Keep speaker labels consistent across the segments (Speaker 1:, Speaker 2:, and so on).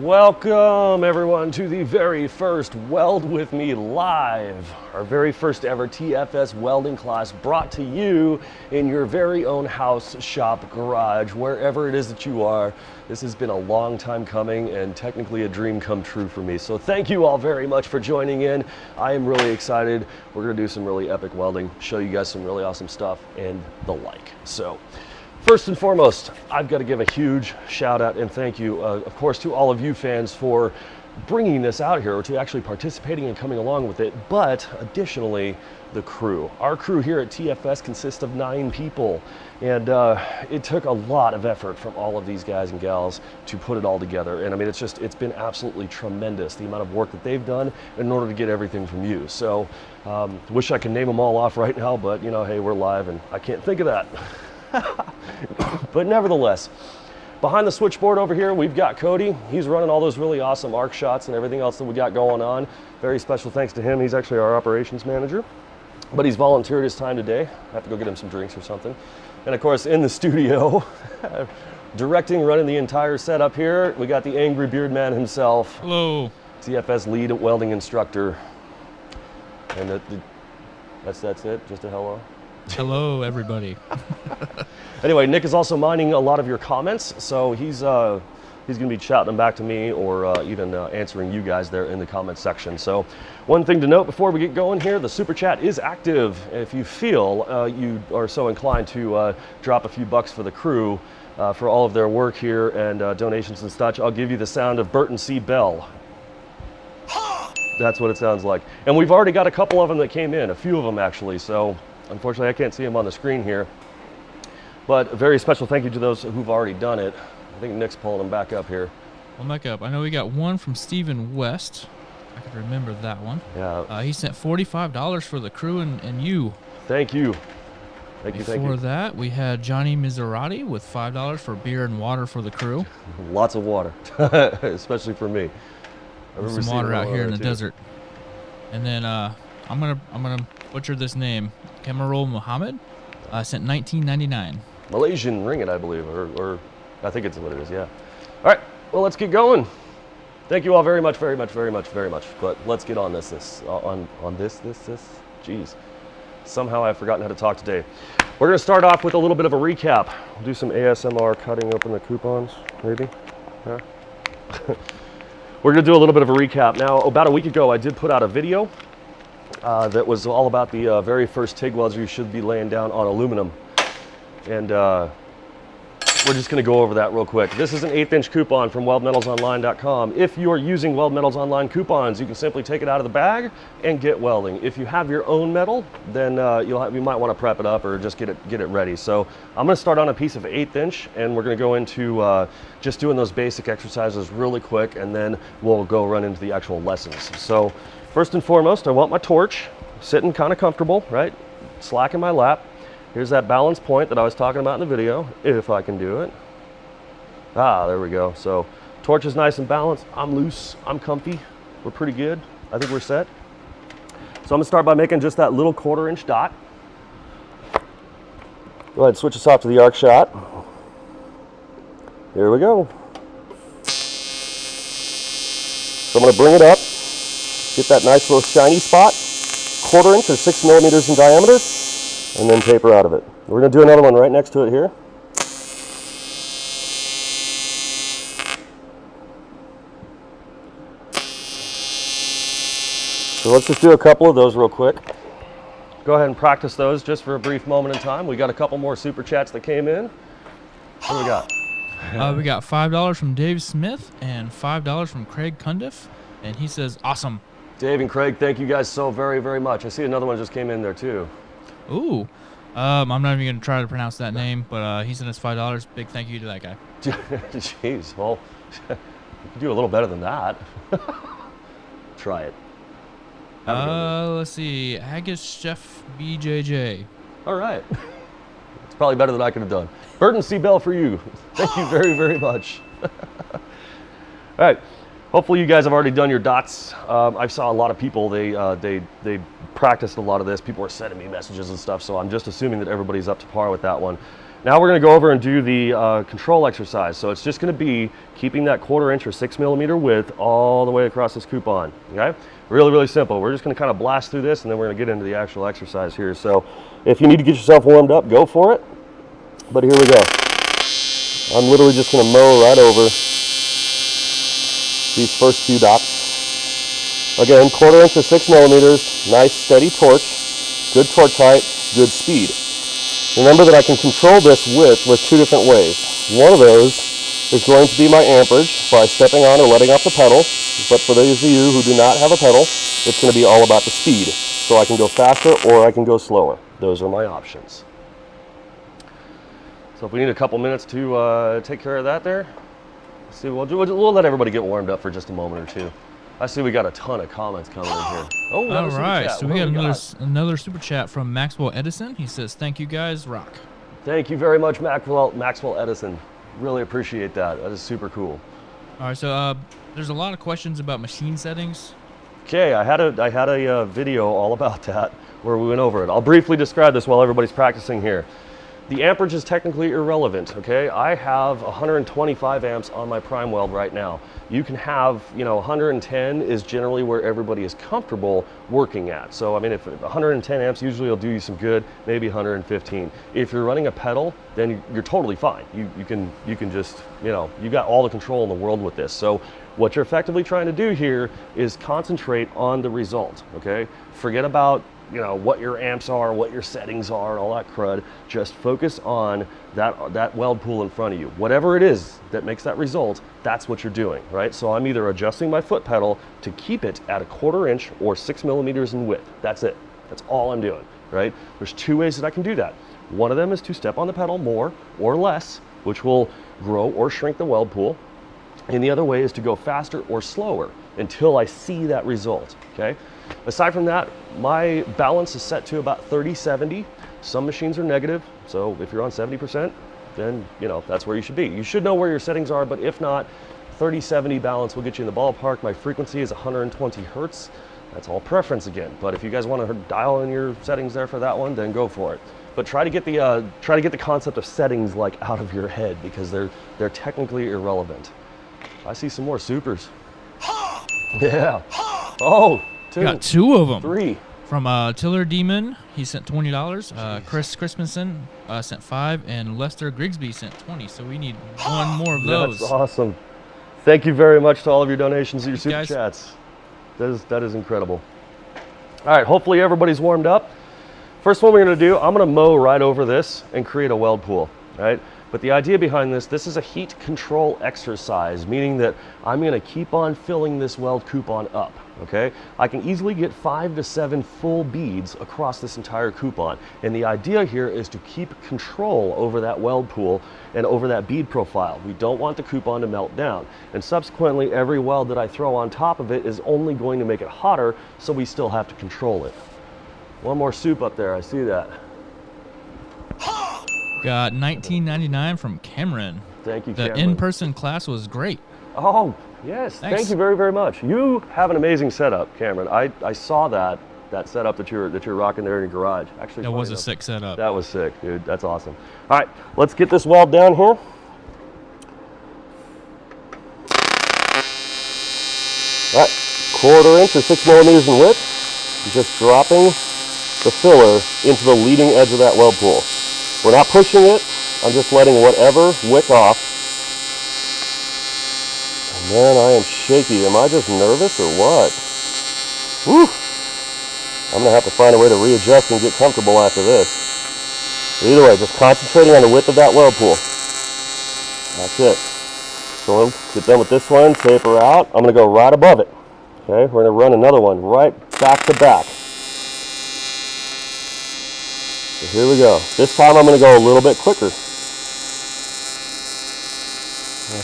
Speaker 1: Welcome everyone to the very first Weld With Me Live, our very first ever TFS welding class brought to you in your very own house, shop, garage, wherever it is that you are. This has been a long time coming and technically a dream come true for me. So thank you all very much for joining in. I am really excited. We're gonna do some really epic welding, show you guys some really awesome stuff and the like. So first and foremost, I've got to give a huge shout out and thank you, of course, to all of you fans for bringing this out here, or to actually participating and coming along with it, but additionally, the crew. Our crew here at TFS consists of 9 people, and it took a lot of effort from all of these guys and gals to put it all together. And I mean, it's been absolutely tremendous, the amount of work that they've done in order to get everything from you. So, wish I could name them all off right now, but you know, hey, we're live and I can't think of that. But nevertheless, behind the switchboard over here, we've got Cody. He's running all those really awesome arc shots and everything else that we got going on. Very special thanks to him. He's actually our operations manager, but he's volunteered his time today. I have to go get him some drinks or something. And of course, in the studio, directing, running the entire setup here, we got the angry beard man himself.
Speaker 2: Hello.
Speaker 1: TFS lead welding instructor. And that's it, just a hello.
Speaker 2: Hello, everybody.
Speaker 1: Anyway, Nick is also mining a lot of your comments, so he's going to be shouting them back to me, or even answering you guys there in the comment section. So one thing to note before we get going here, the super chat is active. If you feel you are so inclined to drop a few bucks for the crew for all of their work here and donations and such, I'll give you the sound of Burton C. Bell. That's what it sounds like. And we've already got a couple of them that came in, a few of them actually, so unfortunately, I can't see them on the screen here, but a very special thank you to those who've already done it. I think Nick's pulling them back up here.
Speaker 2: Well, back up. I know we got one from Stephen West. I can remember that one.
Speaker 1: Yeah.
Speaker 2: He sent $45 for the crew and you.
Speaker 1: Thank you. Thank you.
Speaker 2: Before that, we had Johnny Miserati with $5 for beer and water for the crew.
Speaker 1: Lots of water, especially for me.
Speaker 2: Some water out here in the desert. And then I'm gonna butcher this name. Kemarul Muhammad sent $19.99.
Speaker 1: Malaysian ringgit, I believe, or I think it's what it is. Yeah. All right. Well, let's get going. Thank you all very much, very much, very much, very much. But let's get on this. Jeez. Somehow I've forgotten how to talk today. We're gonna start off with a little bit of a recap. We'll do some ASMR cutting open the coupons, maybe. Yeah. We're gonna do a little bit of a recap. Now, about a week ago, I did put out a video that was all about the very first TIG welds you should be laying down on aluminum. And we're just going to go over that real quick. This is an 1/8" coupon from weldmetalsonline.com. If you're using Weld Metals Online coupons, you can simply take it out of the bag and get welding. If you have your own metal, then you might want to prep it up or just get it ready. So I'm going to start on a piece of 1/8", and we're going to go into just doing those basic exercises really quick, and then we'll go run into the actual lessons. So first and foremost, I want my torch sitting kind of comfortable, right? Slack in my lap. Here's that balance point that I was talking about in the video, if I can do it. Ah, there we go. So torch is nice and balanced. I'm loose, I'm comfy. We're pretty good. I think we're set. So I'm gonna start by making just that little 1/4" dot. Go ahead, switch us off to the arc shot. Here we go. So I'm gonna bring it up. Get that nice little shiny spot, 1/4" or 6 millimeters in diameter, and then taper out of it. We're gonna do another one right next to it here. So let's just do a couple of those real quick. Go ahead and practice those just for a brief moment in time. We got a couple more super chats that came in. What do we got?
Speaker 2: We got $5 from Dave Smith and $5 from Craig Cundiff, and he says, awesome.
Speaker 1: Dave and Craig, thank you guys so very, very much. I see another one just came in there too.
Speaker 2: Ooh. I'm not even going to try to pronounce that name, but he sent us $5. Big thank you to that guy.
Speaker 1: Jeez, well, you can do a little better than that. Try it.
Speaker 2: Let's see. Haggis Chef BJJ.
Speaker 1: All right. It's probably better than I could have done. Burton C. Bell for you. Thank you very, very much. All right. Hopefully you guys have already done your dots. I saw a lot of people, they practiced a lot of this. People were sending me messages and stuff, so I'm just assuming that everybody's up to par with that one. Now we're going to go over and do the control exercise. So it's just going to be keeping that 1/4 inch or 6 millimeter width all the way across this coupon. Okay, really, really simple. We're just going to kind of blast through this, and then we're going to get into the actual exercise here. So if you need to get yourself warmed up, go for it. But here we go. I'm literally just going to mow right over these first few dots. Again, 1/4 inch or 6 millimeters, nice steady torch, good torque height, good speed. Remember that I can control this width with 2 different ways. One of those is going to be my amperage by stepping on or letting off the pedal. But for those of you who do not have a pedal, it's going to be all about the speed. So I can go faster or I can go slower. Those are my options. So if we need a couple minutes to take care of that there, let's see, we'll let everybody get warmed up for just a moment or two. I see we got a ton of comments coming in here. Oh,
Speaker 2: all right. So we got another super chat from Maxwell Edison. He says, "Thank you guys, rock."
Speaker 1: Thank you very much, Maxwell Edison. Really appreciate that. That is super cool.
Speaker 2: All right. So there's a lot of questions about machine settings.
Speaker 1: Okay, I had a video all about that where we went over it. I'll briefly describe this while everybody's practicing here. The amperage is technically irrelevant, okay? I have 125 amps on my prime weld right now. You can have, 110 is generally where everybody is comfortable working at. So, I mean, if 110 amps usually will do you some good, maybe 115. If you're running a pedal, then you're totally fine. You can just, you got all the control in the world with this. So what you're effectively trying to do here is concentrate on the result, okay? Forget about what your amps are, what your settings are, and all that crud. Just focus on that weld pool in front of you. Whatever it is that makes that result, that's what you're doing, right? So I'm either adjusting my foot pedal to keep it at 1/4 inch or 6 millimeters in width. That's it. That's all I'm doing, right? There's 2 ways that I can do that. One of them is to step on the pedal more or less, which will grow or shrink the weld pool. And the other way is to go faster or slower until I see that result, okay? Aside from that, my balance is set to about 30-70. Some machines are negative, so if you're on 70%, then that's where you should be. You should know where your settings are, but if not, 30-70 balance will get you in the ballpark. My frequency is 120 hertz. That's all preference again. But if you guys want to dial in your settings there for that one, then go for it. But try to get the concept of settings like out of your head, because they're technically irrelevant. I see some more supers. Yeah. Oh.
Speaker 2: Got 2 of them.
Speaker 1: 3.
Speaker 2: From Tiller Demon, he sent $20. Chris Christensen sent 5, and Lester Grigsby sent 20. So we need one more of those.
Speaker 1: That's awesome. Thank you very much to all of your donations and your super chats. That is incredible. All right, hopefully everybody's warmed up. First one we're going to do, I'm going to mow right over this and create a weld pool. Right? But the idea behind this is a heat control exercise, meaning that I'm going to keep on filling this weld coupon up. Okay, I can easily get 5 to 7 full beads across this entire coupon, and the idea here is to keep control over that weld pool and over that bead profile. We don't want the coupon to melt down, and subsequently every weld that I throw on top of it is only going to make it hotter, so we still have to control it. One more soup up there, I see that.
Speaker 2: Got $19.99 from Cameron.
Speaker 1: Thank you,
Speaker 2: Cameron. The in-person class was great.
Speaker 1: Oh, yes. Thanks. Thank you very, very much. You have an amazing setup, Cameron. I saw that setup that you're rocking there in your garage. Actually,
Speaker 2: that was a sick setup.
Speaker 1: That was sick, dude. That's awesome. All right, let's get this weld down here. All right, 1/4 inch or 6 millimeters in width. Just dropping the filler into the leading edge of that weld pool. We're not pushing it. I'm just letting whatever wick off. And man, I am shaky. Am I just nervous or what? Whew. I'm going to have to find a way to readjust and get comfortable after this. But either way, just concentrating on the width of that weld pool. That's it. So we'll get done with this one, taper out. I'm going to go right above it. Okay, we're going to run another one right back to back. So here we go. This time I'm going to go a little bit quicker. I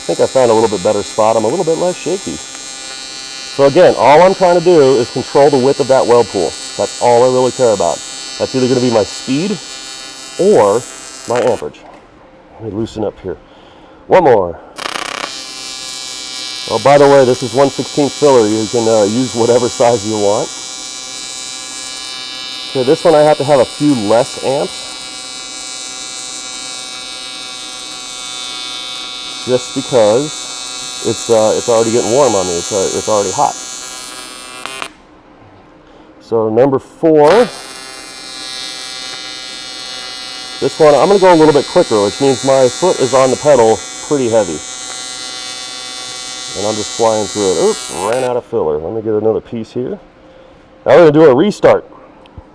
Speaker 1: think I found a little bit better spot. I'm a little bit less shaky. So again, all I'm trying to do is control the width of that weld pool. That's all I really care about. That's either going to be my speed or my amperage. Let me loosen up here. One more. Oh, by the way, this is 1/16 filler. You can use whatever size you want. Okay, this one I have to have a few less amps. just because it's already getting warm on me. It's already hot. So number 4, this one I'm going to go a little bit quicker, which means my foot is on the pedal pretty heavy. And I'm just flying through it. Oops, ran out of filler. Let me get another piece here. Now we're going to do a restart.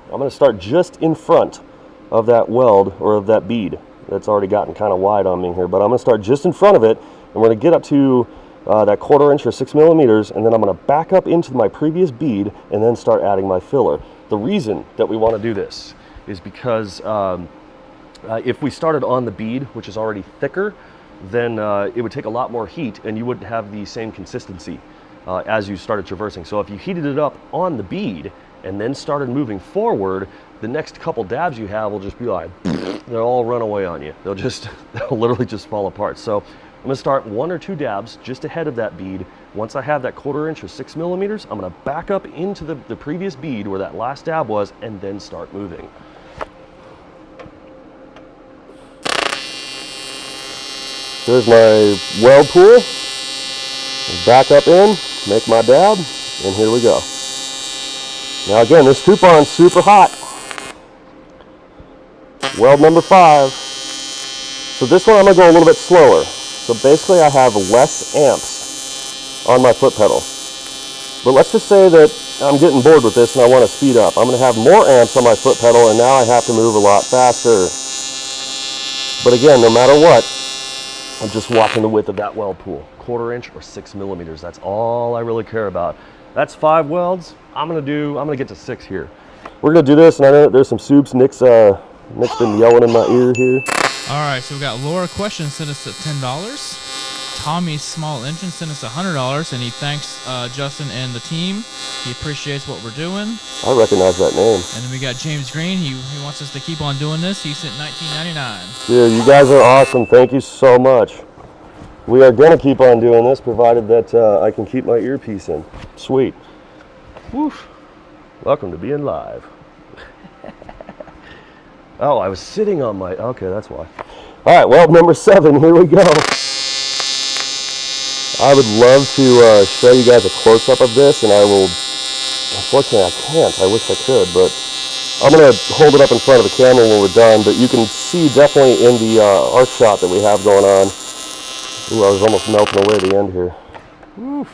Speaker 1: I'm going to start just in front of that weld, or of that bead that's already gotten kind of wide on me here. But I'm going to start just in front of it, and we're going to get up to that 1/4 inch or 6 millimeters, and then I'm going to back up into my previous bead and then start adding my filler. The reason that we want to do this is because if we started on the bead, which is already thicker, then it would take a lot more heat and you wouldn't have the same consistency as you started traversing. So if you heated it up on the bead and then started moving forward, the next couple dabs you have will just be like, they'll all run away on you. They'll literally just fall apart. So I'm going to start 1 or 2 dabs just ahead of that bead. Once I have that 1/4 inch or 6 millimeters, I'm going to back up into the previous bead where that last dab was and then start moving. There's my weld pool. Back up in, make my dab, and here we go. Now again, this coupon's super hot. Weld number 5. So this one I'm going to go a little bit slower. So basically I have less amps on my foot pedal. But let's just say that I'm getting bored with this and I want to speed up. I'm going to have more amps on my foot pedal, and now I have to move a lot faster. But again, no matter what, I'm just watching the width of that weld pool. 1/4 inch or 6 millimeters. That's all I really care about. That's 5 welds. I'm gonna get to 6 here. We're gonna do this, and I know that there's some soups. Nick's been yelling in my ear here.
Speaker 2: All right, so we got Laura Question sent us at $10. Tommy's Small Engine sent us $100, and he thanks Justin and the team. He appreciates what we're doing.
Speaker 1: I recognize that name.
Speaker 2: And then we got James Green. He wants us to keep on doing this. He sent $19.99.
Speaker 1: Dude, you guys are awesome. Thank you so much. We are gonna keep on doing this, provided that I can keep my earpiece in. Sweet. Woof. Welcome to being live. Oh, I was sitting on my, okay, that's why. All right, well, number 7, here we go. I would love to show you guys a close-up of this, and I will, unfortunately I can't, I wish I could, but I'm going to hold it up in front of the camera when we're done, but you can see definitely in the arc shot that we have going on. Ooh, I was almost melting away at the end here. Oof.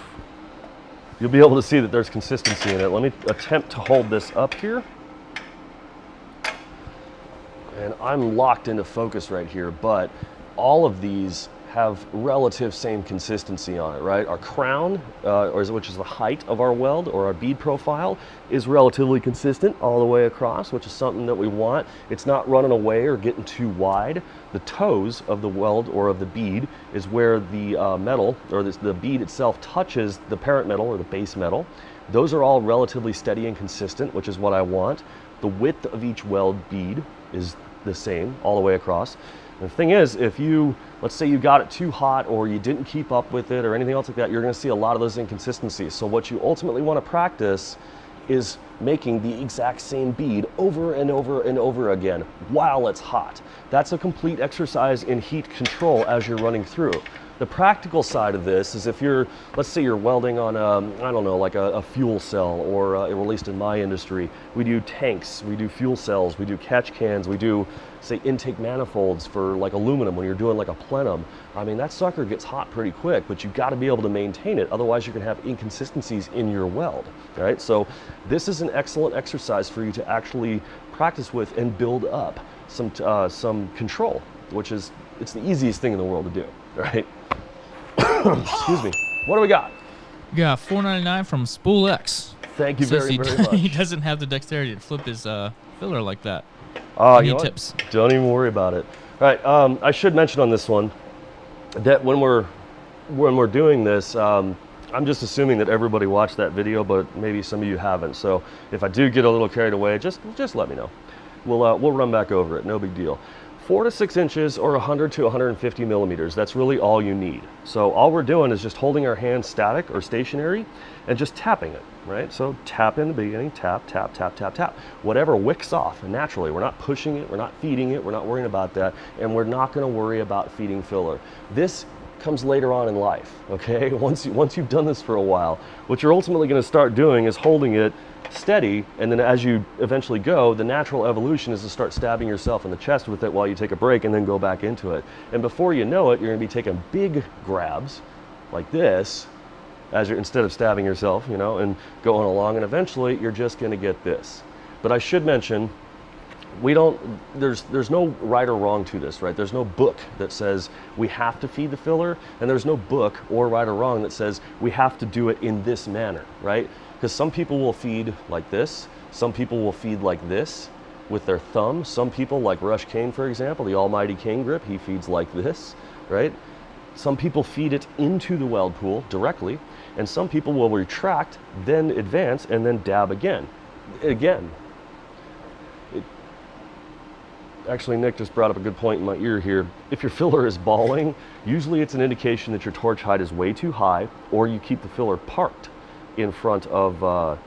Speaker 1: You'll be able to see that there's consistency in it. Let me attempt to hold this up here. And I'm locked into focus right here, but all of these have relative same consistency on it, right? Our crown, which is the height of our weld, or our bead profile, is relatively consistent all the way across, which is something that we want. It's not running away or getting too wide. The toes of the weld or of the bead is where the metal, or the bead itself, touches the parent metal or the base metal. Those are all relatively steady and consistent, which is what I want. The width of each weld bead is the same all the way across. And the thing is, if you, let's say you got it too hot or you didn't keep up with it or anything else like that, you're going to see a lot of those inconsistencies. So what you ultimately want to practice is making the exact same bead over and over and over again while it's hot. That's a complete exercise in heat control as you're running through. The practical side of this is if you're, let's say you're welding on I don't know, like a fuel cell, or at least in my industry, we do tanks, we do fuel cells, we do catch cans, we do, say, intake manifolds for like aluminum when you're doing like a plenum. I mean, that sucker gets hot pretty quick, but you've got to be able to maintain it. Otherwise, you're going to have inconsistencies in your weld, right? So this is an excellent exercise for you to actually practice with and build up some control, which is, it's the easiest thing in the world to do, right? Excuse me. What do we got?
Speaker 2: We got $4.99 from Spool X.
Speaker 1: Thank you very much.
Speaker 2: He doesn't have the dexterity to flip his filler like that.
Speaker 1: Any tips? Don't even worry about it. All right. I should mention on this one that when we're doing this, I'm just assuming that everybody watched that video, but maybe some of you haven't. So if I do get a little carried away, just let me know. We'll run back over it. No big deal. 4 to 6 inches or 100 to 150 millimeters. That's really all you need. So all we're doing is just holding our hand static or stationary and just tapping it, right? So tap in the beginning, tap, tap, tap, tap, tap. Whatever wicks off naturally. We're not pushing it, we're not feeding it, we're not worrying about that, and we're not gonna worry about feeding filler. This comes later on in life, okay? Once you've done this for a while, what you're ultimately going to start doing is holding it steady, and then as you eventually go, the natural evolution is to start stabbing yourself in the chest with it while you take a break and then go back into it. And before you know it, you're going to be taking big grabs like this, as you're, instead of stabbing yourself, you know, and going along, and eventually you're just going to get this. But I should mention, there's no right or wrong to this, right? There's no book that says we have to feed the filler, and there's no book or right or wrong that says we have to do it in this manner, right? Because some people will feed like this, some people will feed like this with their thumb, some people, like Rush Kane, for example, the almighty cane grip, he feeds like this, right? Some people feed it into the weld pool directly, and some people will retract, then advance, and then dab again. Actually, Nick just brought up a good point in my ear here. If your filler is balling, usually it's an indication that your torch height is way too high, or you keep the filler parked in front of the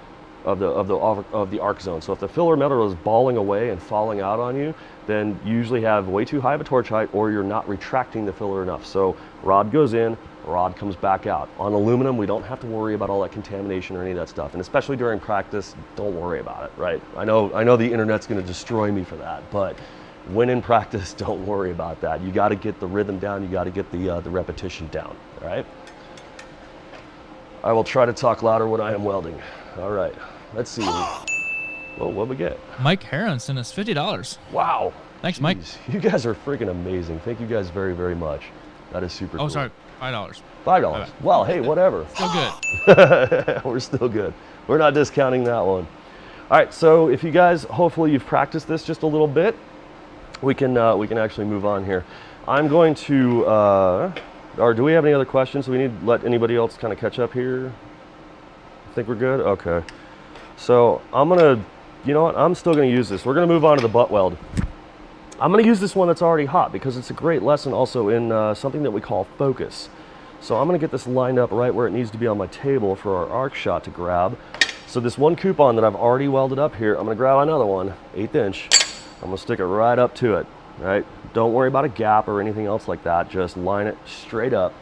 Speaker 1: arc zone. So if the filler metal is balling away and falling out on you, then you usually have way too high of a torch height, or you're not retracting the filler enough. So rod goes in, rod comes back out. On aluminum, we don't have to worry about all that contamination or any of that stuff. And especially during practice, don't worry about it, right? I know the internet's gonna destroy me for that, but when in practice, don't worry about that. You gotta get the rhythm down, you gotta get the repetition down, all right? I will try to talk louder when I am welding. All right, let's see. Well, what'd we get?
Speaker 2: Mike Heron sent us $50.
Speaker 1: Wow.
Speaker 2: Thanks,
Speaker 1: Jeez.
Speaker 2: Mike.
Speaker 1: You guys are freaking amazing. Thank you guys very, very much. That is super cool.
Speaker 2: Oh, sorry, $5.
Speaker 1: $5. Well, hey, whatever.
Speaker 2: Still good.
Speaker 1: We're still good. We're not discounting that one. All right, so if you guys, hopefully you've practiced this just a little bit, we can actually move on here. I'm going to, or do we have any other questions? Do we need to let anybody else kind of catch up here? I think we're good? Okay. So I'm gonna, you know what, I'm still gonna use this. We're gonna move on to the butt weld. I'm gonna use this one that's already hot because it's a great lesson also in something that we call focus. So I'm gonna get this lined up right where it needs to be on my table for our arc shot to grab. So this one coupon that I've already welded up here, I'm gonna grab another one, 1/8 inch. I'm gonna stick it right up to it, right? Don't worry about a gap or anything else like that. Just line it straight up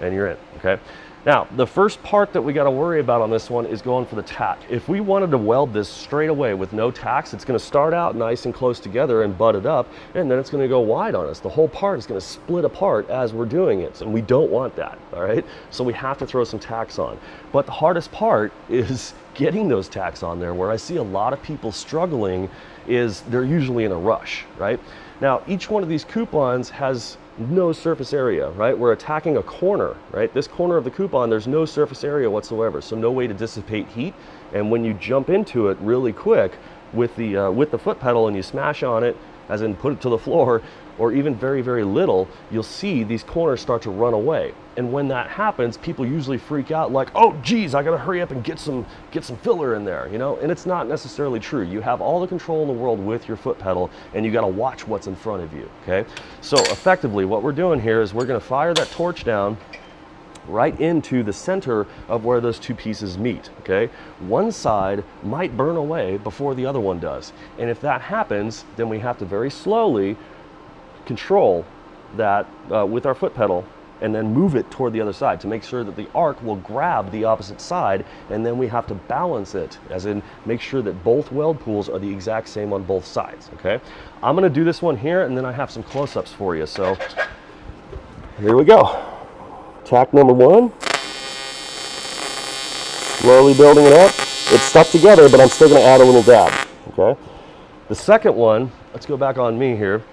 Speaker 1: and you're in, okay? Now, the first part that we gotta worry about on this one is going for the tack. If we wanted to weld this straight away with no tacks, it's gonna start out nice and close together and butt it up, and then it's gonna go wide on us. The whole part is gonna split apart as we're doing it, and we don't want that, all right? So we have to throw some tacks on. But the hardest part is getting those tacks on there. Where I see a lot of people struggling is they're usually in a rush, right? Now, each one of these coupons has no surface area, right? We're attacking a corner, right? This corner of the coupon, there's no surface area whatsoever, so no way to dissipate heat. And when you jump into it really quick with the foot pedal and you smash on it, as in put it to the floor, or even very, very little, you'll see these corners start to run away. And when that happens, people usually freak out like, oh geez, I gotta hurry up and get some filler in there, you know? And it's not necessarily true. You have all the control in the world with your foot pedal, and you gotta watch what's in front of you, okay? So effectively, what we're doing here is we're gonna fire that torch down right into the center of where those two pieces meet, okay? One side might burn away before the other one does. And if that happens, then we have to very slowly control that with our foot pedal and then move it toward the other side to make sure that the arc will grab the opposite side, and then we have to balance it, as in make sure that both weld pools are the exact same on both sides, okay? I'm gonna do this one here, and then I have some close-ups for you. So here we go. Tack number one. Slowly building it up. It's stuck together, but I'm still gonna add a little dab, okay? The second one, let's go back on me here,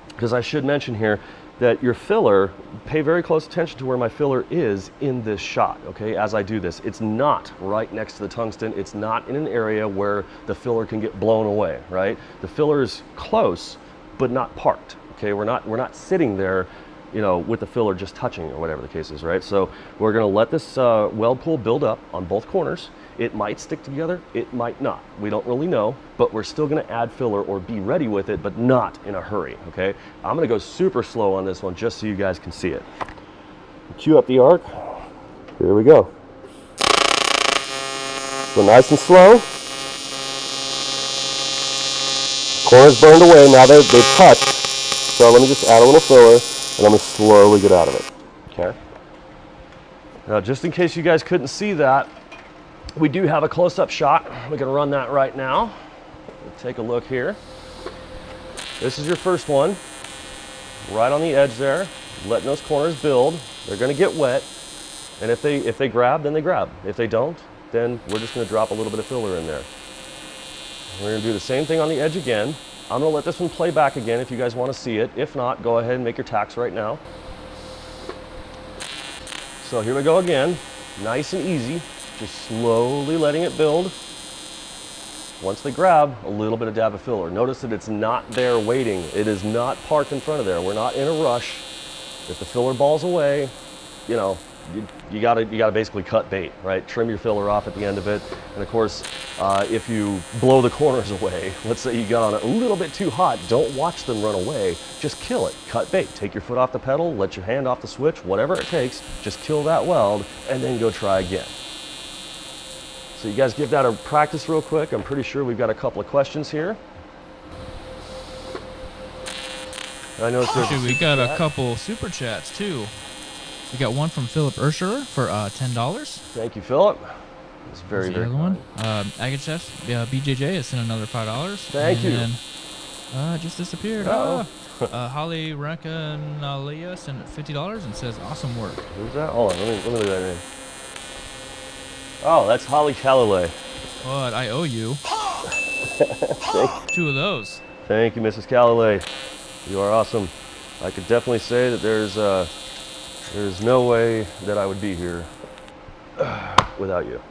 Speaker 1: because I should mention here that your filler, pay very close attention to where my filler is in this shot, okay, as I do this. It's not right next to the tungsten. It's not in an area where the filler can get blown away, right? The filler is close, but not parked, okay? We're not sitting there, you know, with the filler just touching or whatever the case is, right? So we're gonna let this weld pool build up on both corners. It might stick together, it might not. We don't really know, but we're still gonna add filler or be ready with it, but not in a hurry, okay? I'm gonna go super slow on this one just so you guys can see it. Cue up the arc. Here we go. So nice and slow. Corners burned away, now they've touched. So let me just add a little filler, and I'm gonna slowly get out of it. Okay. Now, just in case you guys couldn't see that, we do have a close-up shot. We're gonna run that right now. Take a look here. This is your first one, right on the edge there, letting those corners build. They're gonna get wet, and if they grab, then they grab. If they don't, then we're just gonna drop a little bit of filler in there. We're gonna do the same thing on the edge again. I'm gonna let this one play back again if you guys wanna see it. If not, go ahead and make your tacks right now. So here we go again, nice and easy, just slowly letting it build. Once they grab, a little bit of dab of filler. Notice that it's not there waiting. It is not parked in front of there. We're not in a rush. If the filler balls away, you know, you gotta basically cut bait, right? Trim your filler off at the end of it. And of course, if you blow the corners away, let's say you got on it a little bit too hot, don't watch them run away. Just kill it, cut bait. Take your foot off the pedal, let your hand off the switch, whatever it takes, just kill that weld and then go try again. So you guys give that a practice real quick. I'm pretty sure we've got a couple of questions here. I know
Speaker 2: we got a couple super chats too. We got one from Philip Urscher for $10.
Speaker 1: Thank you, Philip. It's very, very
Speaker 2: kind. One. Agachef, BJJ has sent another $5.
Speaker 1: Thank you.
Speaker 2: And just disappeared. Holly Rankanalia sent $50 and says, awesome work.
Speaker 1: Who's that? Hold on, let me look at that name. Oh, that's Holly Calloway.
Speaker 2: What? I owe you. 2 of those.
Speaker 1: Thank you, Mrs. Calloway. You are awesome. I could definitely say that there's no way that I would be here without you.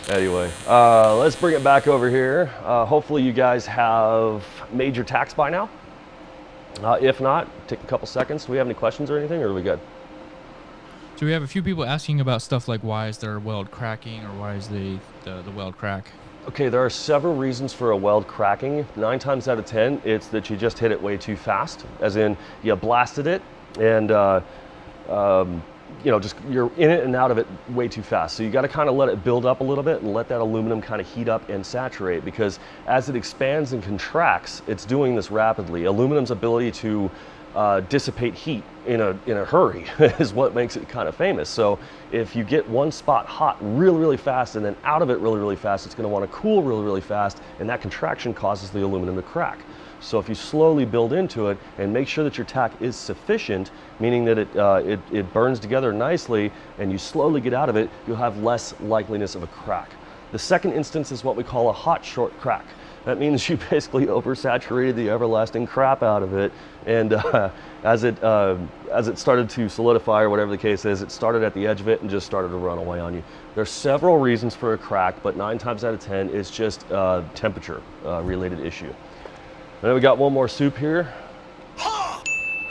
Speaker 1: Anyway, let's bring it back over here. Hopefully you guys have made your tacks by now. If not, take a couple seconds. Do we have any questions or anything, or are we good?
Speaker 2: So we have a few people asking about stuff like why is there weld cracking, or why is the weld crack?
Speaker 1: Okay, there are several reasons for a weld cracking. 9 times out of 10, it's that you just hit it way too fast, as in you blasted it and you know, just you're in it and out of it way too fast. So you got to kind of let it build up a little bit and let that aluminum kind of heat up and saturate, because as it expands and contracts, it's doing this rapidly. Aluminum's ability to dissipate heat in a hurry is what makes it kind of famous. So if you get one spot hot really fast and then out of it really fast, it's going to want to cool really fast, and that contraction causes the aluminum to crack. So if you slowly build into it and make sure that your tack is sufficient, meaning that it burns together nicely, and you slowly get out of it, you'll have less likeliness of a crack. The second instance is what we call a hot short crack. That means you basically oversaturated the everlasting crap out of it, and as it started to solidify, or whatever the case is, it started at the edge of it and just started to run away on you. There's several reasons for a crack, but 9 times out of 10, it's just a temperature related issue. And then we got one more soup here.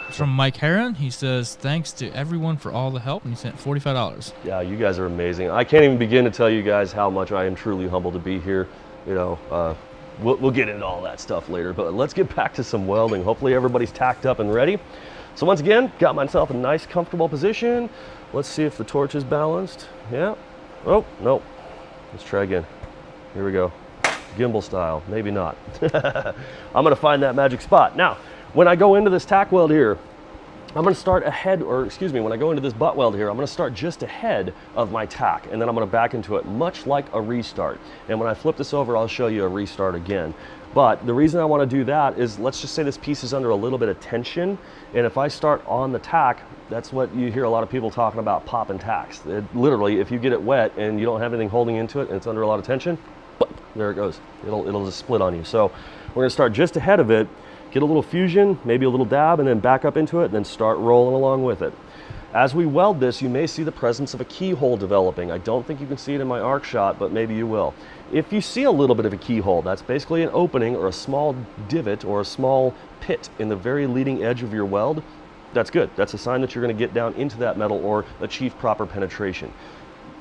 Speaker 2: It's from Mike Heron. He says, thanks to everyone for all the help, and he sent $45.
Speaker 1: Yeah, you guys are amazing. I can't even begin to tell you guys how much I am truly humbled to be here. You know, we'll get into all that stuff later, but let's get back to some welding. Hopefully everybody's tacked up and ready. So once again, got myself a nice comfortable position. Let's see if the torch is balanced. Yeah. Oh, no. Let's try again. Here we go. Gimbal style, maybe not. I'm gonna find that magic spot. Now, when I go into this tack weld here, I'm gonna start ahead, or excuse me, when I go into this butt weld here, I'm gonna start just ahead of my tack, and then I'm gonna back into it, much like a restart. And when I flip this over, I'll show you a restart again. But the reason I wanna do that is, let's just say this piece is under a little bit of tension, and if I start on the tack, that's what you hear a lot of people talking about, popping tacks. Literally, if you get it wet and you don't have anything holding into it and it's under a lot of tension, there it goes. It'll just split on you. So we're gonna start just ahead of it, get a little fusion, maybe a little dab, and then back up into it, and then start rolling along with it. As we weld this, you may see the presence of a keyhole developing. I don't think you can see it in my arc shot, but maybe you will. If you see a little bit of a keyhole, that's basically an opening or a small divot or a small pit in the very leading edge of your weld. That's good. That's a sign that you're gonna get down into that metal or achieve proper penetration.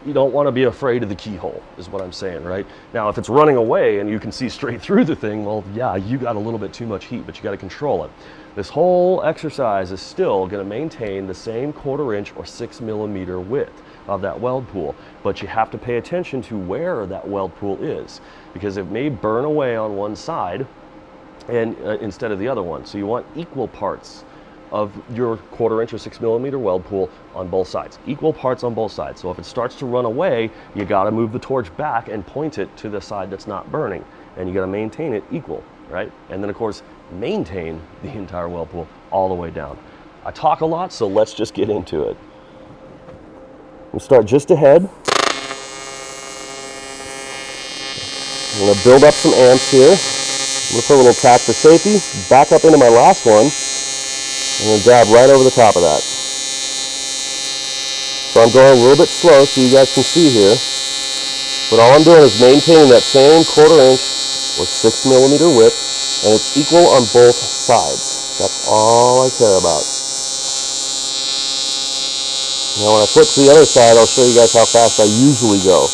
Speaker 1: You don't want to be afraid of the keyhole, is what I'm saying, right? Now, if it's running away and you can see straight through the thing, well, yeah, you got a little bit too much heat, but you got to control it. This whole exercise is still going to maintain the same 1/4 inch or 6 millimeter width of that weld pool, but you have to pay attention to where that weld pool is, because it may burn away on one side and instead of the other one. So you want equal parts of your 1/4 inch or 6mm weld pool on both sides, equal parts on both sides. So if it starts to run away, you got to move the torch back and point it to the side that's not burning, and you got to maintain it equal, right? And then of course maintain the entire weld pool all the way down. I talk a lot, so let's just get into it. We'll start just ahead. I'm going to build up some amps here. I'm going to put a little tack for safety, back up into my last one, and then dab right over the top of that. So I'm going a little bit slow so you guys can see here. But all I'm doing is maintaining that same 1/4 inch or 6mm width, and it's equal on both sides. That's all I care about. Now when I flip to the other side, I'll show you guys how fast I usually go.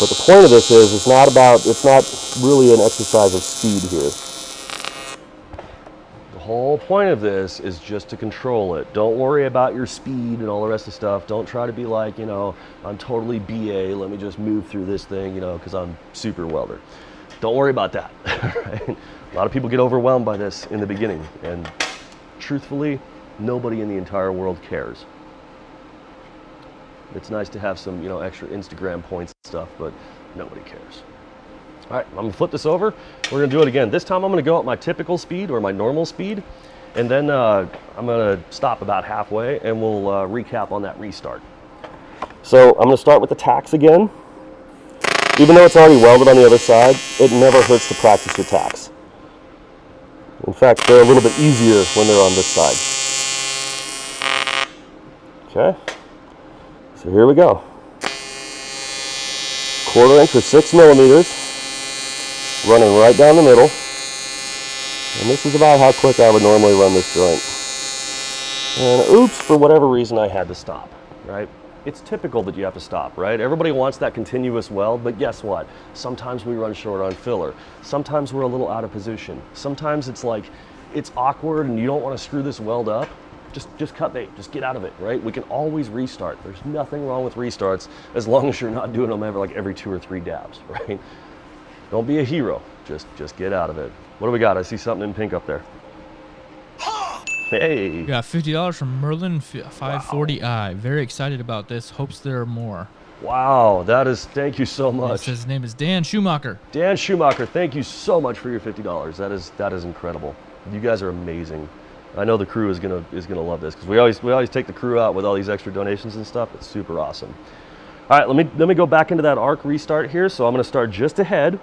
Speaker 1: But the point of this is, it's not really an exercise of speed here. The whole point of this is just to control it. Don't worry about your speed and all the rest of the stuff. Don't try to be like, you know, I'm totally BA, let me just move through this thing, you know, because I'm super welder. Don't worry about that. Right? A lot of people get overwhelmed by this in the beginning, and truthfully, nobody in the entire world cares. It's nice to have some, you know, extra Instagram points and stuff, but nobody cares. All right, I'm gonna flip this over. We're gonna do it again. This time I'm gonna go at my typical speed or my normal speed, and then I'm gonna stop about halfway and we'll recap on that restart. So I'm gonna start with the tacks again. Even though it's already welded on the other side, it never hurts to practice your tacks. In fact, they're a little bit easier when they're on this side. Okay. So here we go. 1/4 inch or 6mm, running right down the middle. And this is about how quick I would normally run this joint. And oops, for whatever reason I had to stop, right? It's typical that you have to stop, right? Everybody wants that continuous weld, but guess what? Sometimes we run short on filler. Sometimes we're a little out of position. Sometimes it's like, it's awkward and you don't want to screw this weld up. Just cut bait, just get out of it, right? We can always restart. There's nothing wrong with restarts as long as you're not doing them every 2 or 3 dabs, right? Don't be a hero, just get out of it. What do we got? I see something in pink up there. Hey.
Speaker 2: We got $50 from Merlin 540i. Very excited about this. Hopes there are more.
Speaker 1: Wow, thank you so much.
Speaker 2: It says his name is Dan Schumacher.
Speaker 1: Dan Schumacher, thank you so much for your $50. That is incredible. You guys are amazing. I know the crew is gonna love this because we always take the crew out with all these extra donations and stuff. It's super awesome. All right, let me go back into that arc restart here. So I'm gonna start just ahead,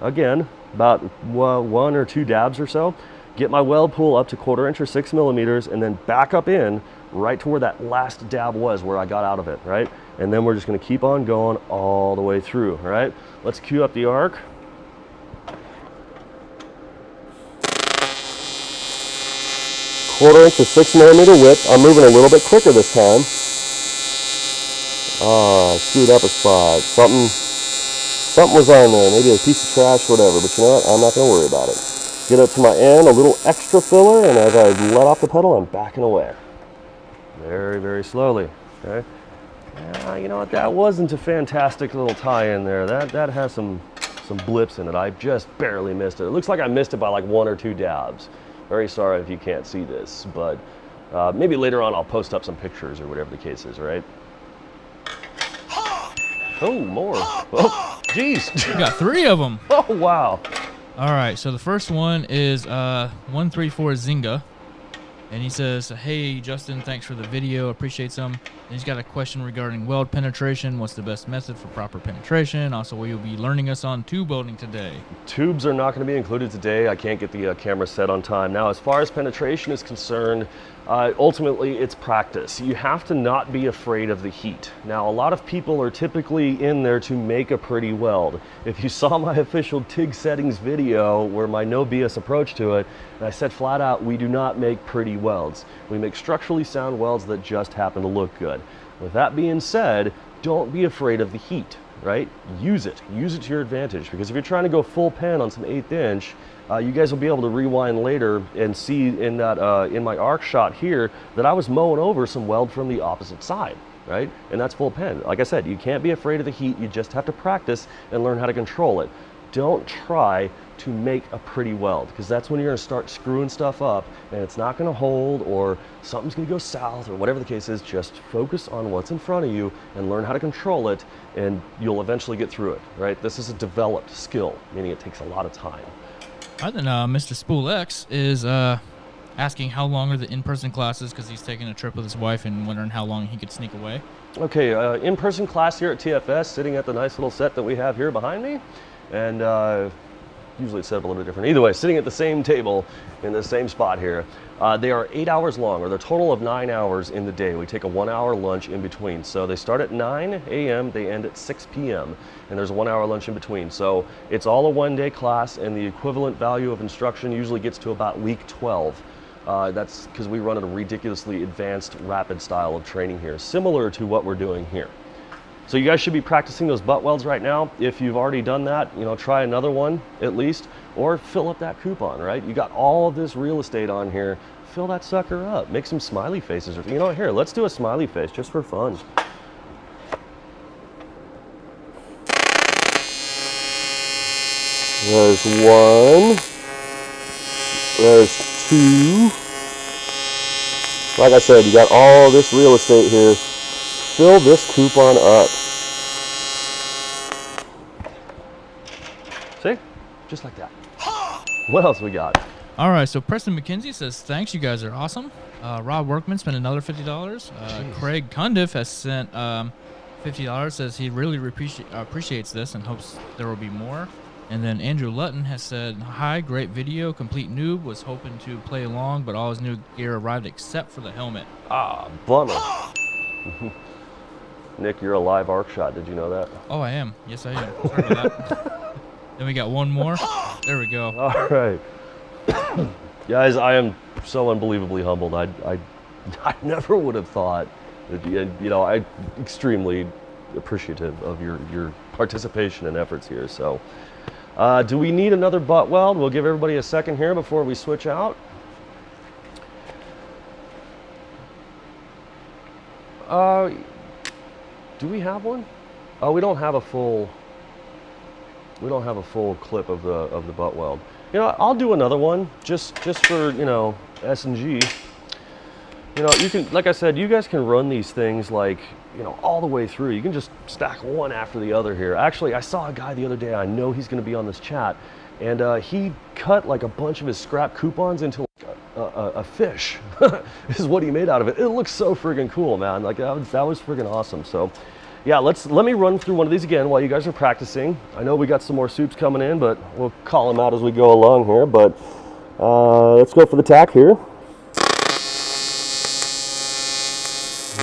Speaker 1: again, about 1 or 2 dabs or so. Get my weld pool up to 1/4 inch or 6mm, and then back up in right to where that last dab was, where I got out of it, right? And then we're just gonna keep on going all the way through, all right? Let's cue up the arc. 1/4 inch to 6mm width. I'm moving a little bit quicker this time. I screwed up a spot. Something was on there. Maybe a piece of trash, whatever. But you know what? I'm not going to worry about it. Get up to my end, a little extra filler, and as I let off the pedal, I'm backing away. Very, very slowly. Okay. You know what? That wasn't a fantastic little tie-in there. That has some blips in it. I just barely missed it. It looks like I missed it by like 1 or 2 dabs. Very sorry if you can't see this, but maybe later on I'll post up some pictures or whatever the case is, right? Oh, more. Oh, geez.
Speaker 2: We got 3 of them.
Speaker 1: Oh, wow.
Speaker 2: All right, so the first one is 134 Zynga. And he says, hey, Justin, thanks for the video. Appreciate some. And he's got a question regarding weld penetration. What's the best method for proper penetration? Also, will you be learning us on tube welding today? Tubes are not going to be included today. I can't get the camera set on time. Now, as far as penetration is concerned, ultimately, it's practice. You have to not be afraid of the heat. Now, a lot of people are typically in there to make a pretty weld. If you saw my official TIG settings video, where my no BS approach to it, and I said flat out, we do not make pretty welds. We make structurally sound welds that just happen to look good. With that being said, don't be afraid of the heat, right? Use it to your advantage, because if you're trying to go full pen on some 1/8 inch, you guys will be able to rewind later and see in that in my arc shot here that I was mowing over some weld from the opposite side, right? And that's full pen. Like I said, you can't be afraid of the heat. You just have to practice and learn how to control it.
Speaker 1: don't try to make a pretty weld, because that's when you're going to start screwing stuff up and it's not going to hold, or something's going to go south, or whatever the case is. Just focus on what's in front of you and learn how to control it, and you'll eventually get through it, right? This is a developed skill, meaning it takes a lot of time.
Speaker 2: And then Mr. Spool X is asking how long are the in-person classes, because he's taking a trip with his wife and wondering how long he could sneak away.
Speaker 1: Okay, in-person class here at TFS, sitting at the nice little set that we have here behind me, and usually it's set up a little bit different. Either way, sitting at the same table in the same spot here. They are 8 hours long, or they're a total of 9 hours in the day. We take a 1 hour lunch in between. So they start at 9 a.m., they end at 6 p.m., and there's a 1 hour lunch in between. So it's all a one-day class, and the equivalent value of instruction usually gets to about week 12. That's because we run a ridiculously advanced, rapid style of training here, similar to what we're doing here. So you guys should be practicing those butt welds right now. If you've already done that, you know, try another one at least, or fill up that coupon, right? You got all of this real estate on here. Fill that sucker up. Make some smiley faces. You know what, here, let's do a smiley face just for fun. There's one. There's two. Like I said, you got all this real estate here. Fill this coupon up. See? Just like that. What else we got?
Speaker 2: All right, so Preston McKenzie says, thanks, you guys are awesome. Rob Workman spent another $50. Craig Cundiff has sent $50, says he really appreciates this and hopes there will be more. And then Andrew Lutton has said, hi, great video, complete noob, was hoping to play along, but all his new gear arrived except for the helmet.
Speaker 1: Ah, bummer. Nick, you're a live arc shot. Did you know that?
Speaker 2: Oh, I am. Yes, I am. Sorry about that. Then we got one more. There we go.
Speaker 1: All right. Guys, I am so unbelievably humbled. I never would have thought that, you know, I'm extremely appreciative of your participation and efforts here. So, do we need another butt weld? We'll give everybody a second here before we switch out. Do we have one? Oh, we don't have a full clip of the butt weld. You know, I'll do another one just for, you know, S&G. You know, you can, like I said, you guys can run these things like, you know, all the way through. You can just stack one after the other here. Actually, I saw a guy the other day, I know he's going to be on this chat, and he cut like a bunch of his scrap coupons into like a fish. This is what he made out of it. It looks so friggin' cool, man. Like that was friggin' awesome. So yeah, let me run through one of these again while you guys are practicing. I know we got some more soups coming in, but we'll call them out as we go along here. But let's go for the tack here.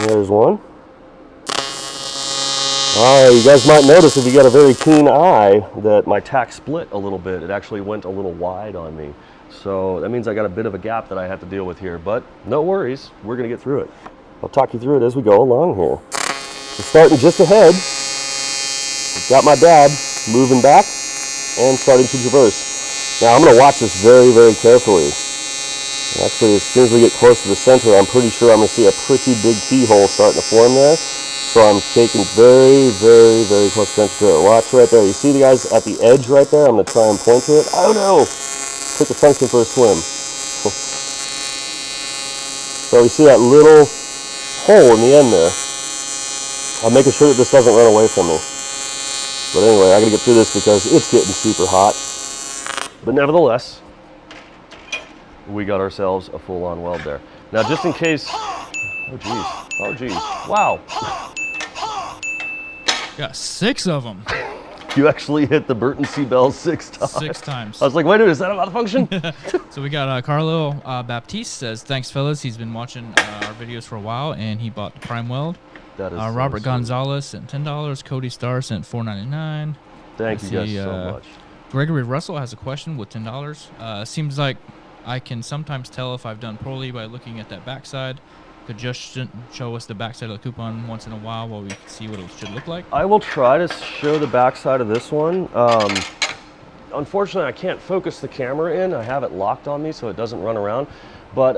Speaker 1: There's one. All right, you guys might notice if you got a very keen eye that my tack split a little bit. It actually went a little wide on me. So that means I got a bit of a gap that I have to deal with here, but no worries, we're gonna get through it. I'll talk you through it as we go along here. So starting just ahead, got my dad moving back and starting to traverse. Now I'm gonna watch this very, very carefully. Actually, as soon as we get close to the center, I'm pretty sure I'm gonna see a pretty big keyhole starting to form there. So I'm taking very, very, very close attention to it. Watch right there. You see the guys at the edge right there? I'm gonna try and point to it. Oh no! Took the tungsten for a swim. So you see that little hole in the end there. I'm making sure that this doesn't run away from me. But anyway, I gotta get through this because it's getting super hot. But nevertheless, we got ourselves a full-on weld there. Now, just in case, oh geez, wow.
Speaker 2: Got 6 of them.
Speaker 1: You actually hit the Burton C. Bell 6 times.
Speaker 2: 6 times.
Speaker 1: I was like, wait a minute, is that a malfunction?
Speaker 2: So we got Carlo Baptiste says, thanks fellas, he's been watching our videos for a while and he bought the prime weld.
Speaker 1: That is
Speaker 2: Robert
Speaker 1: so
Speaker 2: Gonzalez sent $10. Cody Starr sent $4.99.
Speaker 1: Thank you guys so much.
Speaker 2: Gregory Russell has a question with $10. Seems like I can sometimes tell if I've done poorly by looking at that backside. Could just show us the backside of the coupon once in a while we see what it should look like? I
Speaker 1: will try to show the backside of this one. Unfortunately, I can't focus the camera in. I have it locked on me so it doesn't run around. But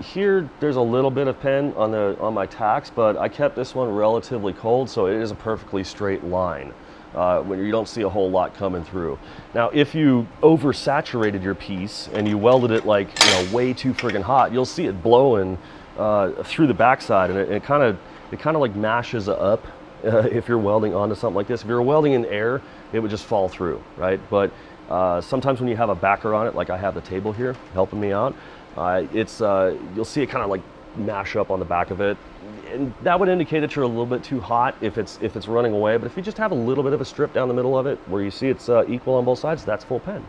Speaker 1: here, there's a little bit of pen on my tacks, but I kept this one relatively cold, so it is a perfectly straight line. when you don't see a whole lot coming through. Now, if you oversaturated your piece and you welded it like, you know, way too friggin' hot, you'll see it blowing through the backside, and it kind of like mashes up if you're welding onto something like this. If you're welding in air, it would just fall through, right? But sometimes when you have a backer on it, like I have the table here helping me out, you'll see it kind of like mash up on the back of it, and that would indicate that you're a little bit too hot if it's running away. But if you just have a little bit of a strip down the middle of it where you see it's equal on both sides, that's full pen.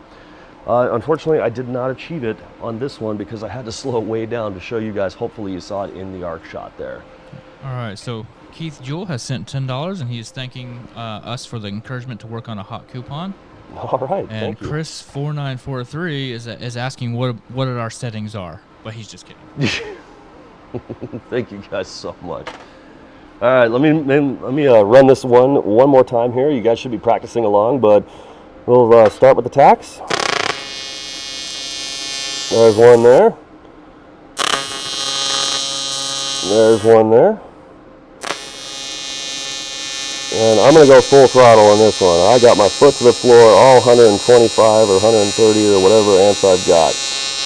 Speaker 1: Unfortunately, I did not achieve it on this one because I had to slow it way down to show you guys. Hopefully you saw it in the arc shot there. All
Speaker 2: right, so Keith Jewell has sent $10, and he is thanking us for the encouragement to work on a hot coupon.
Speaker 1: All right,
Speaker 2: and
Speaker 1: thank you.
Speaker 2: Chris 4943 is asking what our settings are, but he's just kidding.
Speaker 1: Thank you guys so much. All right, let me run this one more time here. You guys should be practicing along, but we'll start with the tacks. There's one there. There's one there. And I'm going to go full throttle on this one. I got my foot to the floor, all 125 or 130 or whatever amps I've got.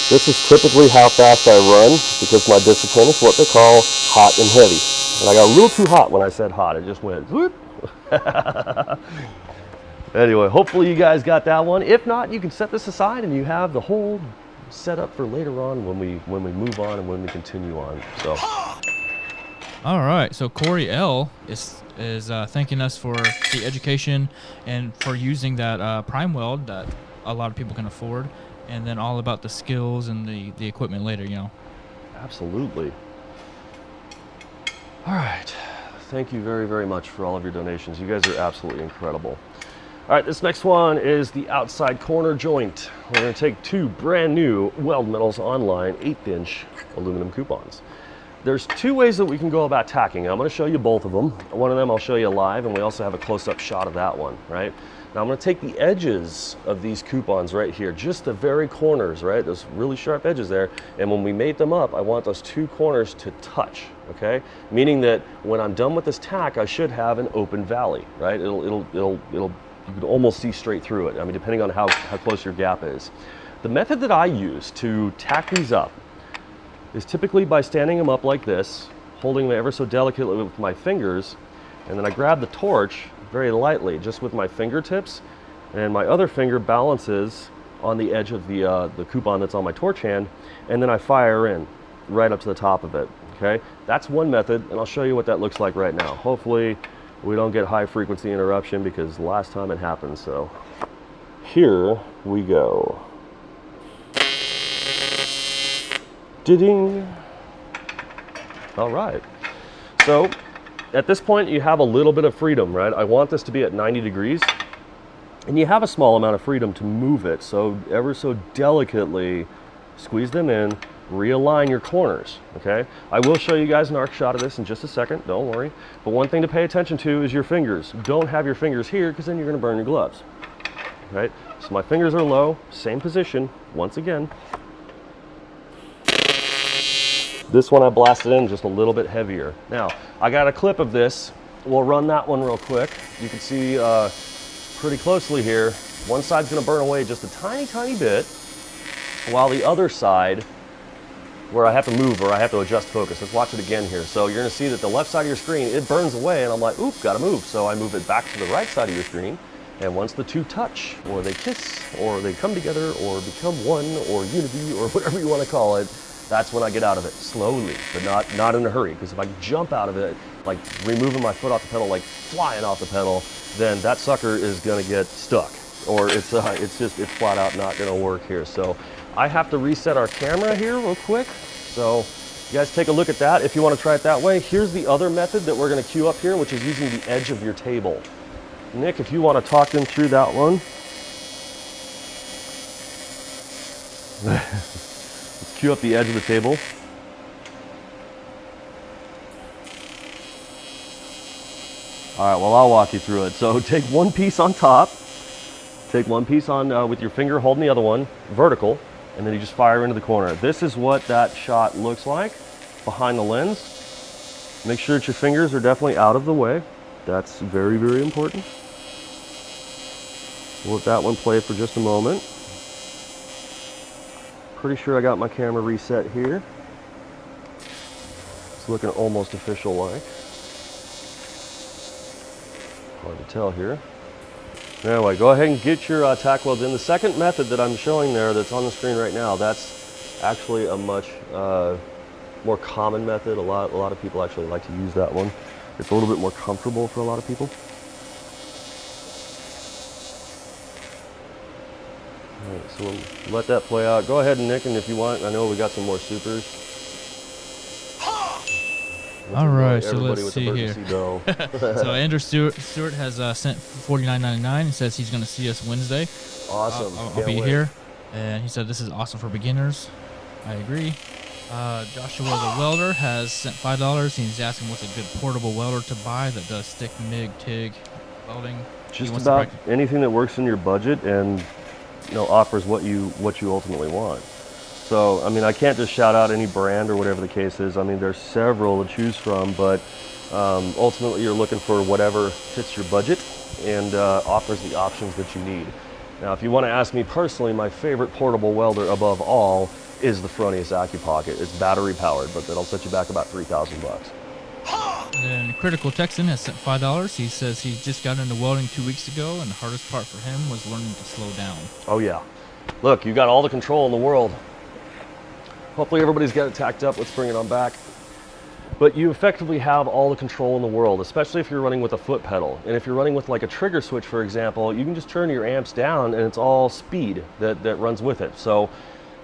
Speaker 1: This is typically how fast I run because my discipline is what they call hot and heavy. And I got a little too hot when I said hot. It just went whoop. Anyway, hopefully you guys got that one. If not, you can set this aside and you have the whole setup for later on when we move on and when we continue on. So.
Speaker 2: All right, so Corey L is thanking us for the education and for using that prime weld that a lot of people can afford, and then all about the skills and the equipment later, you know.
Speaker 1: Absolutely. All right, thank you very, very much for all of your donations. You guys are absolutely incredible. All right, this next one is the outside corner joint. We're going to take two brand new Weld Metals Online 1/8" aluminum coupons. There's two ways that we can go about tacking. I'm going to show you both of them. One of them I'll show you live, and we also have a close-up shot of that one, right? Now I'm going to take the edges of these coupons right here, just the very corners, right? Those really sharp edges there. And when we mate them up, I want those two corners to touch, okay? Meaning that when I'm done with this tack, I should have an open valley, right? You could almost see straight through it. I mean, depending on how close your gap is. The method that I use to tack these up is typically by standing them up like this, holding them ever so delicately with my fingers, and then I grab the torch very lightly, just with my fingertips, and my other finger balances on the edge of the coupon that's on my torch hand, and then I fire in right up to the top of it, okay? That's one method, and I'll show you what that looks like right now. Hopefully we don't get high frequency interruption because last time it happened, so here we go. Ding. All right. So at this point, you have a little bit of freedom, right? I want this to be at 90 degrees, and you have a small amount of freedom to move it. So ever so delicately squeeze them in, realign your corners, okay? I will show you guys an arc shot of this in just a second, don't worry. But one thing to pay attention to is your fingers. Don't have your fingers here because then you're gonna burn your gloves, right? So my fingers are low, same position, once again. This one I blasted in just a little bit heavier. Now, I got a clip of this. We'll run that one real quick. You can see pretty closely here. One side's gonna burn away just a tiny, tiny bit, while the other side, where I have to move or I have to adjust focus. Let's watch it again here. So you're gonna see that the left side of your screen, it burns away, and I'm like, oop, gotta move. So I move it back to the right side of your screen, and once the two touch, or they kiss, or they come together, or become one, or unity, or whatever you wanna call it, that's when I get out of it, slowly, but not in a hurry. Because if I jump out of it, like removing my foot off the pedal, like flying off the pedal, then that sucker is gonna get stuck, or it's flat out not gonna work here. So I have to reset our camera here real quick. So you guys take a look at that if you want to try it that way. Here's the other method that we're gonna queue up here, which is using the edge of your table. Nick, if you want to talk them through that one. Let's queue up the edge of the table. All right, well, I'll walk you through it. So take one piece on top, take one piece on with your finger holding the other one, vertical, and then you just fire into the corner. This is what that shot looks like behind the lens. Make sure that your fingers are definitely out of the way. That's very, very important. We'll let that one play for just a moment. Pretty sure I got my camera reset here. It's looking almost official-like. Hard to tell here. Anyway, go ahead and get your tack welds in. The second method that I'm showing there that's on the screen right now, that's actually a much more common method. A lot of people actually like to use that one. It's a little bit more comfortable for a lot of people. All right, so we'll let that play out. Go ahead and nick, and if you want, I know we got some more supers.
Speaker 2: All right, so
Speaker 1: Everybody
Speaker 2: let's
Speaker 1: with
Speaker 2: see here. So Andrew Stewart has sent $49.99 and says he's going to see us Wednesday.
Speaker 1: Awesome.
Speaker 2: I'll be here. And he said this is awesome for beginners. I agree. Joshua the welder has sent $5. He's asking what's a good portable welder to buy that does stick, MIG, TIG, welding.
Speaker 1: Just about anything that works in your budget and offers what you ultimately want. So, I mean, I can't just shout out any brand or whatever the case is. I mean, there's several to choose from, but ultimately you're looking for whatever fits your budget and offers the options that you need. Now, if you want to ask me personally, my favorite portable welder above all is the Fronius AccuPocket. It's battery powered, but that'll set you back about $3,000.
Speaker 2: And then Critical Texan has sent $5. He says he just got into welding 2 weeks ago, and the hardest part for him was learning to slow down.
Speaker 1: Oh yeah. Look, you got all the control in the world. Hopefully everybody's got it tacked up. Let's bring it on back. But you effectively have all the control in the world, especially if you're running with a foot pedal. And if you're running with like a trigger switch, for example, you can just turn your amps down and it's all speed that runs with it. So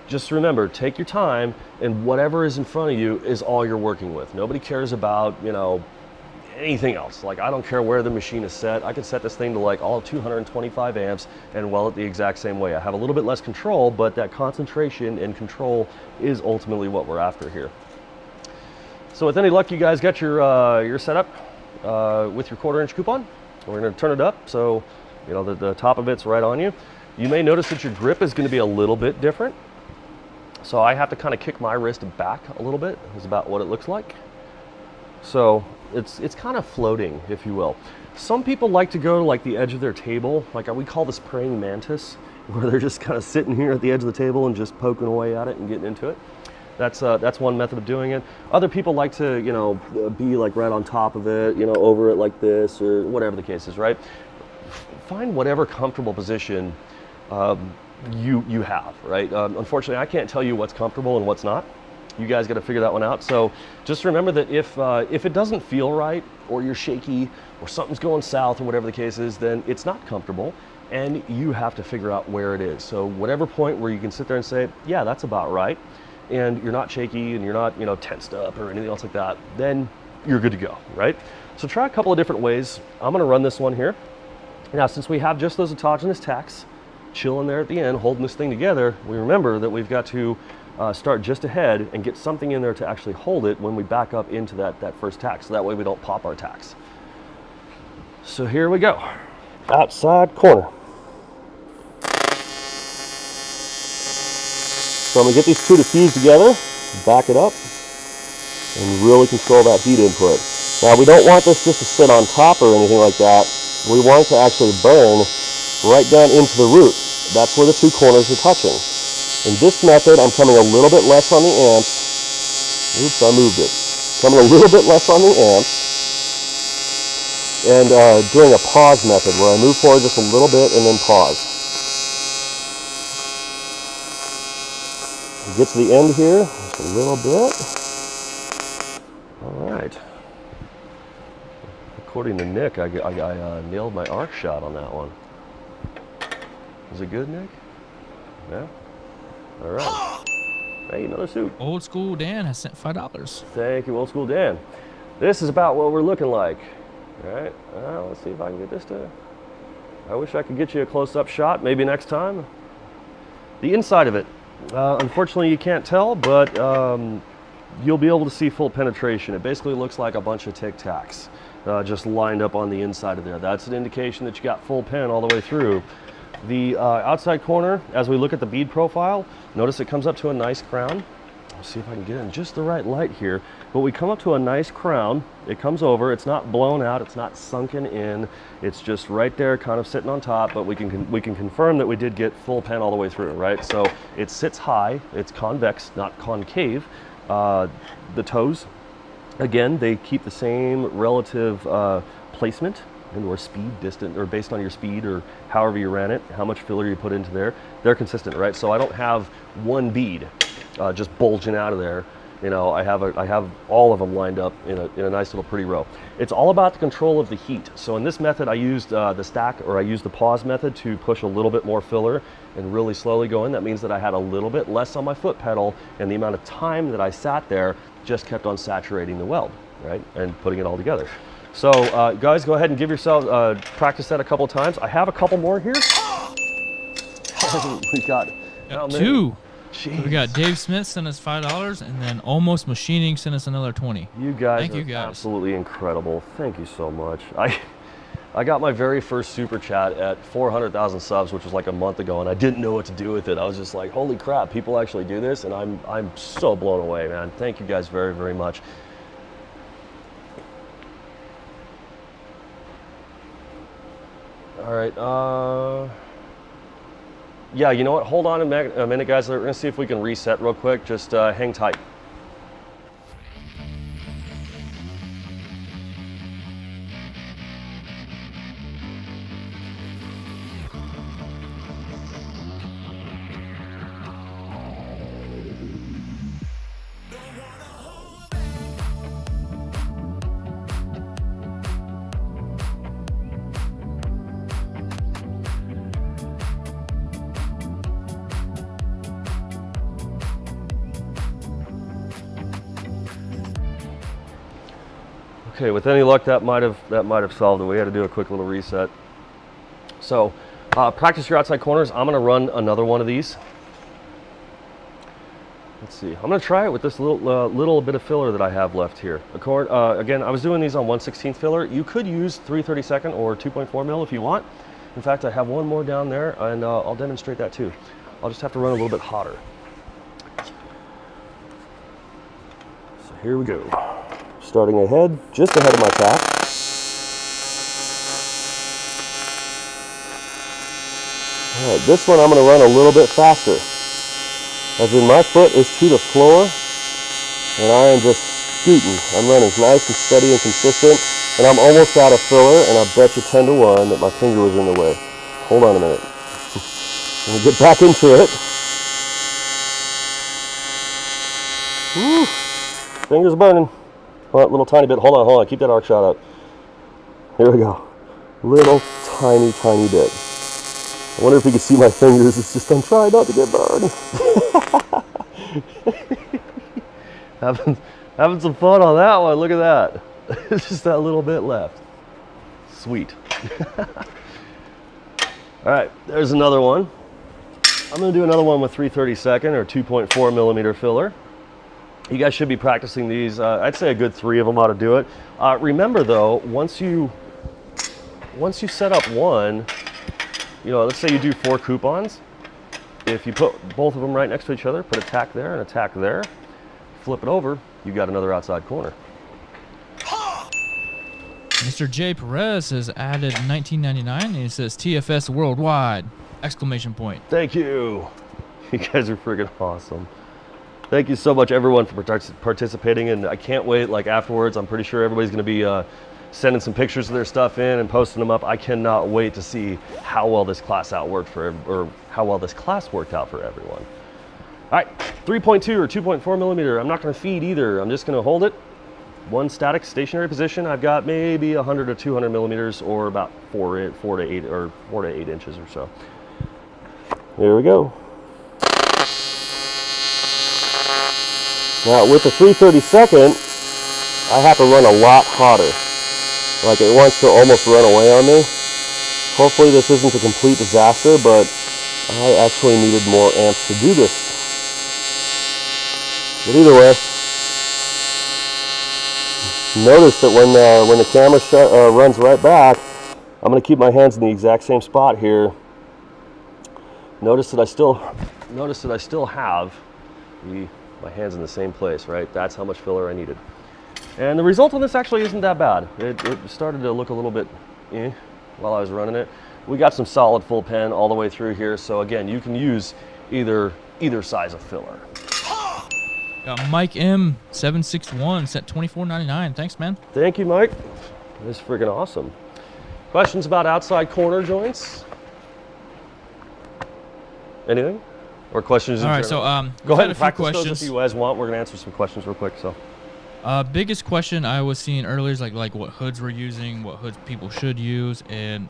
Speaker 1: just remember, take your time, and whatever is in front of you is all you're working with. Nobody cares about, anything else. Like, I don't care where the machine is set. I can set this thing to like all 225 amps and weld it the exact same way. I have a little bit less control, but that concentration and control is ultimately what we're after here. So with any luck, you guys got your setup with your 1/4-inch coupon. We're going to turn it up so the top of it's right on you. You may notice that your grip is going to be a little bit different. So I have to kind of kick my wrist back a little bit, is about what it looks like. So it's kind of floating, if you will. Some people like to go to like the edge of their table, like we call this praying mantis, where they're just kind of sitting here at the edge of the table and just poking away at it and getting into it. That's one method of doing it. Other people like to, be like right on top of it, over it like this, or whatever the case is, right? Find whatever comfortable position you have, right? Unfortunately, I can't tell you what's comfortable and what's not. You guys got to figure that one out. So just remember that if it doesn't feel right, or you're shaky, or something's going south, or whatever the case is, then it's not comfortable, and you have to figure out where it is. So whatever point where you can sit there and say, yeah, that's about right, and you're not shaky, and you're not tensed up or anything else like that, then you're good to go, right? So try a couple of different ways. I'm going to run this one here. Now, since we have just those autogenous tacks chilling there at the end, holding this thing together, we remember that we've got to start just ahead and get something in there to actually hold it when we back up into that first tack, so that way we don't pop our tacks. So here we go. Outside corner. So I'm gonna get these two to fuse together, back it up, and really control that heat input. Now, we don't want this just to sit on top or anything like that. We want it to actually burn right down into the root. That's where the two corners are touching. In this method, I'm coming a little bit less on the amps. Oops, I moved it. Coming a little bit less on the amps. And doing a pause method where I move forward just a little bit and then pause. Get to the end here, just a little bit. All right. According to Nick, I nailed my arc shot on that one. Is it good, Nick? Yeah? All right. Hey, another suit.
Speaker 2: Old School Dan has sent $5.
Speaker 1: Thank you, Old School Dan. This is about what we're looking like. All right, let's see if I can get this to... I wish I could get you a close-up shot, maybe next time. The inside of it. Unfortunately, you can't tell, but you'll be able to see full penetration. It basically looks like a bunch of Tic Tacs just lined up on the inside of there. That's an indication that you got full pen all the way through. The outside corner, as we look at the bead profile, notice it comes up to a nice crown. Let's see if I can get in just the right light here. But we come up to a nice crown. It comes over. It's not blown out. It's not sunken in. It's just right there, kind of sitting on top. But we can confirm that we did get full pen all the way through, right? So it sits high. It's convex, not concave. The toes, again, they keep the same relative placement and/or speed distance, or based on your speed or however you ran it, how much filler you put into there. They're consistent, right? So I don't have one bead just bulging out of there. You know, I have all of them lined up in a nice little pretty row. It's all about the control of the heat. So in this method, I used the stack, or I used the pause method to push a little bit more filler and really slowly go in. That means that I had a little bit less on my foot pedal, and the amount of time that I sat there just kept on saturating the weld, right, and putting it all together. So guys, go ahead and give yourself practice that a couple times. I have a couple more here. We got
Speaker 2: two.
Speaker 1: Jeez.
Speaker 2: We got Dave Smith sent us $5, and then Almost Machining sent us another 20.
Speaker 1: You guys
Speaker 2: Thank you
Speaker 1: are
Speaker 2: guys.
Speaker 1: Absolutely incredible. Thank you so much. I got my very first super chat at 400,000 subs, which was like a month ago, and I didn't know what to do with it. I was just like, holy crap, people actually do this, and I'm so blown away, man. Thank you guys very, very much. All right. Yeah, you know what? Hold on a minute, guys. We're gonna see if we can reset real quick. Just hang tight. Okay, with any luck, that might have solved it. We had to do a quick little reset. So, practice your outside corners. I'm going to run another one of these. Let's see. I'm going to try it with this little bit of filler that I have left here. Again, I was doing these on 1/16 filler. You could use 3/32 or 2.4 mil if you want. In fact, I have one more down there, and I'll demonstrate that too. I'll just have to run a little bit hotter. So here we go. Starting ahead, just ahead of my tack. All right, this one I'm going to run a little bit faster. As in, my foot is to the floor, and I am just scooting. I'm running nice and steady and consistent, and I'm almost out of filler, and I bet you 10 to 1 that my finger was in the way. Hold on a minute. Let me get back into it. Woo, fingers burning. Well, a little tiny bit. Hold on. Keep that arc shot up. Here we go. Little tiny bit. I wonder if you can see my fingers. It's just, I'm trying not to get burned. having some fun on that one. Look at that. It's just that little bit left. Sweet. All right, there's another one. I'm going to do another one with 3/32 or 2.4 millimeter filler. You guys should be practicing these. I'd say a good 3 of them ought to do it. Remember though, once you set up one, you know, let's say you do 4 coupons. If you put both of them right next to each other, put a tack there and a tack there, flip it over, you got another outside corner.
Speaker 2: Mr. J. Perez has added 1999, and he says TFS worldwide! Exclamation point.
Speaker 1: Thank you. You guys are freaking awesome. Thank you so much, everyone, for participating, and I can't wait. Like afterwards, I'm pretty sure everybody's going to be sending some pictures of their stuff in and posting them up. I cannot wait to see how well this class worked out for everyone. All right, 3.2 or 2.4 millimeter. I'm not going to feed either. I'm just going to hold it one static stationary position. I've got maybe 100 to 200 millimeters, or about 4 to 8 inches or so. Here we go. Now with the 3/32, I have to run a lot hotter. Like it wants to almost run away on me. Hopefully this isn't a complete disaster, but I actually needed more amps to do this. But either way, notice that when the camera runs right back, I'm going to keep my hands in the exact same spot here. Notice that I still have the My hand's in the same place, right? That's how much filler I needed. And the result on this actually isn't that bad. It started to look a little bit while I was running it. We got some solid full pen all the way through here. So again, you can use either size of filler.
Speaker 2: Got Mike M761 sent $24.99. Thanks, man.
Speaker 1: Thank you, Mike. This is freaking awesome. Questions about outside corner joints? Anything? Or questions?
Speaker 2: All right, so
Speaker 1: go ahead and
Speaker 2: a few
Speaker 1: practice
Speaker 2: questions.
Speaker 1: those if you guys want. We're gonna answer some questions real quick. So,
Speaker 2: biggest question I was seeing earlier is like what hoods we're using, what hoods people should use, and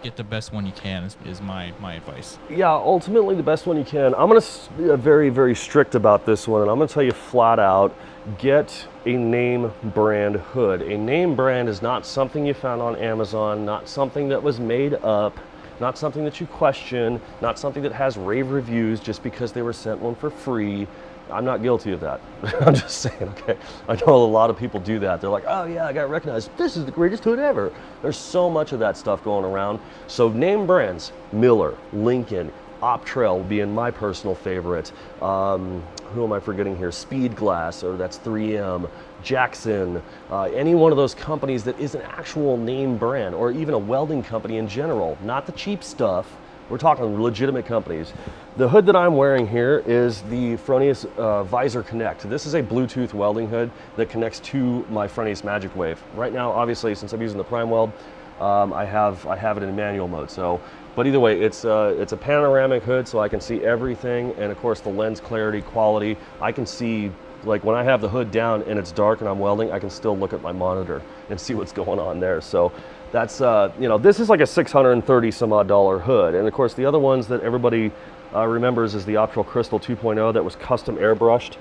Speaker 2: get the best one you can is my advice.
Speaker 1: yeah, ultimately the best one you can. I'm gonna be very, very strict about this one, and I'm gonna tell you flat out: get a name brand hood. A name brand is not something you found on Amazon, not something that was made up, not something that you question, not something that has rave reviews just because they were sent one for free. I'm not guilty of that. I'm just saying, okay? I know a lot of people do that. They're like, oh yeah, I got recognized. This is the greatest hood ever. There's so much of that stuff going around. So name brands, Miller, Lincoln, Optrail being my personal favorite. Who am I forgetting here? Speed Glass, or that's 3M, Jackson, any one of those companies that is an actual name brand, or even a welding company in general, not the cheap stuff. We're talking legitimate companies. The hood that I'm wearing here is the Fronius Visor Connect. This is a Bluetooth welding hood that connects to my Fronius Magic Wave. Right now, obviously, since I'm using the Prime Weld, I have it in manual mode. So, but either way, it's a panoramic hood, so I can see everything, and of course the lens clarity, quality. I can see, like when I have the hood down and it's dark and I'm welding, I can still look at my monitor and see what's going on there. So that's you know, this is like a $630 some odd hood, and of course the other ones that everybody remembers is the Optrail Crystal 2.0 that was custom airbrushed.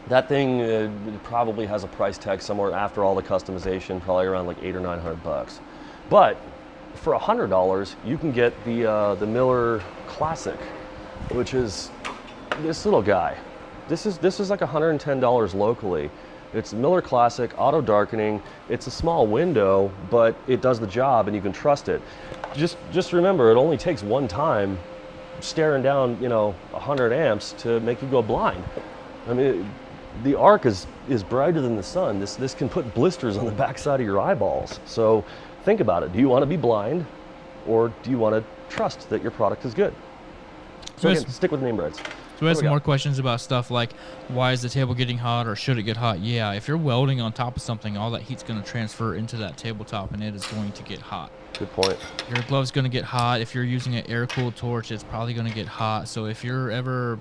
Speaker 1: That thing probably has a price tag somewhere after all the customization, probably around like $800 or $900. But for $100, you can get the Miller Classic, which is this little guy. This is like $110 locally. It's Miller Classic, auto darkening. It's a small window, but it does the job and you can trust it. Just remember, it only takes one time staring down, you know, 100 amps to make you go blind. I mean, the arc is brighter than the sun. This can put blisters on the backside of your eyeballs. So think about it. Do you want to be blind, or do you want to trust that your product is good? So again, stick with name brands.
Speaker 2: So we have some more questions about stuff like, why is the table getting hot, or should it get hot? Yeah, if you're welding on top of something, all that heat's going to transfer into that tabletop, and it is going to get hot.
Speaker 1: Good point.
Speaker 2: Your glove's going to get hot. If you're using an air-cooled torch, it's probably going to get hot. So if you're ever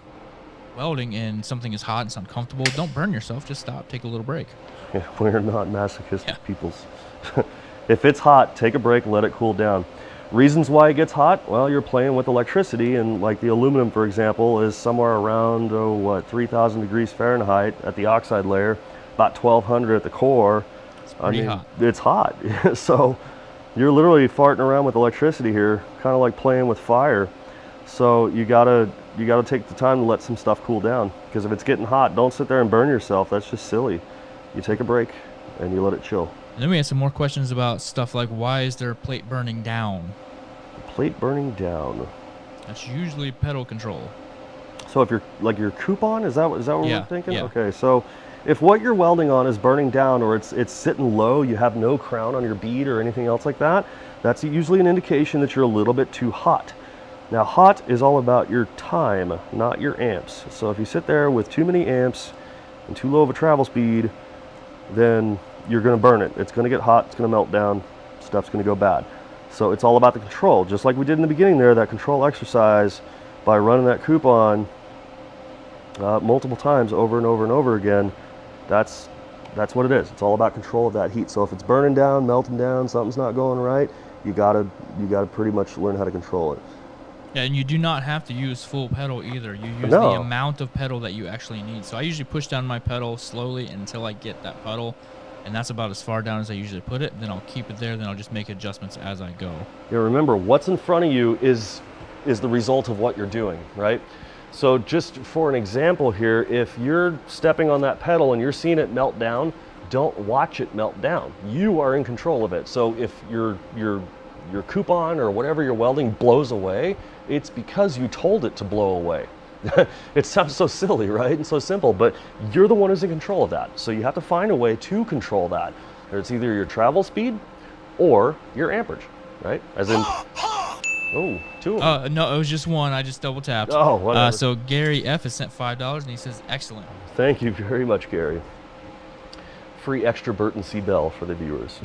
Speaker 2: welding and something is hot and it's uncomfortable, don't burn yourself. Just stop. Take a little break.
Speaker 1: Yeah, we're not masochistic peoples. If it's hot, take a break, let it cool down. Reasons why it gets hot? Well, you're playing with electricity, and like the aluminum, for example, is somewhere around 3,000 degrees Fahrenheit at the oxide layer, about 1,200 at the core.
Speaker 2: It's pretty hot.
Speaker 1: It's hot. So you're literally farting around with electricity here, kind of like playing with fire. So you gotta take the time to let some stuff cool down, because if it's getting hot, don't sit there and burn yourself. That's just silly. You take a break and you let it chill.
Speaker 2: And then we had some more questions about stuff like, why is there plate burning down?
Speaker 1: Plate burning down.
Speaker 2: That's usually pedal control.
Speaker 1: So if you're like your coupon, is that what we're thinking?
Speaker 2: Yeah.
Speaker 1: Okay, so if what you're welding on is burning down, or it's sitting low, you have no crown on your bead or anything else like that, that's usually an indication that you're a little bit too hot. Now, hot is all about your time, not your amps. So if you sit there with too many amps and too low of a travel speed, then you're going to burn it. It's going to get hot, it's going to melt down, stuff's going to go bad. So it's all about the control, just like we did in the beginning there, that control exercise by running that coupon multiple times over and over and over again. That's what it is. It's all about control of that heat. So if it's burning down, melting down, something's not going right, you gotta pretty much learn how to control it.
Speaker 2: Yeah, and you do not have to use full pedal either. You use the amount of pedal that you actually need. So I usually push down my pedal slowly until I get that pedal, and that's about as far down as I usually put it. Then I'll keep it there, then I'll just make adjustments as I go.
Speaker 1: Yeah, remember, what's in front of you is the result of what you're doing, right? So just for an example here, if you're stepping on that pedal and you're seeing it melt down, don't watch it melt down. You are in control of it. So if your coupon or whatever you're welding blows away, it's because you told it to blow away. It sounds so silly, right? And so simple, but you're the one who's in control of that. So you have to find a way to control that. It's either your travel speed or your amperage, right? As in, oh, two of them.
Speaker 2: No, it was just one. I just double tapped.
Speaker 1: Oh, whatever.
Speaker 2: So Gary F has sent $5 and he says, excellent.
Speaker 1: Thank you very much, Gary. Free extra Burton C. Bell for the viewers.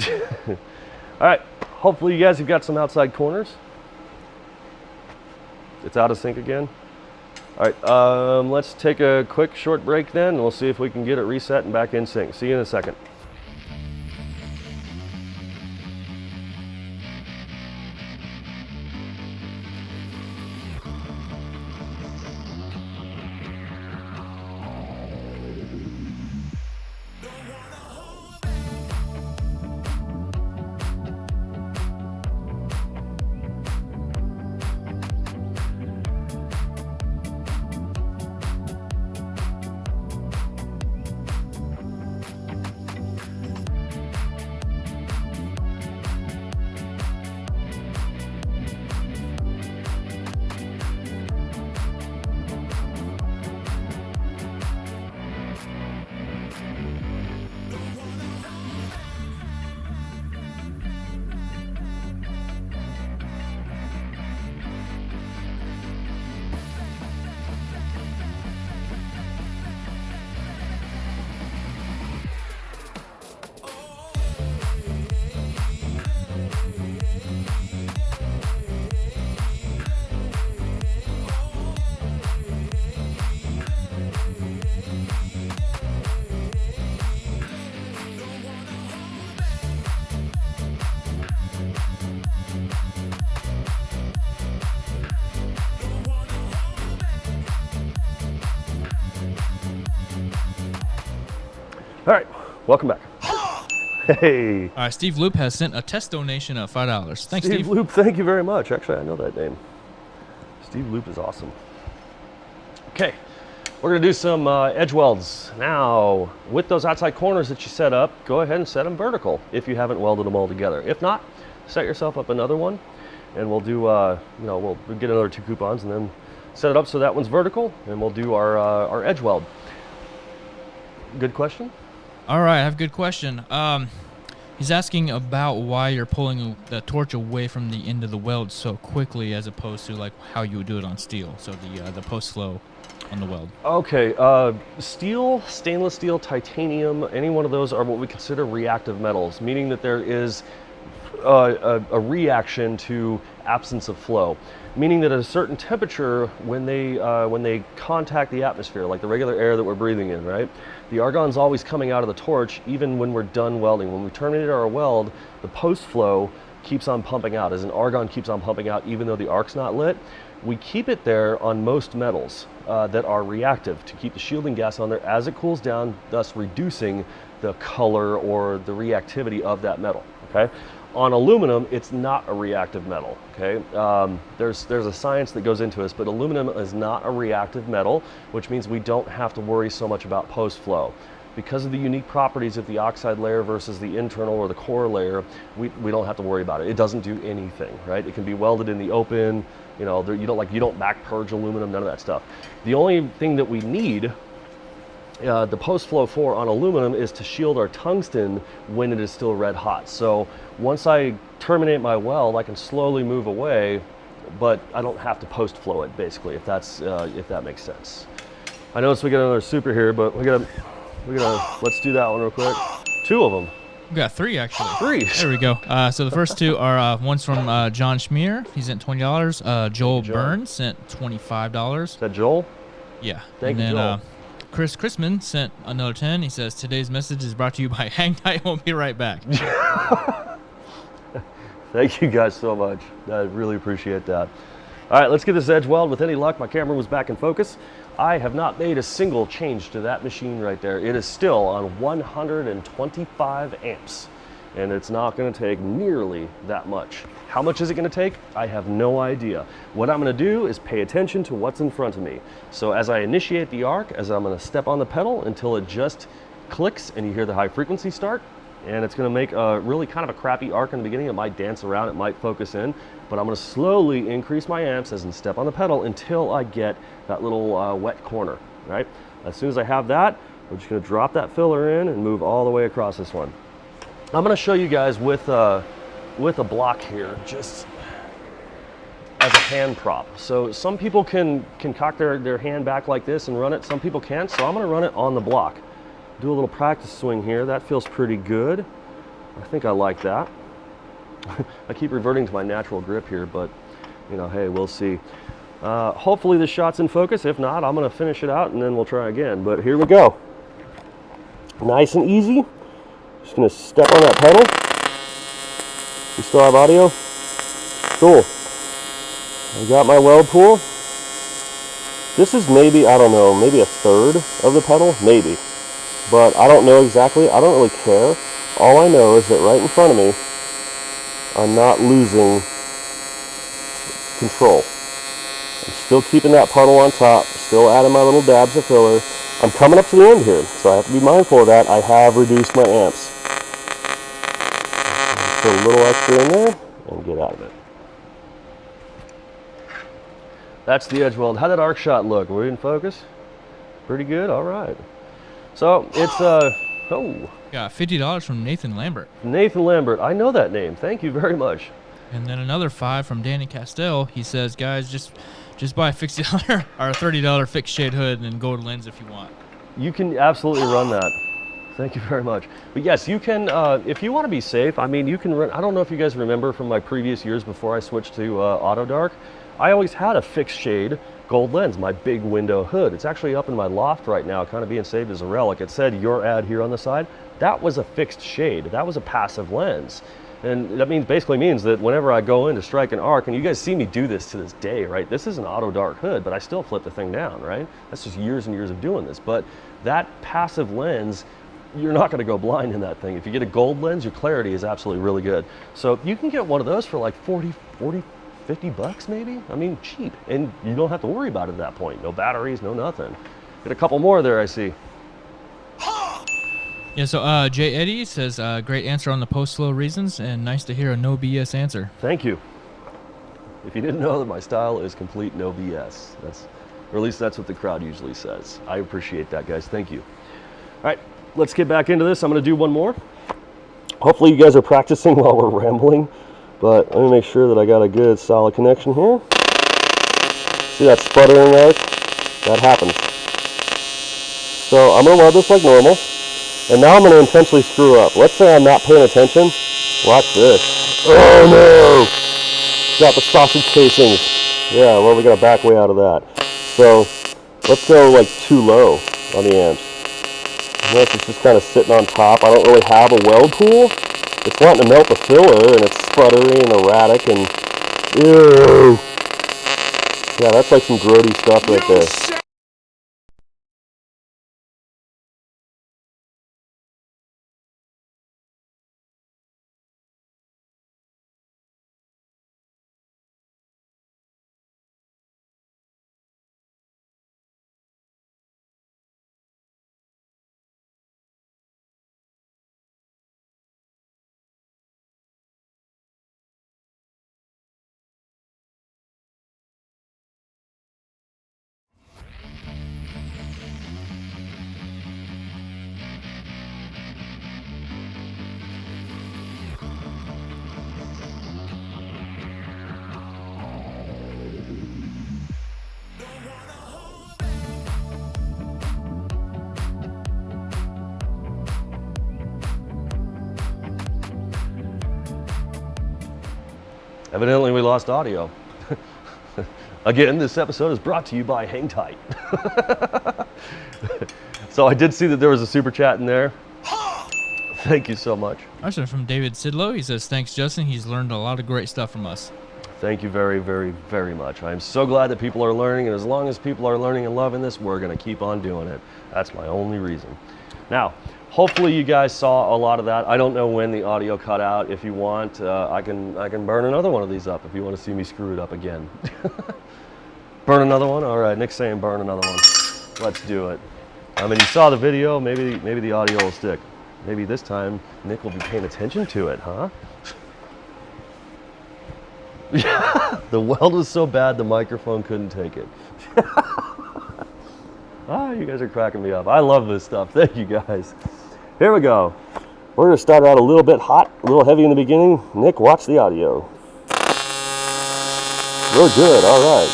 Speaker 1: All right, hopefully you guys have got some outside corners. It's out of sync again. All right, let's take a quick short break then, and we'll see if we can get it reset and back in sync. See you in a second. All right, welcome back. Hey.
Speaker 2: All right, Steve Loop has sent a test donation of $5. Thanks, Steve.
Speaker 1: Loop, thank you very much. Actually, I know that name. Steve Loop is awesome. Okay, we're gonna do some edge welds. Now, with those outside corners that you set up, go ahead and set them vertical if you haven't welded them all together. If not, set yourself up another one, and we'll do, we'll get another 2 coupons and then set it up so that one's vertical, and we'll do our edge weld. Good question?
Speaker 2: All right, I have a good question. He's asking about why you're pulling the torch away from the end of the weld so quickly as opposed to like how you would do it on steel, so the post flow on the weld.
Speaker 1: Okay, steel, stainless steel, titanium, any one of those are what we consider reactive metals, meaning that there is a reaction to absence of flow, meaning that at a certain temperature, when they contact the atmosphere, like the regular air that we're breathing in, right? The argon's always coming out of the torch, even when we're done welding. When we terminate our weld, the post flow keeps on pumping out, as an argon keeps on pumping out even though the arc's not lit. We keep it there on most metals that are reactive to keep the shielding gas on there as it cools down, thus reducing the color or the reactivity of that metal, okay? On aluminum, it's not a reactive metal, okay? There's a science that goes into this, but aluminum is not a reactive metal, which means we don't have to worry so much about post flow. Because of the unique properties of the oxide layer versus the internal or the core layer, we don't have to worry about it. It doesn't do anything, right? It can be welded in the open, you know, you don't back purge aluminum, none of that stuff. The only thing that we need the post flow for on aluminum is to shield our tungsten when it is still red hot. So once I terminate my weld, I can slowly move away, but I don't have to post flow it, basically, if that makes sense. I noticed we got another super here, but we gotta let's do that one real quick. 2 of them.
Speaker 2: We got 3 actually.
Speaker 1: 3.
Speaker 2: There we go. So the first 2 are one's from John Schmier. He sent $20. Joel Burns sent $25.
Speaker 1: Is that Joel?
Speaker 2: Yeah.
Speaker 1: Thank you, Joel.
Speaker 2: Chris Chrisman sent another 10. He says, today's message is brought to you by Hang Tight. We'll be right back.
Speaker 1: Thank you guys so much. I really appreciate that. All right, let's get this edge weld. With any luck, my camera was back in focus. I have not made a single change to that machine right there. It is still on 125 amps, and it's not gonna take nearly that much. How much is it gonna take? I have no idea. What I'm gonna do is pay attention to what's in front of me. So as I initiate the arc, as I'm gonna step on the pedal until it just clicks and you hear the high frequency start, and it's going to make a really kind of a crappy arc in the beginning. It might dance around, it might focus in, but I'm going to slowly increase my amps as I step on the pedal until I get that little wet corner, right? As soon as I have that, we're just going to drop that filler in and move all the way across this one. I'm going to show you guys with a block here, just as a hand prop. So some people can cock their hand back like this and run it. Some people can't, so I'm going to run it on the block. Do a little practice swing here. That feels pretty good. I think I like that. I keep reverting to my natural grip here, but you know, hey, we'll see. Hopefully this shot's in focus. If not, I'm going to finish it out and then we'll try again. But here we go. Nice and easy. Just going to step on that pedal. We still have audio? Cool. I got my weld pool. This is maybe, I don't know, maybe a third of the pedal, maybe. But I don't know exactly. I don't really care. All I know is that right in front of me, I'm not losing control. I'm still keeping that puddle on top, still adding my little dabs of filler. I'm coming up to the end here, so I have to be mindful of that. I have reduced my amps. Put a little extra in there and get out of it. That's the edge weld. How'd that arc shot look? Were we in focus? Pretty good, all right. So it's, oh.
Speaker 2: Got $50 from Nathan Lambert.
Speaker 1: Nathan Lambert, I know that name. Thank you very much.
Speaker 2: And then another $5 from Danny Castell. He says, guys, just buy a $60 or a $30 fixed shade hood and gold lens if you want.
Speaker 1: You can absolutely run that. Thank you very much. But yes, you can, if you want to be safe, I mean, you can run, I don't know if you guys remember from my previous years before I switched to Auto Dark, I always had a fixed shade gold lens, my big window hood. It's actually up in my loft right now, kind of being saved as a relic. It said your ad here on the side. That was a fixed shade. That was a passive lens. And that basically means that whenever I go in to strike an arc, and you guys see me do this to this day, right? This is an Auto Dark hood, but I still flip the thing down, right? That's just years and years of doing this. But that passive lens, you're not going to go blind in that thing. If you get a gold lens, your clarity is absolutely really good. So you can get one of those for like 40, 50 bucks maybe. I mean, cheap. And you don't have to worry about it at that point. No batteries, no nothing. Get a couple more there, I see.
Speaker 2: Yeah, so Jay Eddie says, great answer on the post-flow reasons, and nice to hear a no BS answer.
Speaker 1: Thank you. If you didn't know that my style is complete no BS, or at least that's what the crowd usually says. I appreciate that, guys. Thank you. All right, let's get back into this. I'm going to do one more. Hopefully you guys are practicing while we're rambling, but let me make sure that I got a good solid connection here. See that sputtering arc? That happens. So I'm going to weld this like normal. And now I'm going to intentionally screw up. Let's say I'm not paying attention. Watch this. Oh no! Got the sausage casings. Yeah, well, we got to back way out of that. So let's go like too low on the amps. Notice it's just kind of sitting on top. I don't really have a weld pool. It's wanting to melt the filler, and it's sputtery and erratic, and ew. Yeah, that's like some grody stuff right there. Evidently we lost audio. Again, this episode is brought to you by Hang Tight. So I did see that there was a super chat in there. Thank you so much.
Speaker 2: Actually, from David Sidlow, he says, thanks, Justin. He's learned a lot of great stuff from us.
Speaker 1: Thank you very, very, very much. I'm so glad that people are learning, and as long as people are learning and loving this, we're going to keep on doing it. That's my only reason. Now, hopefully you guys saw a lot of that. I don't know when the audio cut out. If you want, I can burn another one of these up if you want to see me screw it up again. Burn another one? All right, Nick's saying burn another one. Let's do it. I mean, you saw the video. Maybe the audio will stick. Maybe this time Nick will be paying attention to it, huh? The weld was so bad the microphone couldn't take it. Ah, you guys are cracking me up. I love this stuff. Thank you guys. Here we go. We're going to start out a little bit hot, a little heavy in the beginning. Nick, watch the audio. We're good. All right.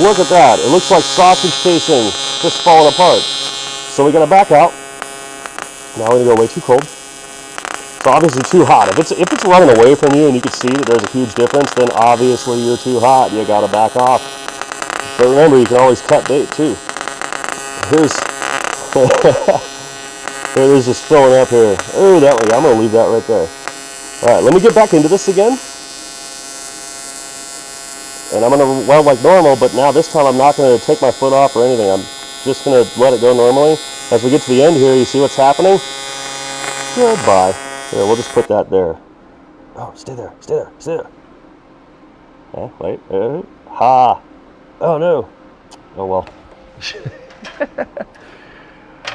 Speaker 1: Look at that. It looks like sausage casing just falling apart. So we're going to back out. Now we're going to go way too cold. So obviously too hot. If it's running away from you and you can see that there's a huge difference, then obviously you're too hot. You got to back off. But remember, you can always cut bait too. Here's there's just filling up here. Oh, that way. I'm going to leave that right there. All right, let me get back into this again. And I'm going to weld like normal, but now this time I'm not going to take my foot off or anything. I'm just going to let it go normally. As we get to the end here, you see what's happening? Goodbye. Here, we'll just put that there. Oh, stay there, stay there, stay there. Oh, wait. Ha. Oh, no. Oh, well.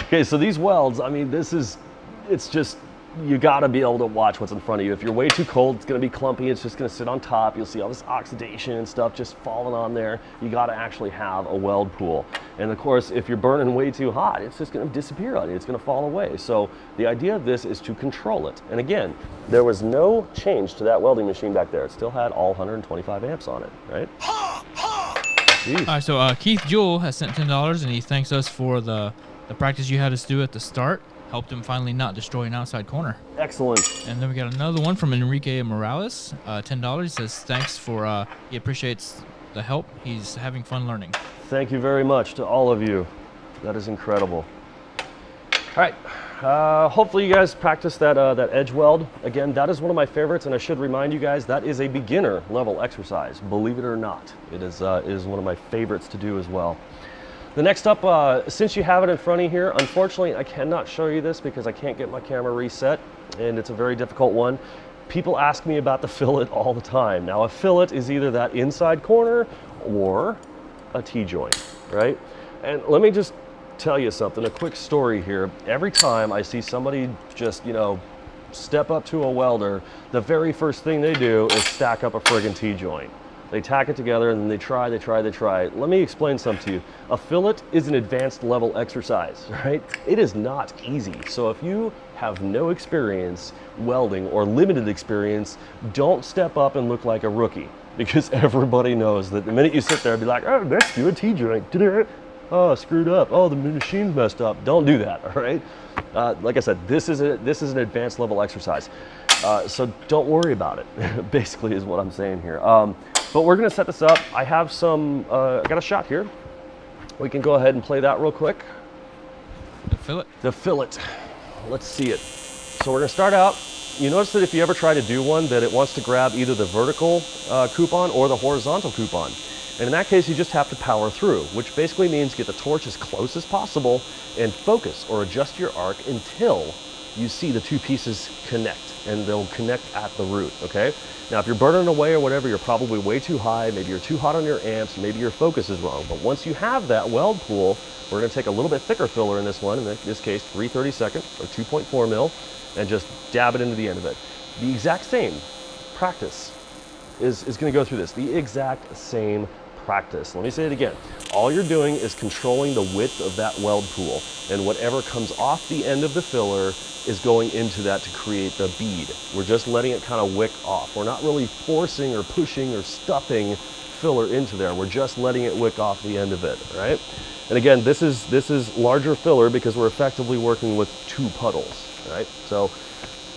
Speaker 1: Okay, so these welds, I mean, it's just, you gotta be able to watch what's in front of you. If you're way too cold, it's gonna be clumpy, it's just gonna sit on top. You'll see all this oxidation and stuff just falling on there. You gotta actually have a weld pool. And of course, if you're burning way too hot, it's just gonna disappear on you, it's gonna fall away. So the idea of this is to control it. And again, there was no change to that welding machine back there. It still had all 125 amps on it, right? Jeez.
Speaker 2: All right, so Keith Jewell has sent $10 and he thanks us for the practice you had us do at the start. Helped him finally not destroy an outside corner.
Speaker 1: Excellent.
Speaker 2: And then we got another one from Enrique Morales, $10. He says thanks for, he appreciates the help. He's having fun learning.
Speaker 1: Thank you very much to all of you. That is incredible. All right, hopefully you guys practice that edge weld. Again, that is one of my favorites, and I should remind you guys that is a beginner level exercise. Believe it or not, it is one of my favorites to do as well. The next up, since you have it in front of you here, unfortunately I cannot show you this because I can't get my camera reset, and it's a very difficult one. People ask me about the fillet all the time. Now a fillet is either that inside corner or a T-joint, right? And let me just tell you something, a quick story here. Every time I see somebody just, you know, step up to a welder, the very first thing they do is stack up a friggin' T-joint. They tack it together and then they try. Let me explain something to you. A fillet is an advanced level exercise, right? It is not easy. So if you have no experience welding or limited experience, don't step up and look like a rookie, because everybody knows that the minute you sit there and be like, oh, let's do a T-joint. Oh, screwed up. Oh, the machine's messed up. Don't do that, all right? Like I said, this is an advanced level exercise. So don't worry about it, basically is what I'm saying here. But we're gonna set this up. I have some, I got a shot here. We can go ahead and play that real quick.
Speaker 2: The fillet? The fillet.
Speaker 1: Let's see it. So we're gonna start out. You notice that if you ever try to do one, that it wants to grab either the vertical coupon or the horizontal coupon. And in that case, you just have to power through, which basically means get the torch as close as possible and focus or adjust your arc until you see the two pieces connect, and they'll connect at the root, okay? Now, if you're burning away or whatever, you're probably way too high, maybe you're too hot on your amps, maybe your focus is wrong. But once you have that weld pool, we're gonna take a little bit thicker filler in this one, in this case, 3/32 or 2.4 mil, and just dab it into the end of it. The exact same practice is gonna go through this, the exact same practice. Let me say it again. All you're doing is controlling the width of that weld pool, and whatever comes off the end of the filler is going into that to create the bead. We're just letting it kind of wick off. We're not really forcing or pushing or stuffing filler into there. We're just letting it wick off the end of it, right? And again, this is larger filler because we're effectively working with two puddles, right? So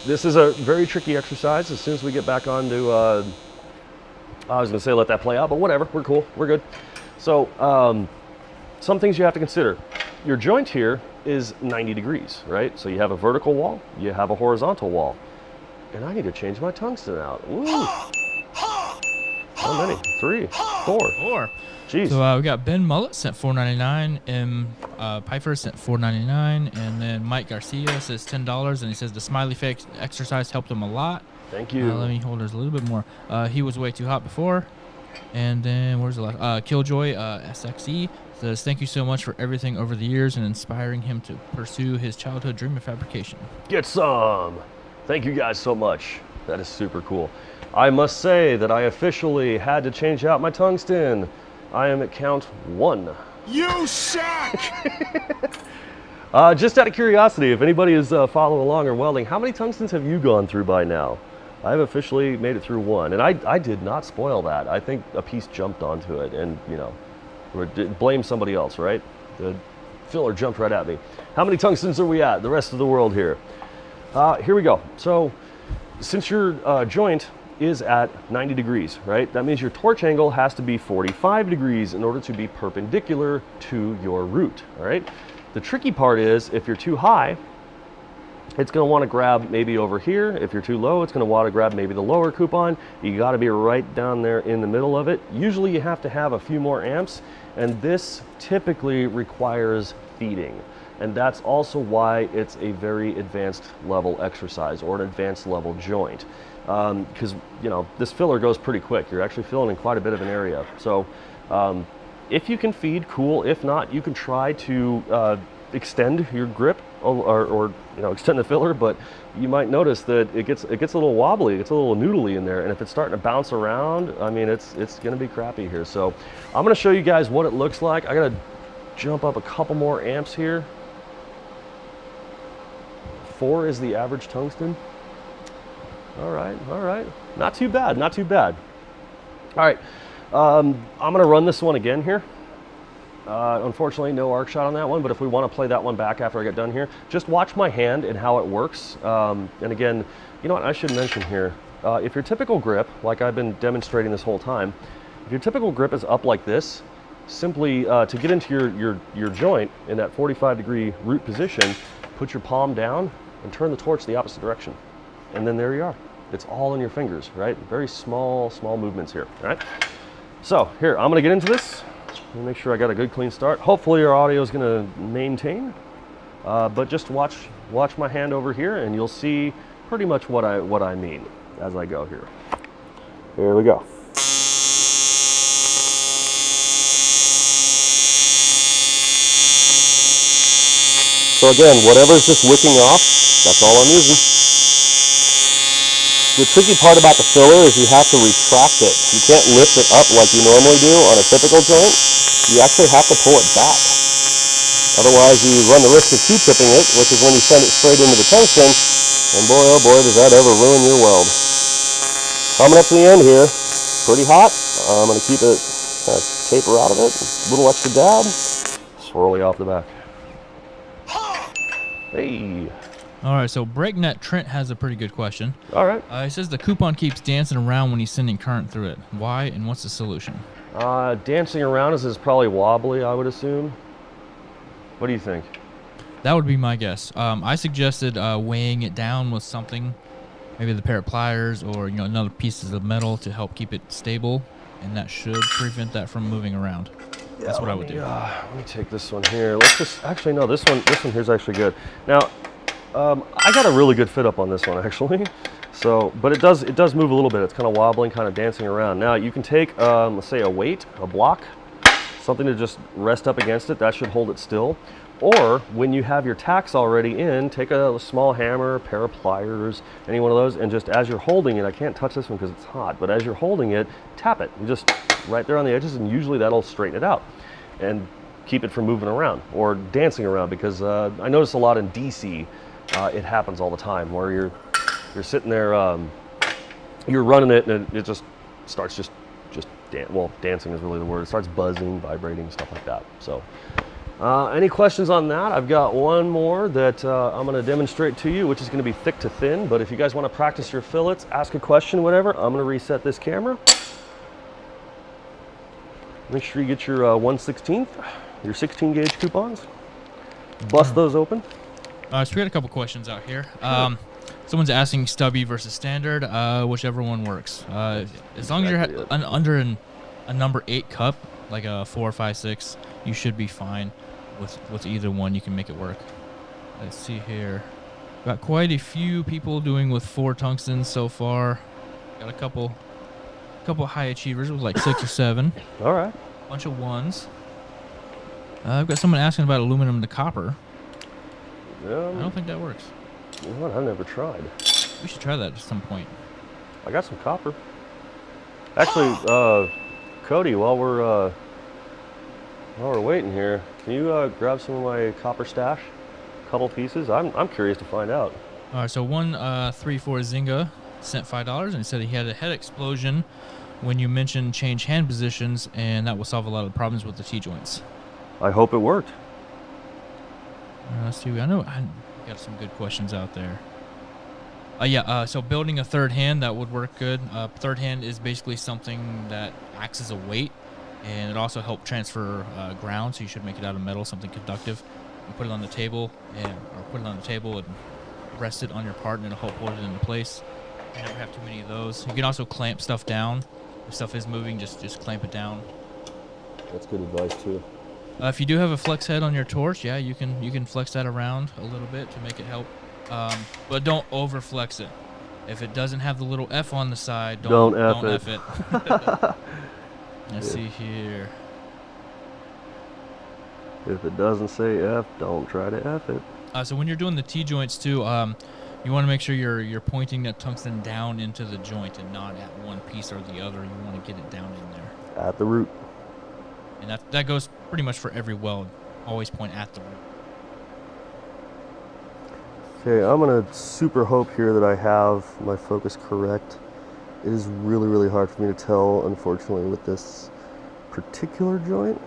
Speaker 1: this is a very tricky exercise. As soon as we get back onto, I was gonna say let that play out, but whatever, we're cool, we're good. So some things you have to consider. Your joint here is 90 degrees, right? So you have a vertical wall, you have a horizontal wall. And I need to change my tungsten out. Ooh. How many? 3, 4.
Speaker 2: 4.
Speaker 1: Jeez.
Speaker 2: So we got Ben Mullet sent $4.99, and Piper sent $4.99, and then Mike Garcia says $10, and he says the smiley face exercise helped him a lot.
Speaker 1: Thank you.
Speaker 2: Let me hold hers a little bit more. He was way too hot before. And then where's the last? Killjoy SXE Says, thank you so much for everything over the years and inspiring him to pursue his childhood dream of fabrication.
Speaker 1: Get some. Thank you guys so much. That is super cool. I must say that I officially had to change out my tungsten. I am at count 1.
Speaker 3: You suck!
Speaker 1: Just out of curiosity, if anybody is following along or welding, how many tungstens have you gone through by now? I've officially made it through 1, and I did not spoil that. I think a piece jumped onto it, and you know, blame somebody else, right? The filler jumped right at me. How many tungstens are we at? The rest of the world here. Here we go. So, since your joint is at 90 degrees, right? That means your torch angle has to be 45 degrees in order to be perpendicular to your root, all right? The tricky part is if you're too high, it's going to want to grab maybe over here. If you're too low, it's going to want to grab maybe the lower coupon. You got to be right down there in the middle of it. Usually you have to have a few more amps, and this typically requires feeding. And that's also why it's a very advanced level exercise or an advanced level joint. Because, you know, this filler goes pretty quick. You're actually filling in quite a bit of an area. So if you can feed, cool. If not, you can try to extend your grip or you know, extend the filler, but you might notice that it gets a little wobbly, it gets a little noodly in there, and if it's starting to bounce around, I mean, it's going to be crappy here. So I'm going to show you guys what it looks like. I got to jump up a couple more amps here. 4 is the average tungsten. All right. Not too bad, not too bad. All right, I'm gonna run this one again here. Unfortunately, no arc shot on that one, but if we wanna play that one back after I get done here, just watch my hand and how it works. And again, you know what I should mention here, if your typical grip, like I've been demonstrating this whole time, if your typical grip is up like this, simply to get into your joint in that 45-degree root position, put your palm down and turn the torch the opposite direction. And then there you are. It's all in your fingers, right? Very small movements here, all right? So here, I'm gonna get into this. Let me make sure I got a good clean start. Hopefully your audio is gonna maintain, but just watch my hand over here and you'll see pretty much what I mean as I go here. Here we go. So again, whatever's just wicking off, that's all I'm using. The tricky part about the filler is you have to retract it. You can't lift it up like you normally do on a typical joint. You actually have to pull it back. Otherwise, you run the risk of Q-tipping it, which is when you send it straight into the tungsten. And boy, oh boy, does that ever ruin your weld. Coming up to the end here, pretty hot. I'm going to keep it, kind of taper out of it. A little extra dab, swirly off the back. Hey.
Speaker 2: All right, so Breaknet Trent has a pretty good question.
Speaker 1: All right.
Speaker 2: He says the coupon keeps dancing around when he's sending current through it. Why, and what's the solution?
Speaker 1: Dancing around is probably wobbly, I would assume. What do you think?
Speaker 2: That would be my guess. I suggested weighing it down with something, maybe the pair of pliers or another pieces of metal to help keep it stable, and that should prevent that from moving around. Yeah, that's what I would do.
Speaker 1: Let me take this one here. Let's just actually no. This one here's actually good. Now, I got a really good fit up on this one actually. So, but it does move a little bit. It's kind of wobbling, kind of dancing around. Now you can take, let's say a weight, a block, something to just rest up against it. That should hold it still. Or when you have your tacks already in, take a small hammer, a pair of pliers, any one of those, and just as you're holding it, I can't touch this one because it's hot, but as you're holding it, tap it. You just right there on the edges, and usually that'll straighten it out and keep it from moving around or dancing around, because I notice a lot in DC, it happens all the time where you're sitting there, you're running it, and it just starts dancing is really the word. It starts buzzing, vibrating, stuff like that. So any questions on that? I've got one more that I'm going to demonstrate to you, which is going to be thick to thin. But if you guys want to practice your fillets, ask a question, whatever, I'm going to reset this camera. Make sure you get your 1/16, your 16 gauge coupons. Bust those open.
Speaker 2: So we got a couple questions out here. Someone's asking stubby versus standard, whichever one works. As long as you're under a number 8 cup, like a 4, 5, 6, you should be fine with either one. You can make it work. Let's see here. Got quite a few people doing with 4 tungstens so far. Got a couple high achievers with like 6 or 7.
Speaker 1: All right.
Speaker 2: Bunch of 1s. I've got someone asking about aluminum to copper. I
Speaker 1: Yeah,
Speaker 2: don't think that works.
Speaker 1: you know what? I've never tried.
Speaker 2: We should try that at some point.
Speaker 1: I got some copper. Actually, Cody, while we're waiting here, can you grab some of my copper stash? A couple pieces. I'm curious to find out.
Speaker 2: All right, so 134 Zynga sent $5 and he said he had a head explosion when you mentioned change hand positions, and that will solve a lot of the problems with the T-joints.
Speaker 1: I hope it worked.
Speaker 2: Let's see. I know I got some good questions out there. So building a third hand, that would work good. Third hand is basically something that acts as a weight, and it also helps transfer ground, so you should make it out of metal, something conductive. You put it on the table, and rest it on your part, and it'll help hold it into place. You never have too many of those. You can also clamp stuff down. If stuff is moving, just clamp it down.
Speaker 1: That's good advice too.
Speaker 2: If you do have a flex head on your torch, yeah, you can flex that around a little bit to make it help. But don't over flex it. If it doesn't have the little F on the side, don't F it. Let's see here.
Speaker 1: If it doesn't say F, don't try to F it.
Speaker 2: So when you're doing the T-joints too, you want to make sure you're pointing that tungsten down into the joint and not at one piece or the other. You want to get it down in there.
Speaker 1: At the root.
Speaker 2: And that goes pretty much for every weld. Always point at the root.
Speaker 1: Okay, I'm gonna super hope here that I have my focus correct. It is really, really hard for me to tell, unfortunately, with this particular joint.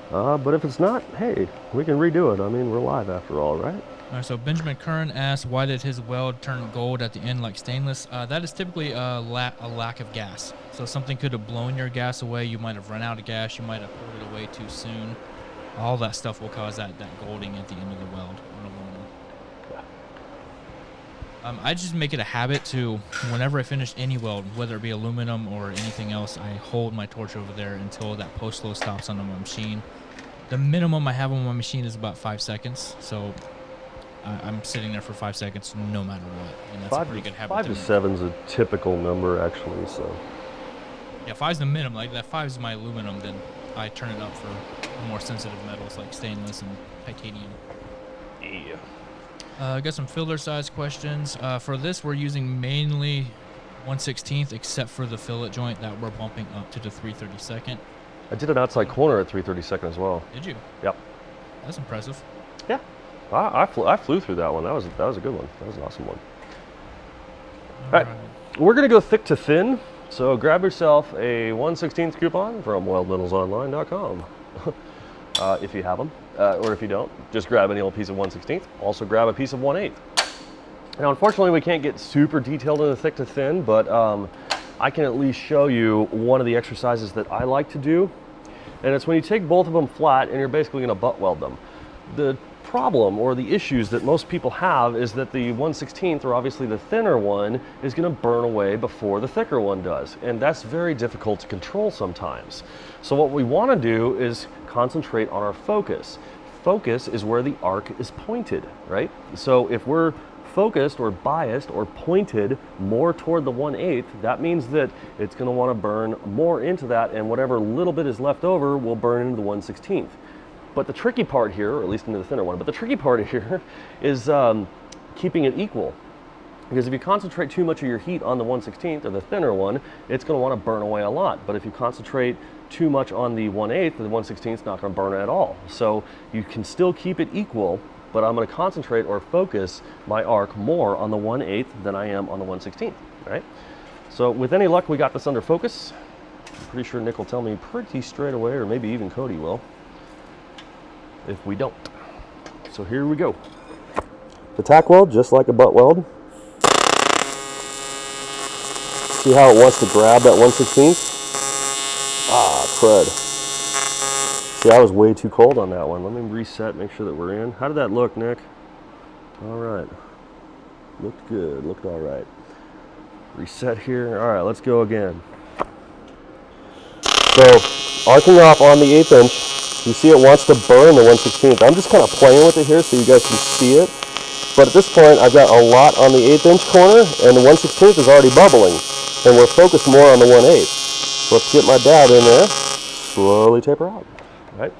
Speaker 1: But if it's not, hey, we can redo it. I mean, we're live after all, right?
Speaker 2: All right, so Benjamin Curran asked, why did his weld turn gold at the end like stainless? That is typically a lack of gas. So something could have blown your gas away. You might have run out of gas. You might have pulled it away too soon. All that stuff will cause that golding at the end of the weld on aluminum. I just make it a habit to, whenever I finish any weld, whether it be aluminum or anything else, I hold my torch over there until that post flow stops on my machine. The minimum I have on my machine is about 5 seconds, so I'm sitting there for 5 seconds no matter what, and that's a pretty good habit.
Speaker 1: 5 to 7 is a typical number, actually. So
Speaker 2: yeah, 5 is the minimum. Like that 5 is my aluminum. Then I turn it up for more sensitive metals like stainless and titanium.
Speaker 1: yeah.
Speaker 2: I got some filler size questions. For this, we're using mainly 1/16, except for the fillet joint that we're bumping up to the 3/32.
Speaker 1: I did an outside corner at 3/32 as well.
Speaker 2: Did you?
Speaker 1: Yep.
Speaker 2: That's impressive.
Speaker 1: Yeah. I flew through that one. That was a good one. That was an awesome one. All right. We're gonna go thick to thin. So grab yourself a 1/16 coupon from weldmetallsonline.com. If you have them, or if you don't, just grab any old piece of 1/16. Also grab a piece of 1/8. Now, unfortunately, we can't get super detailed in the thick to thin, but I can at least show you one of the exercises that I like to do. And it's when you take both of them flat and you're basically gonna butt weld them. The problem or the issues that most people have is that the 1/16, or obviously the thinner one, is gonna burn away before the thicker one does. And that's very difficult to control sometimes. So what we wanna do is concentrate on our focus. Focus is where the arc is pointed, right? So if we're focused or biased or pointed more toward the 1/8, that means that it's going to want to burn more into that, and whatever little bit is left over will burn into the 1/16. But the tricky part here, or at least into the thinner one, but the tricky part here is keeping it equal. Because if you concentrate too much of your heat on the 1/16 or the thinner one, it's going to want to burn away a lot. But if you concentrate too much on the 1/8, the 1/16 is not going to burn at all. So you can still keep it equal, but I'm going to concentrate or focus my arc more on the 1/8 than I am on the 1/16, right? So with any luck, we got this under focus. I'm pretty sure Nick will tell me pretty straight away, or maybe even Cody will, if we don't. So here we go. The tack weld, just like a butt weld. See how it wants to grab that 1/16? Ah, crud. See, I was way too cold on that one. Let me reset, make sure that we're in. How did that look, Nick? All right. Looked good, looked all right. Reset here. All right, let's go again. So, arcing off on the 1/8 inch, you see it wants to burn the 1/16. I'm just kind of playing with it here so you guys can see it. But at this point, I've got a lot on the 1/8 inch corner, and the 1/16 is already bubbling. And we're focused more on the 1/8. So let's get my dab in there, slowly taper out. Right?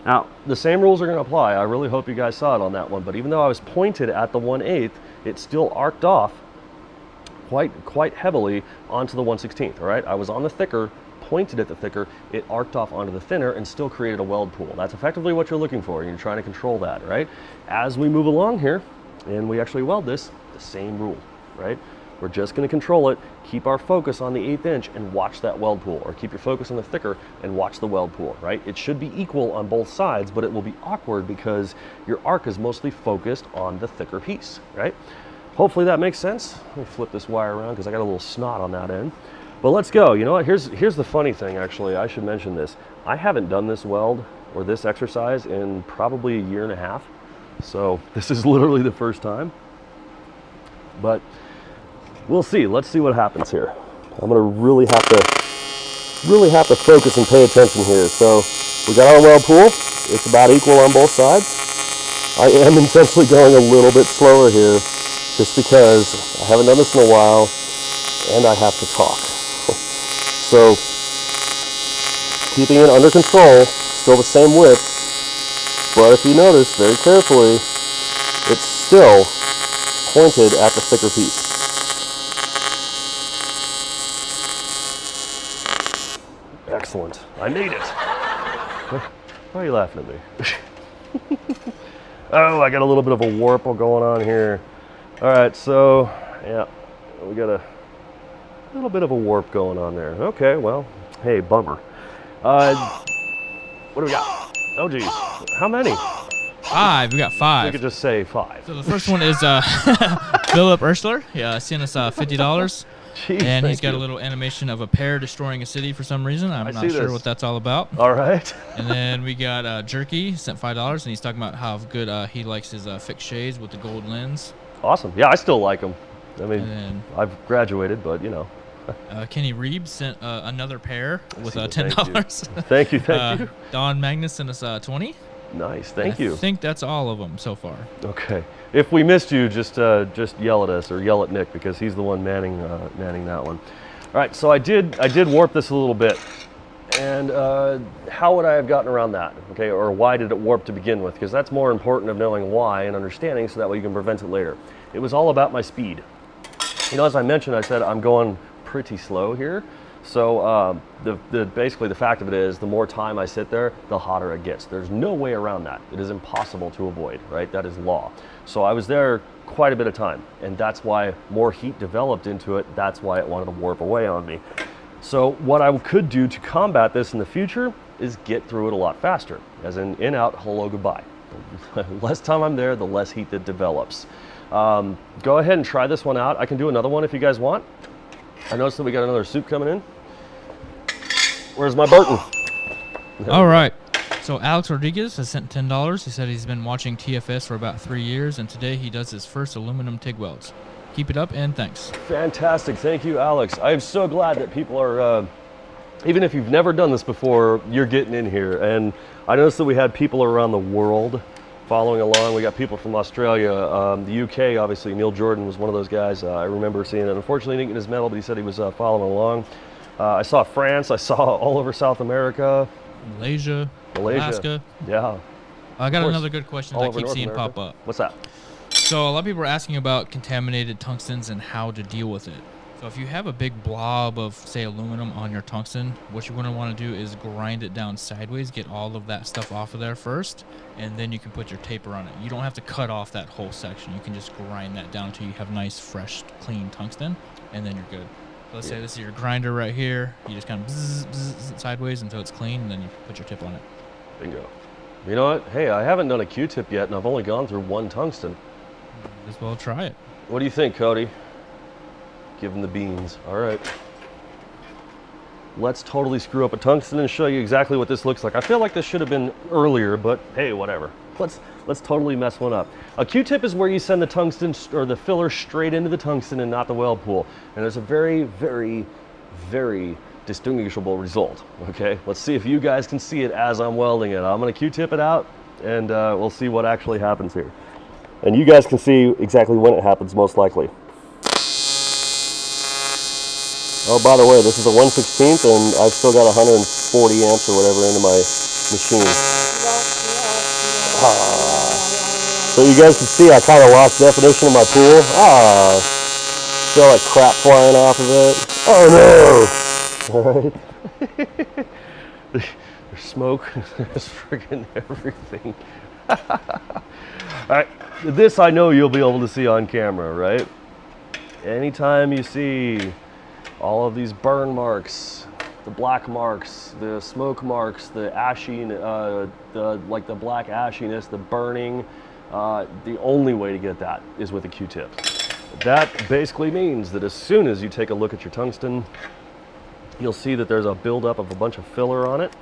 Speaker 1: Now, the same rules are going to apply. I really hope you guys saw it on that one, but even though I was pointed at the 1/8, it still arced off quite heavily onto the 1/16, all right? I was on the thicker, pointed at the thicker, it arced off onto the thinner and still created a weld pool. That's effectively what you're looking for. You're trying to control that, right? As we move along here and we actually weld this, the same rule, right? We're just going to control it, keep our focus on the 1/8 inch and watch that weld pool, or keep your focus on the thicker and watch the weld pool, right? It should be equal on both sides, but it will be awkward because your arc is mostly focused on the thicker piece, right? Hopefully that makes sense. Let me flip this wire around because I got a little snot on that end. But let's go. You know what? Here's the funny thing, actually. I should mention this. I haven't done this weld or this exercise in probably a year and a half. So this is literally the first time. But we'll see. Let's see what happens here. I'm gonna really have to focus and pay attention here. So we got our weld pool. It's about equal on both sides. I am intentionally going a little bit slower here, just because I haven't done this in a while and I have to talk. So keeping it under control, still the same width, but if you notice very carefully, it's still pointed at the thicker piece. Excellent. I made it. Why are you laughing at me? Oh, I got a little bit of a warp going on here. All right, so yeah, we got a little bit of a warp going on there. Okay, well, hey, bummer. What do we got? Oh, geez. How many?
Speaker 2: 5. We got 5.
Speaker 1: We could just say 5.
Speaker 2: So the first one is Philip Ursler. Yeah, sent us $50.
Speaker 1: Jeez,
Speaker 2: and he's got
Speaker 1: you.
Speaker 2: a little animation of a pear destroying a city for some reason. I'm not sure what that's all about.
Speaker 1: All right.
Speaker 2: And then we got Jerky, sent $5, and he's talking about how good he likes his fixed shades with the gold lens.
Speaker 1: Awesome. Yeah, I still like them. I mean,
Speaker 2: then,
Speaker 1: I've graduated, but you know.
Speaker 2: Kenny Reeb sent another pair with $10.
Speaker 1: Thank you.
Speaker 2: Don Magnus sent us 20.
Speaker 1: Nice. Thank you.
Speaker 2: I think that's all of them so far.
Speaker 1: Okay. If we missed you, just yell at us or yell at Nick because he's the one manning that one. All right. So I did warp this a little bit, and how would I have gotten around that? Okay, or why did it warp to begin with? Because that's more important of knowing why and understanding, so that way you can prevent it later. It was all about my speed. You know, as I mentioned, I said I'm going pretty slow here. So basically the fact of it is, the more time I sit there, the hotter it gets. There's no way around that. It is impossible to avoid, right? That is law. So I was there quite a bit of time, and that's why more heat developed into it. That's why it wanted to warp away on me. So what I could do to combat this in the future is get through it a lot faster, as in, out, hello, goodbye. The less time I'm there, the less heat that develops. Go ahead and try this one out. I can do another one if you guys want. I noticed that we got another soup coming in. Where's my Burton?
Speaker 2: All right. So Alex Rodriguez has sent $10. He said he's been watching TFS for about 3 years, and today he does his first aluminum TIG welds. Keep it up, and thanks.
Speaker 1: Fantastic. Thank you, Alex. I am so glad that people are, even if you've never done this before, you're getting in here. And I noticed that we had people around the world following along. We got people from Australia, the UK, obviously. Neil Jordan was one of those guys. I remember seeing it. Unfortunately, he didn't get his medal, but he said he was following along. I saw France. I saw all over South America.
Speaker 2: Malaysia. Alaska.
Speaker 1: Yeah.
Speaker 2: I got another good question that I keep
Speaker 1: North
Speaker 2: seeing
Speaker 1: America.
Speaker 2: pop up.
Speaker 1: What's that?
Speaker 2: So a lot of people are asking about contaminated tungstens and how to deal with it. So if you have a big blob of, say, aluminum on your tungsten, what you're going to want to do is grind it down sideways, get all of that stuff off of there first, and then you can put your taper on it. You don't have to cut off that whole section. You can just grind that down until you have nice, fresh, clean tungsten, and then you're good. So let's say this is your grinder right here. You just kind of bzz sideways until it's clean, and then you put your tip on it.
Speaker 1: Bingo. You know what? Hey, I haven't done a Q-tip yet, and I've only gone through one tungsten.
Speaker 2: As well try it.
Speaker 1: What do you think, Cody? Give him the beans. All right. Let's totally screw up a tungsten and show you exactly what this looks like. I feel like this should have been earlier, but hey, whatever. Let's totally mess one up. A Q-tip is where you send the tungsten or the filler straight into the tungsten and not the weld pool. And there's a very, very, very distinguishable result. Okay, let's see if you guys can see it as I'm welding it. I'm gonna Q-tip it out, and we'll see what actually happens here. And you guys can see exactly when it happens, most likely. Oh, by the way, this is a 1/16, and I've still got 140 amps or whatever into my machine. So you guys can see I kind of lost definition of my pool. Feel like crap flying off of it. Oh no! Alright. There's smoke, there's friggin' everything. Alright, this I know you'll be able to see on camera, right? Anytime you see all of these burn marks, the black marks, the smoke marks, the ashy, the black ashiness, the burning, the only way to get that is with a Q-tip. That basically means that as soon as you take a look at your tungsten, you'll see that there's a buildup of a bunch of filler on it.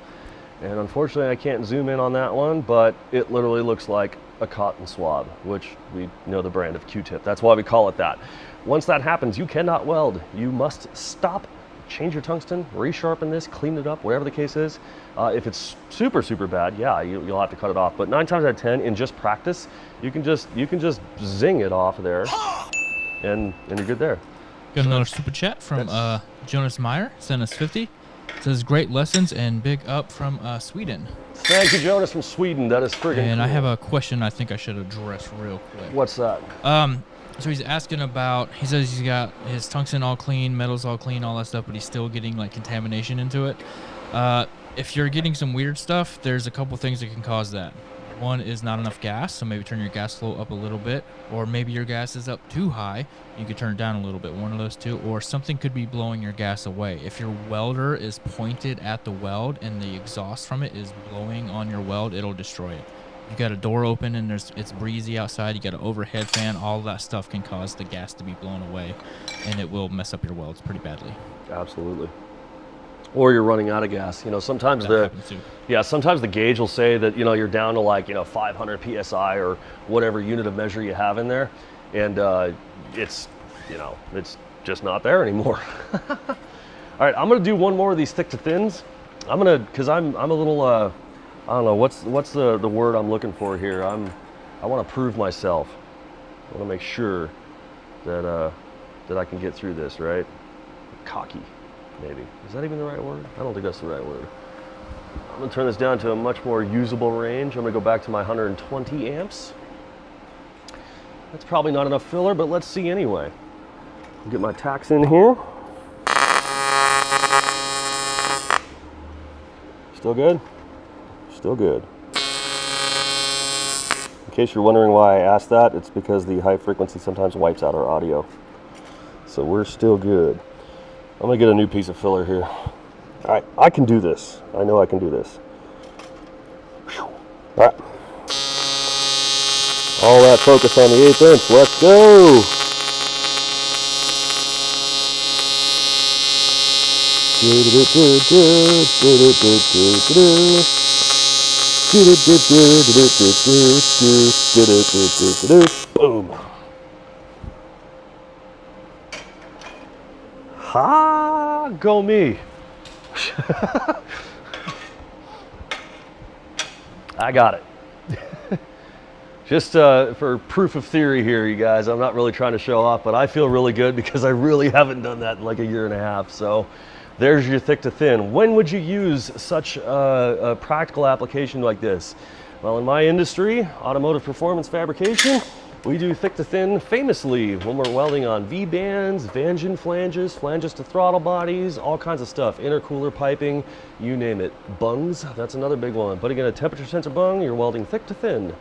Speaker 1: And unfortunately, I can't zoom in on that one, but it literally looks like a cotton swab, which we know the brand of Q-tip. That's why we call it that. Once that happens, you cannot weld. You must stop, change your tungsten, resharpen this, clean it up, whatever the case is. If it's super, super bad, yeah, you'll have to cut it off. But 9 times out of 10, in just practice, you can just zing it off there, and you're good there.
Speaker 2: Got another super chat from Jonas Meyer, sent us 50. Says great lessons and big up from Sweden.
Speaker 1: Thank you, Jonas from Sweden. That is friggin'
Speaker 2: And
Speaker 1: cool.
Speaker 2: I have a question I think I should address real quick.
Speaker 1: What's that?
Speaker 2: So he's asking about, he says he's got his tungsten all clean, metals all clean, all that stuff, but he's still getting like contamination into it. If you're getting some weird stuff, there's a couple things that can cause that. One is not enough gas, so maybe turn your gas flow up a little bit, or maybe your gas is up too high, you could turn it down a little bit, one of those two, or something could be blowing your gas away. If your welder is pointed at the weld and the exhaust from it is blowing on your weld, it'll destroy it. You got a door open and it's breezy outside, you got an overhead fan, all that stuff can cause the gas to be blown away, and it will mess up your welds pretty badly.
Speaker 1: Absolutely. Or you're running out of gas. You know, sometimes sometimes the gauge will say that, you know, you're down to like, 500 PSI or whatever unit of measure you have in there. And it's just not there anymore. All right, I'm going to do one more of these thick to thins. Cause I'm a little, I don't know, what's the word I'm looking for here? I want to prove myself. I want to make sure that I can get through this, right? Cocky. Maybe. Is that even the right word? I don't think that's the right word. I'm going to turn this down to a much more usable range. I'm going to go back to my 120 amps. That's probably not enough filler, but let's see anyway. Get my tacks in here. Still good? Still good. In case you're wondering why I asked that, it's because the high frequency sometimes wipes out our audio. So we're still good. I'm gonna get a new piece of filler here. All right, I can do this. I know I can do this. All right. All that focus on the 1/8 inch. Let's go. Boom. Ha! Go me. I got it. Just for proof of theory here, you guys, I'm not really trying to show off, but I feel really good because I really haven't done that in like a year and a half. So there's your thick to thin. When would you use such a practical application like this? Well, in my industry, automotive performance fabrication, we do thick to thin famously when we're welding on V-bands, Vangeon flanges, flanges to throttle bodies, all kinds of stuff, intercooler piping, you name it. Bungs, that's another big one. Putting in a temperature sensor bung, you're welding thick to thin.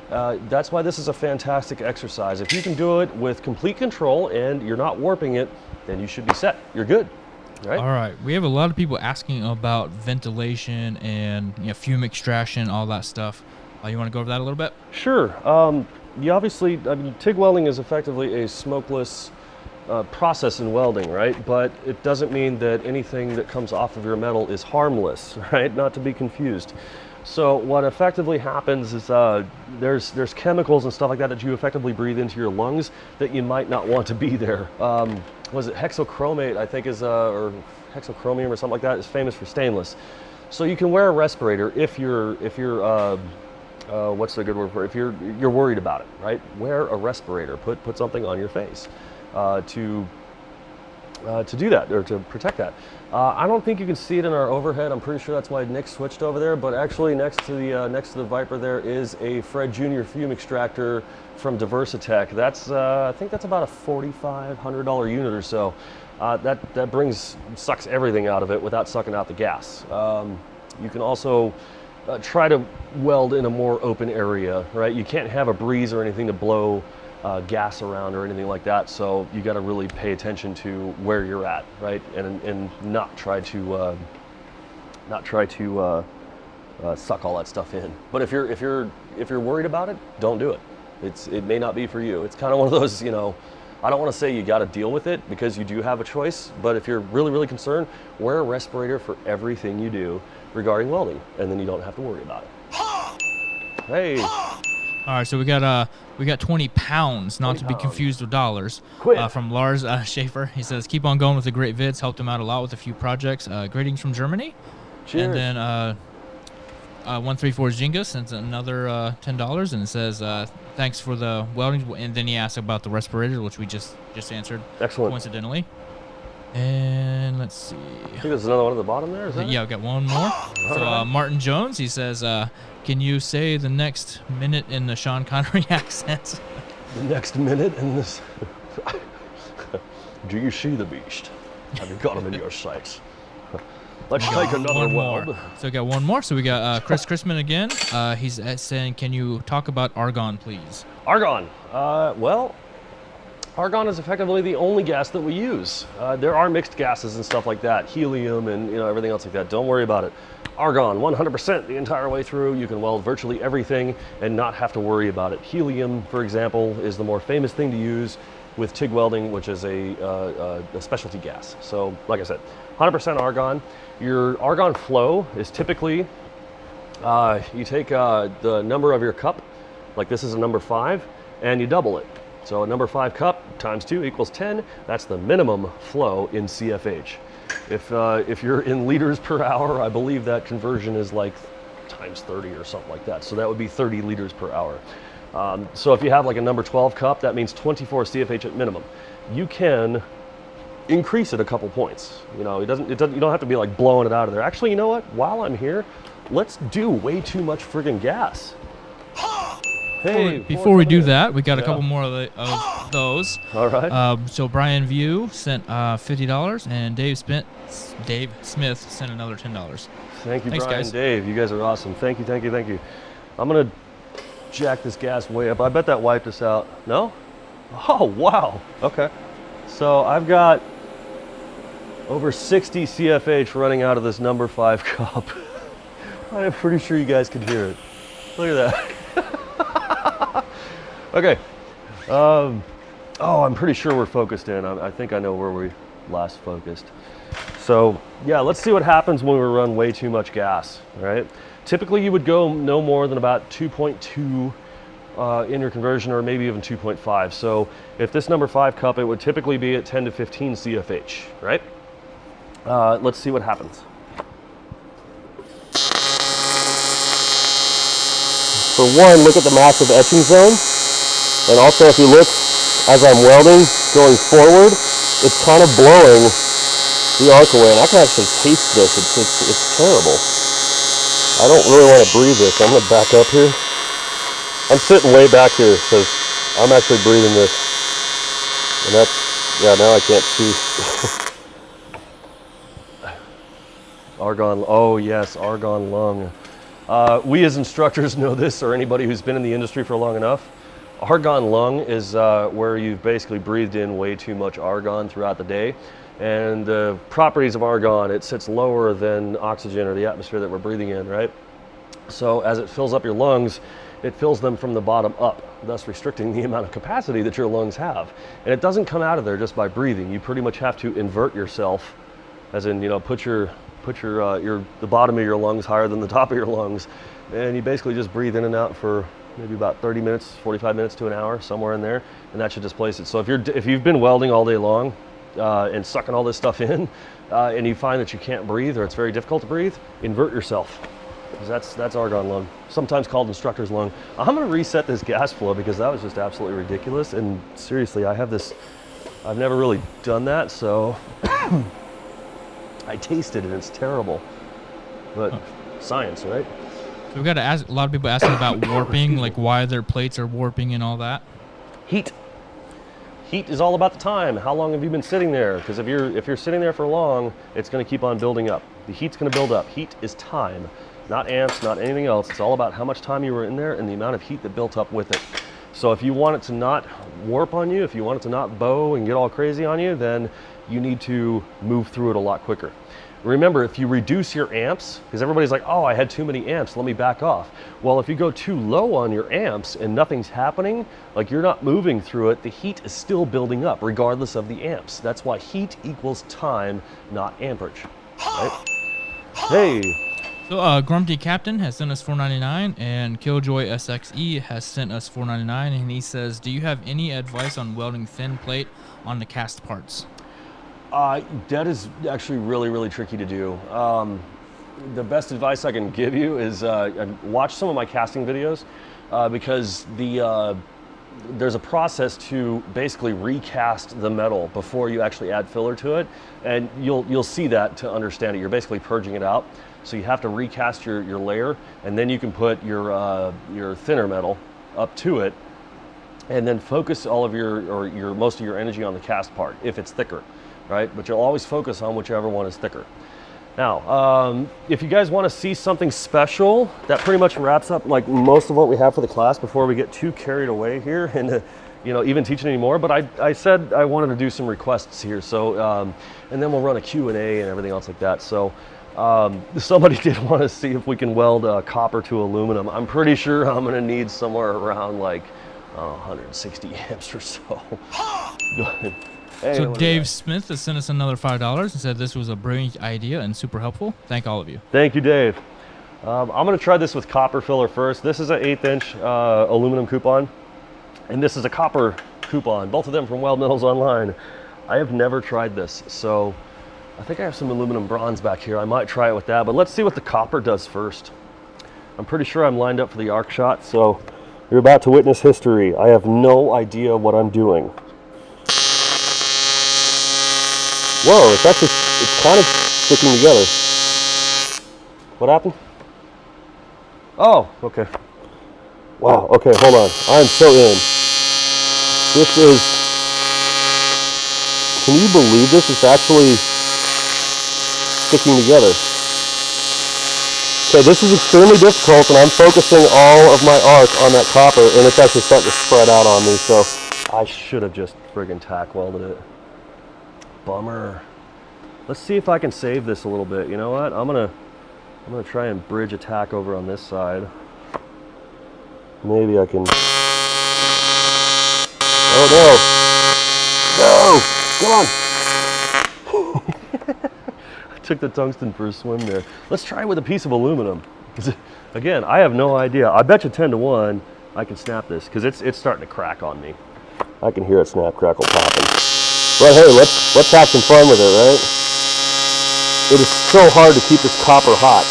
Speaker 1: That's why this is a fantastic exercise. If you can do it with complete control and you're not warping it, then you should be set. You're good. Right?
Speaker 2: All right. We have a lot of people asking about ventilation and fume extraction, all that stuff. You want to go over that a little bit?
Speaker 1: Sure. You obviously, TIG welding is effectively a smokeless process in welding, right? But it doesn't mean that anything that comes off of your metal is harmless, right? Not to be confused. So what effectively happens is there's chemicals and stuff like that that you effectively breathe into your lungs that you might not want to be there. Was it hexochromate, I think is, or hexochromium or something like that, is famous for stainless. So you can wear a respirator if you're what's the good word for it? If you're worried about it, right? Wear a respirator. Put something on your face to to do that, or to protect that. I don't think you can see it in our overhead. I'm pretty sure that's why Nick switched over there, but actually next to the Viper there is a Fred Jr. fume extractor from Diversitech. That's I think that's about a $4,500 unit or so. That sucks everything out of it without sucking out the gas. You can also try to weld in a more open area, right? You can't have a breeze or anything to blow gas around or anything like that, so you got to really pay attention to where you're at, right? And not try to suck all that stuff in. But if you're worried about it, don't do it. It may not be for you. It's kind of one of those, you know, I don't want to say you got to deal with it, because you do have a choice, but if you're really concerned, wear a respirator for everything you do regarding welding, and then you don't have to worry about it. Hey.
Speaker 2: All right, so we got 20 pounds, not to be confused with dollars, from Lars Schaefer. He says, keep on going with the great vids, helped him out a lot with a few projects. Greetings from Germany.
Speaker 1: Cheers.
Speaker 2: And then 134 Jinga sends another $10, and it says, thanks for the welding. And then he asked about the respirator, which we just answered.
Speaker 1: Excellent.
Speaker 2: Coincidentally. And let's see.
Speaker 1: I think there's another one at the bottom there, is that
Speaker 2: Yeah, we got one more. So Martin Jones, he says, can you say the next minute in the Sean Connery accent?
Speaker 1: The next minute in this. Do you see the beast? Have you got him in your sights? Let's take another weld.
Speaker 2: So we got one more. So we got Chris Chrisman again. He's saying, can you talk about argon, please?
Speaker 1: Argon. Well, argon is effectively the only gas that we use. There are mixed gases and stuff like that, helium and everything else like that. Don't worry about it. Argon, 100% the entire way through. You can weld virtually everything and not have to worry about it. Helium, for example, is the more famous thing to use with TIG welding, which is a specialty gas. So, like I said, 100% argon. Your argon flow is typically, you take the number of your cup, like this is a number 5, and you double it. So a number 5 cup times 2 equals 10. That's the minimum flow in CFH. If you're in liters per hour, I believe that conversion is like times 30 or something like that. So that would be 30 liters per hour. So if you have like a number 12 cup, that means 24 CFH at minimum. You can increase it a couple points. You know, you don't have to be like blowing it out of there. Actually, you know what? While I'm here, let's do way too much friggin' gas. Hey,
Speaker 2: before we do that, we got a couple more of those.
Speaker 1: All right.
Speaker 2: So Brian View sent $50, and Dave Smith sent another $10.
Speaker 1: Thank you,
Speaker 2: Thanks,
Speaker 1: Brian,
Speaker 2: guys.
Speaker 1: Dave. You guys are awesome. Thank you. I'm gonna jack this gas way up. I bet that wiped us out. No? Oh, wow. Okay. So I've got over 60 CFH running out of this number 5 cup. I'm pretty sure you guys can hear it. Look at that. Okay. Oh, I'm pretty sure we're focused in. I think I know where we last focused. So yeah, let's see what happens when we run way too much gas, right? Typically you would go no more than about 2.2 in your conversion, or maybe even 2.5. So if this number 5 cup, it would typically be at 10 to 15 CFH, right? Let's see what happens. For one, look at the massive etching zone. And also if you look as I'm welding going forward, it's kind of blowing the arc away. And I can actually taste this. It's terrible. I don't really want to breathe this. I'm going to back up here. I'm sitting way back here because I'm actually breathing this. And that's, yeah, now I can't see. Argon, oh yes, argon lung. We as instructors know this, or anybody who's been in the industry for long enough. Argon lung is where you've basically breathed in way too much argon throughout the day. And the properties of argon, it sits lower than oxygen or the atmosphere that we're breathing in, right? So as it fills up your lungs, it fills them from the bottom up, thus restricting the amount of capacity that your lungs have. And it doesn't come out of there just by breathing. You pretty much have to invert yourself, as in, you know, put the bottom of your lungs higher than the top of your lungs, and you basically just breathe in and out for maybe about 30 minutes, 45 minutes to an hour, somewhere in there, and that should displace it. So if you've been welding all day long and sucking all this stuff in, and you find that you can't breathe or it's very difficult to breathe, invert yourself, because that's argon lung, sometimes called instructor's lung. I'm going to reset this gas flow because that was just absolutely ridiculous. And seriously, I have this I've never really done that, so I tasted it. It's terrible, but science, right?
Speaker 2: So we got to ask. A lot of people asking about warping, like why their plates are warping and all that.
Speaker 1: Heat. Heat is all about the time. How long have you been sitting there? Because if you're sitting there for long, it's going to keep on building up. The heat's going to build up. Heat is time, not amps, not anything else. It's all about how much time you were in there and the amount of heat that built up with it. So if you want it to not warp on you, if you want it to not bow and get all crazy on you, then you need to move through it a lot quicker. Remember, if you reduce your amps, because everybody's like, oh, I had too many amps, let me back off. Well, if you go too low on your amps and nothing's happening, like you're not moving through it, the heat is still building up regardless of the amps. That's why heat equals time, not amperage, right? Hey.
Speaker 2: So Grumpy Captain has sent us $4.99, and Killjoy SXE has sent us $4.99, and he says, do you have any advice on welding thin plate on the cast parts?
Speaker 1: That is actually really, really tricky to do. The best advice I can give you is watch some of my casting videos because there's a process to basically recast the metal before you actually add filler to it, and you'll see that to understand it. You're basically purging it out, so you have to recast your layer, and then you can put your thinner metal up to it, and then focus all of your most of your energy on the cast part if it's thicker. Right? But you'll always focus on whichever one is thicker. Now, if you guys want to see something special, that pretty much wraps up like most of what we have for the class before we get too carried away here and even teaching anymore. But I said I wanted to do some requests here, so and then we'll run a Q&A and everything else like that. So somebody did want to see if we can weld copper to aluminum. I'm pretty sure I'm going to need somewhere around like 160 amps or so. Go ahead. Hey,
Speaker 2: so Dave Smith has sent us another $5 and said this was a brilliant idea and super helpful. Thank all of you.
Speaker 1: Thank you, Dave. I'm going to try this with copper filler first. This is an 1/8 inch aluminum coupon, and this is a copper coupon. Both of them from Weld Metals Online. I have never tried this, so I think I have some aluminum bronze back here. I might try it with that, but let's see what the copper does first. I'm pretty sure I'm lined up for the arc shot, so you're about to witness history. I have no idea what I'm doing. Whoa, it's kind of sticking together. What happened? Oh, okay. Wow, okay, hold on. I'm so in. This is, can you believe this? It's actually sticking together. Okay, this is extremely difficult, and I'm focusing all of my arc on that copper, and it's actually starting to spread out on me, so I should have just friggin' tack welded it. Bummer. Let's see if I can save this a little bit. You know what? I'm gonna try and bridge attack over on this side. Maybe I can. Oh no! No! Come on! I took the tungsten for a swim there. Let's try it with a piece of aluminum. Again, I have no idea. I bet you 10 to 1 I can snap this because it's starting to crack on me. I can hear it snap, crackle, popping. But hey, let's have some fun with it, right? It is so hard to keep this copper hot.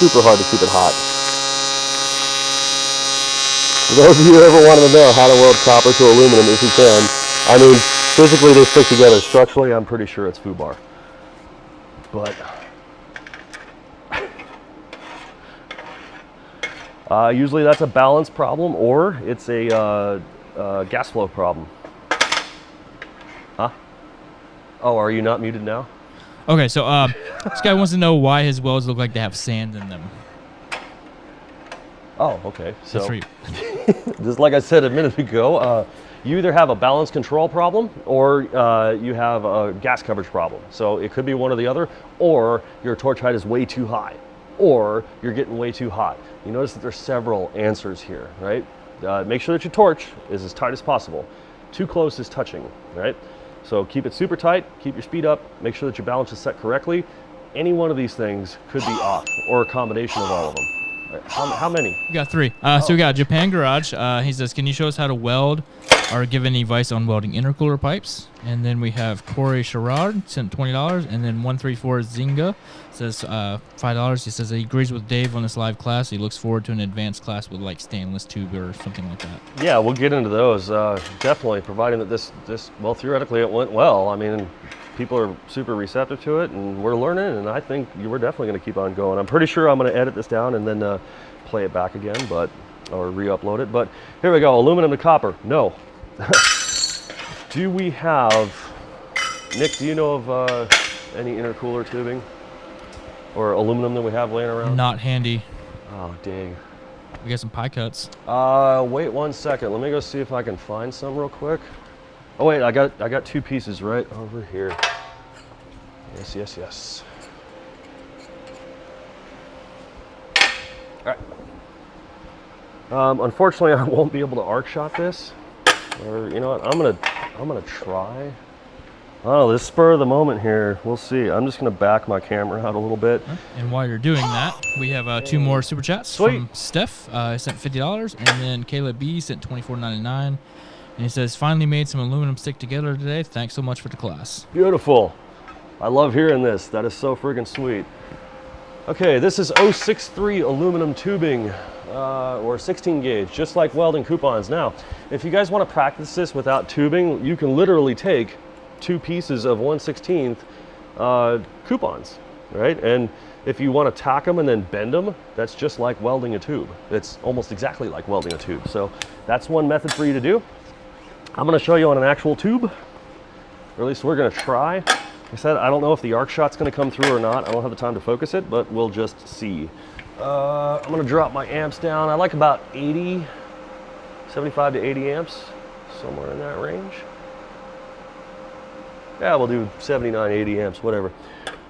Speaker 1: Super hard to keep it hot. For those of you who ever wanted to know how to weld copper to aluminum, if you can, I mean, physically they stick together. Structurally, I'm pretty sure it's foobar. But usually that's a balance problem, or it's a gas flow problem. Huh? Oh, are you not muted now?
Speaker 2: Okay, so this guy wants to know why his welds look like they have sand in them.
Speaker 1: Oh, okay. So,
Speaker 2: that's for you.
Speaker 1: Just like I said a minute ago, you either have a balance control problem or you have a gas coverage problem. So it could be one or the other, or your torch height is way too high, or you're getting way too hot. You notice that there's several answers here, right? Make sure that your torch is as tight as possible. Too close is touching, right? So keep it super tight, keep your speed up, make sure that your balance is set correctly. Any one of these things could be off, or a combination of all of them. Right. How many?
Speaker 2: We got 3. So we got Japan Garage. He says, can you show us how to weld are giving any advice on welding intercooler pipes. And then we have Corey Sherrod sent $20, and then 134 Zinga says $5. He says he agrees with Dave on this live class. He looks forward to an advanced class with like stainless tube or something like that.
Speaker 1: Yeah, we'll get into those definitely, providing that this well, theoretically it went well. I mean, people are super receptive to it, and we're learning, and I think we're definitely going to keep on going. I'm pretty sure I'm going to edit this down and then play it back again, or re-upload it. But here we go, aluminum to copper. No. Do we have, Nick, do you know of any intercooler tubing or aluminum that we have laying around?
Speaker 2: Not handy.
Speaker 1: Oh, dang.
Speaker 2: We got some pie cuts.
Speaker 1: Wait 1 second. Let me go see if I can find some real quick. Oh wait, I got 2 pieces right over here. Yes, yes, yes. All right. Unfortunately, I won't be able to arc shot this. Or you know what? I'm gonna try. Oh, this spur of the moment here. We'll see. I'm just gonna back my camera out a little bit.
Speaker 2: And while you're doing that, we have 2 more super chats.
Speaker 1: Sweet.
Speaker 2: From Steph. He sent $50, and then Caleb B sent $24.99. And he says, finally made some aluminum stick together today. Thanks so much for the class.
Speaker 1: Beautiful. I love hearing this. That is so friggin' sweet. Okay, this is 063 aluminum tubing, or 16 gauge, just like welding coupons. Now, if you guys want to practice this without tubing, you can literally take 2 pieces of 1/16 coupons, right? And if you want to tack them and then bend them, that's just like welding a tube. It's almost exactly like welding a tube. So that's one method for you to do. I'm going to show you on an actual tube, or at least we're going to try. Like I said, I don't know if the arc shot's going to come through or not. I don't have the time to focus it, but we'll just see. I'm going to drop my amps down. I like about 80, 75 to 80 amps, somewhere in that range. Yeah, we'll do 79, 80 amps, whatever.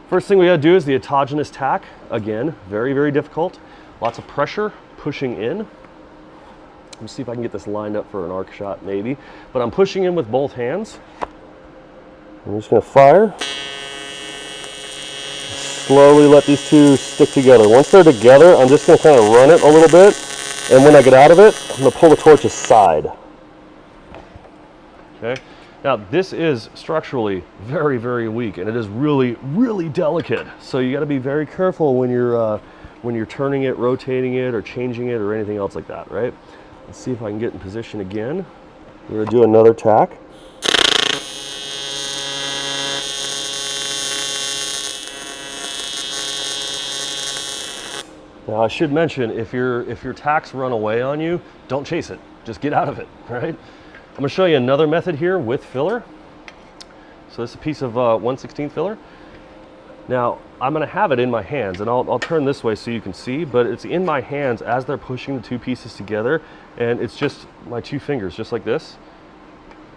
Speaker 1: First thing we got to do is the autogenous tack. Again, very, very difficult. Lots of pressure pushing in. Let me see if I can get this lined up for an arc shot, maybe. But I'm pushing in with both hands. I'm just going to fire. Slowly let these 2 stick together. Once they're together, I'm just going to kind of run it a little bit. And when I get out of it, I'm going to pull the torch aside. Okay. Now, this is structurally very, very weak, and it is really, really delicate. So you got to be very careful when you're turning it, rotating it, or changing it, or anything else like that, right? Let's see if I can get in position again. We're going to do another tack. Now, I should mention, if your tacks run away on you, don't chase it. Just get out of it, right? I'm going to show you another method here with filler. So this is a piece of 1/16 filler. Now, I'm going to have it in my hands, and I'll turn this way so you can see, but it's in my hands as they're pushing the 2 pieces together, and it's just my 2 fingers, just like this.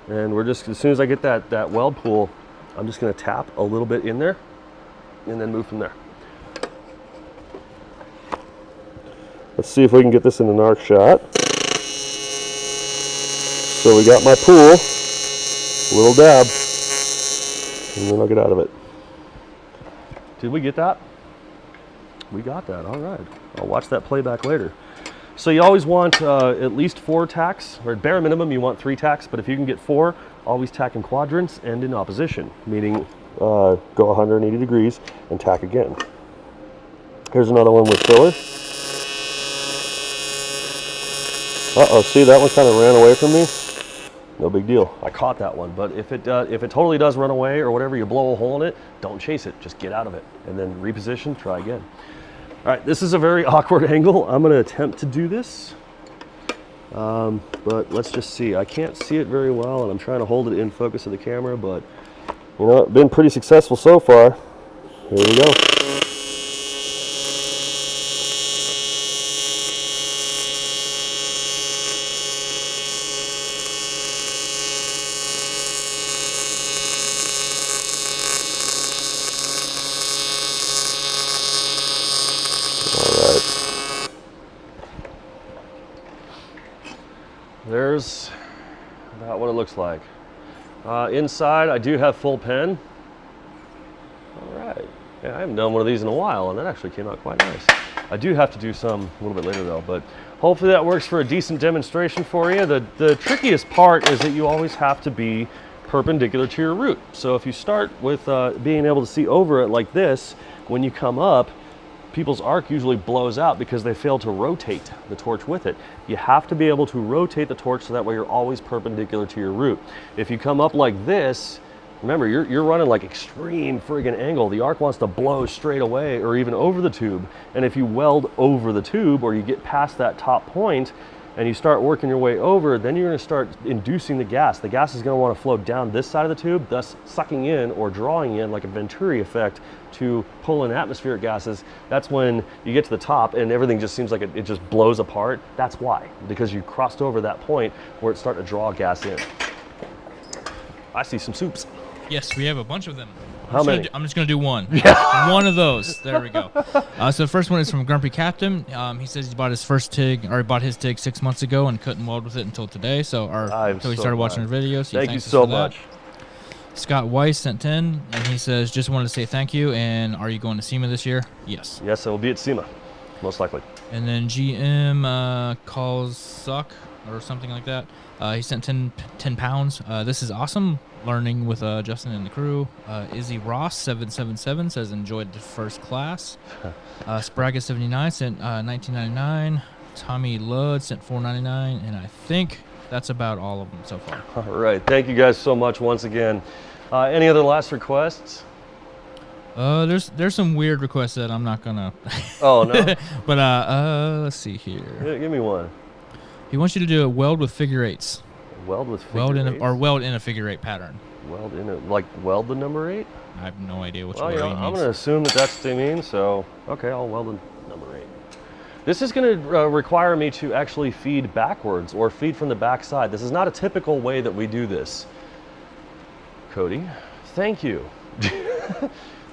Speaker 1: And we're just, as soon as I get that weld pool, I'm just going to tap a little bit in there, and then move from there. Let's see if we can get this in an arc shot. So we got my pool, little dab, and then I'll get out of it. Did we get that? We got that, all right. I'll watch that playback later. So you always want at least 4 tacks, or at bare minimum you want 3 tacks, but if you can get 4, always tack in quadrants and in opposition, meaning go 180 degrees and tack again. Here's another one with filler. Uh-oh, see, that one kind of ran away from me. No big deal. I caught that one, but if it totally does run away or whatever, you blow a hole in it, don't chase it. Just get out of it and then reposition, try again. All right, this is a very awkward angle. I'm going to attempt to do this, but let's just see. I can't see it very well, and I'm trying to hold it in focus of the camera, but you know, it's been pretty successful so far. Here we go. There's about what it looks like. Inside, I do have full pen. All right. Yeah, I haven't done one of these in a while, and that actually came out quite nice. I do have to do some a little bit later though, but hopefully that works for a decent demonstration for you. The trickiest part is that you always have to be perpendicular to your root. So if you start with being able to see over it like this, when you come up, people's arc usually blows out because they fail to rotate the torch with it. You have to be able to rotate the torch so that way you're always perpendicular to your root. If you come up like this, remember, you're running like extreme friggin' angle. The arc wants to blow straight away or even over the tube. And if you weld over the tube or you get past that top point and you start working your way over, then you're gonna start inducing the gas. The gas is gonna wanna flow down this side of the tube, thus sucking in or drawing in like a Venturi effect to pull in atmospheric gases. That's when you get to the top and everything just seems like it just blows apart. That's why, because you crossed over that point where it's starting to draw gas in. I see some soups.
Speaker 2: Yes, we have a bunch of them.
Speaker 1: How many?
Speaker 2: I'm just going to do one. Yeah. One of those. There we go. So the first one is from Grumpy Captain. He says he bought his first TIG, or he bought his TIG 6 months ago and couldn't weld with it until today. So, until he started watching our videos.
Speaker 1: Thank you so much.
Speaker 2: Scott Weiss sent 10, and he says, just wanted to say thank you, and are you going to SEMA this year? Yes.
Speaker 1: Yes, I will be at SEMA, most likely.
Speaker 2: And then GM calls suck, or something like that. He sent 10 pounds. This is awesome. Learning with Justin and the crew. Izzy Ross 777 says enjoyed the first class. Spraga 79 sent 1999. Tommy Ludd sent 499, and I think that's about all of them so far.
Speaker 1: All right, thank you guys so much once again. Any other last requests?
Speaker 2: There's some weird requests that I'm not gonna.
Speaker 1: Oh no.
Speaker 2: But let's see here.
Speaker 1: Yeah, give me one.
Speaker 2: He wants you to do a weld with figure eights.
Speaker 1: Weld with figure eights?
Speaker 2: Weld in a figure eight pattern.
Speaker 1: Weld in a, like weld the number 8?
Speaker 2: I have no idea which
Speaker 1: well,
Speaker 2: word he means.
Speaker 1: I'm going to assume that that's what they mean, so okay, I'll weld the number 8. This is going to require me to actually feed backwards or feed from the back side. This is not a typical way that we do this. Cody, thank you.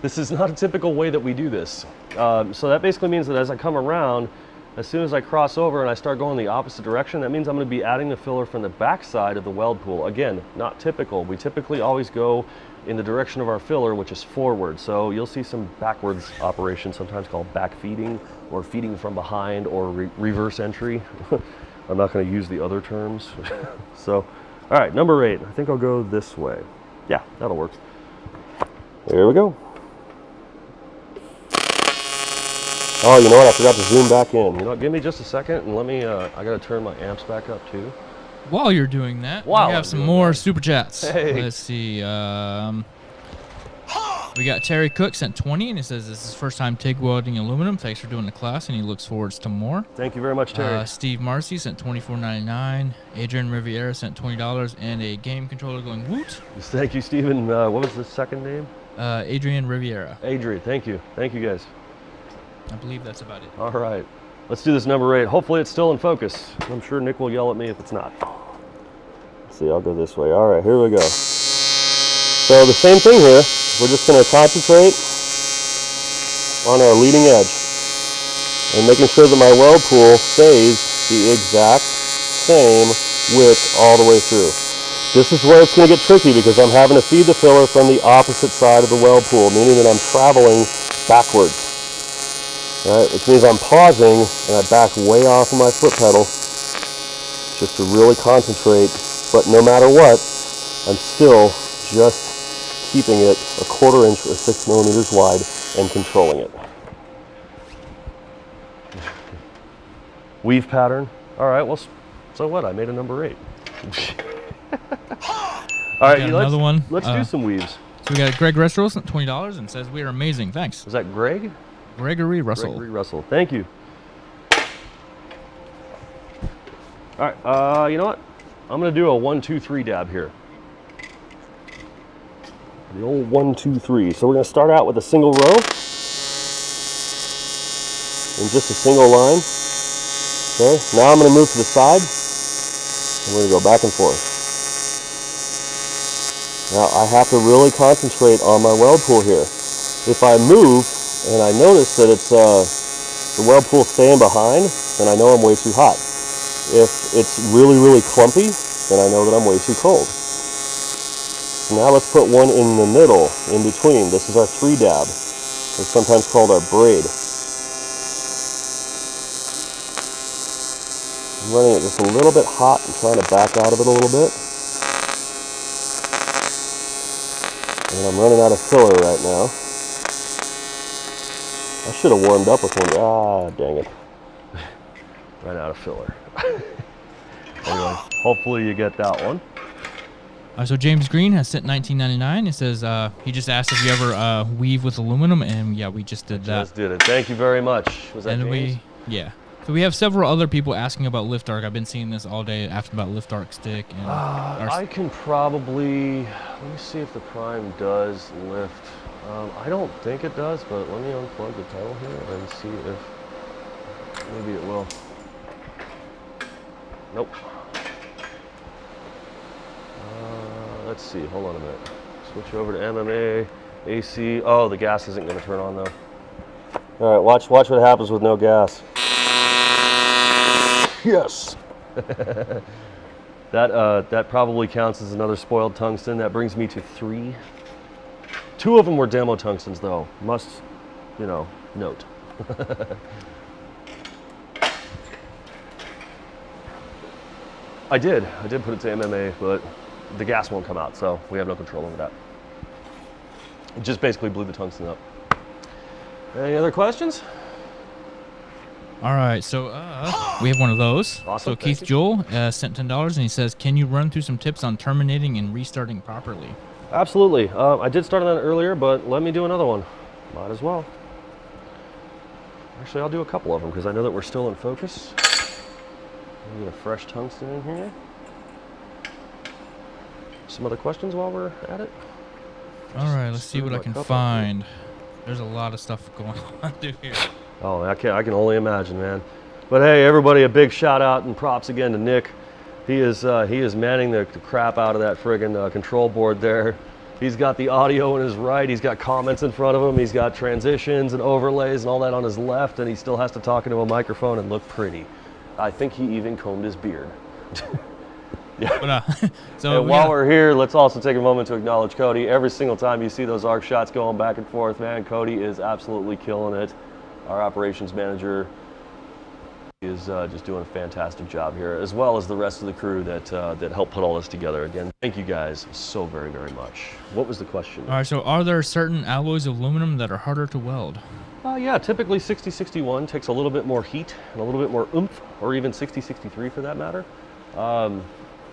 Speaker 1: This is not a typical way that we do this. So that basically means that as I come around, as soon as I cross over and I start going the opposite direction, that means I'm going to be adding the filler from the back side of the weld pool. Again, not typical. We typically always go in the direction of our filler, which is forward. So you'll see some backwards operation, sometimes called back feeding or feeding from behind or reverse entry. I'm not going to use the other terms. So, all right, number 8. I think I'll go this way. Yeah, that'll work. There we go. Oh, you know what? I forgot to zoom back in. You know what? Give me just a second and let me, I got to turn my amps back up too.
Speaker 2: While you're doing that, we have some more super chats. Hey. Let's see. We got Terry Cook sent 20, and he says this is his first time TIG welding aluminum. Thanks for doing the class, and he looks forward to more.
Speaker 1: Thank you very much, Terry.
Speaker 2: Steve Marcy sent $24.99. Adrian Riviera sent $20 and a game controller going woot.
Speaker 1: Thank you, Steven. What was the second name?
Speaker 2: Adrian Riviera.
Speaker 1: Adrian, thank you. Thank you, guys.
Speaker 2: I believe that's about it.
Speaker 1: All right. Let's do this number 8. Hopefully it's still in focus. I'm sure Nick will yell at me if it's not. Let's see, I'll go this way. All right, here we go. So the same thing here. We're just going to concentrate on our leading edge and making sure that my weld pool stays the exact same width all the way through. This is where it's going to get tricky because I'm having to feed the filler from the opposite side of the weld pool, meaning that I'm traveling backwards. All right, which means I'm pausing and I back way off of my foot pedal just to really concentrate. But no matter what, I'm still just keeping it a 1/4 inch or 6 millimeters wide and controlling it. Weave pattern. All right, well, so what? I made a number 8. All right,
Speaker 2: another one.
Speaker 1: Let's do some weaves.
Speaker 2: So we got Greg Russell sent $20 and says we are amazing. Thanks.
Speaker 1: Was that Greg?
Speaker 2: Gregory Russell.
Speaker 1: Gregory Russell. Thank you. All right, you know what? I'm going to do a 1, 2, 3 dab here. The old 1, 2, 3. So we're going to start out with a single row and just a single line. Okay, now I'm going to move to the side and we're going to go back and forth. Now I have to really concentrate on my weld pool here. If I move and I notice that it's the weld pool staying behind, then I know I'm way too hot. If it's really, really clumpy, then I know that I'm way too cold. So now let's put one in the middle, in between. This is our 3 dab, or sometimes called our braid. running it just a little bit hot and trying to back out of it a little bit. And I'm running out of filler right now. I should have warmed up with one. Ah, dang it. Ran out of filler. Anyway, hopefully you get that one.
Speaker 2: So James Green has sent $19.99. It says he just asked if you ever weave with aluminum, and yeah, we just did that.
Speaker 1: Just did it. Thank you very much. Was that James?
Speaker 2: Yeah. So we have several other people asking about lift arc. I've been seeing this all day, asking about lift arc stick. And
Speaker 1: I can probably, let me see if the Prime does lift. I don't think it does, but let me unplug the pedal here and see if maybe it will. Nope. Let's see, hold on a minute. Switch over to MMA, AC. Oh, the gas isn't going to turn on though. All right, watch what happens with no gas. Yes. That probably counts as another spoiled tungsten. That brings me to 3. 2 of them were demo tungstens though. Must, note. I did put it to MMA, but the gas won't come out, so we have no control over that. It just basically blew the tungsten up. Any other questions?
Speaker 2: All right, so we have one of those.
Speaker 1: Awesome,
Speaker 2: so Keith Joel sent $10, and he says, can you run through some tips on terminating and restarting properly?
Speaker 1: Absolutely. I did start on that earlier, but let me do another one. Might as well. Actually, I'll do a couple of them because I know that we're still in focus. Get a fresh tungsten in here. Some other questions while we're at it?
Speaker 2: All right, let's see what I can find. There's a lot of stuff going on through here.
Speaker 1: Oh, I can only imagine, man. But hey, everybody, a big shout out and props again to Nick. He is manning the crap out of that friggin' control board there. He's got the audio in his right. He's got comments in front of him. He's got transitions and overlays and all that on his left, and he still has to talk into a microphone and look pretty. I think he even combed his beard. Yeah.
Speaker 2: But, so
Speaker 1: and while we're here, let's also take a moment to acknowledge Cody. Every single time you see those arc shots going back and forth, man, Cody is absolutely killing it. Our operations manager is just doing a fantastic job here, as well as the rest of the crew that helped put all this together. Again, thank you guys so very, very much. What was the question?
Speaker 2: All right, so are there certain alloys of aluminum that are harder to weld?
Speaker 1: Yeah, typically 6061 takes a little bit more heat and a little bit more oomph, or even 6063 for that matter.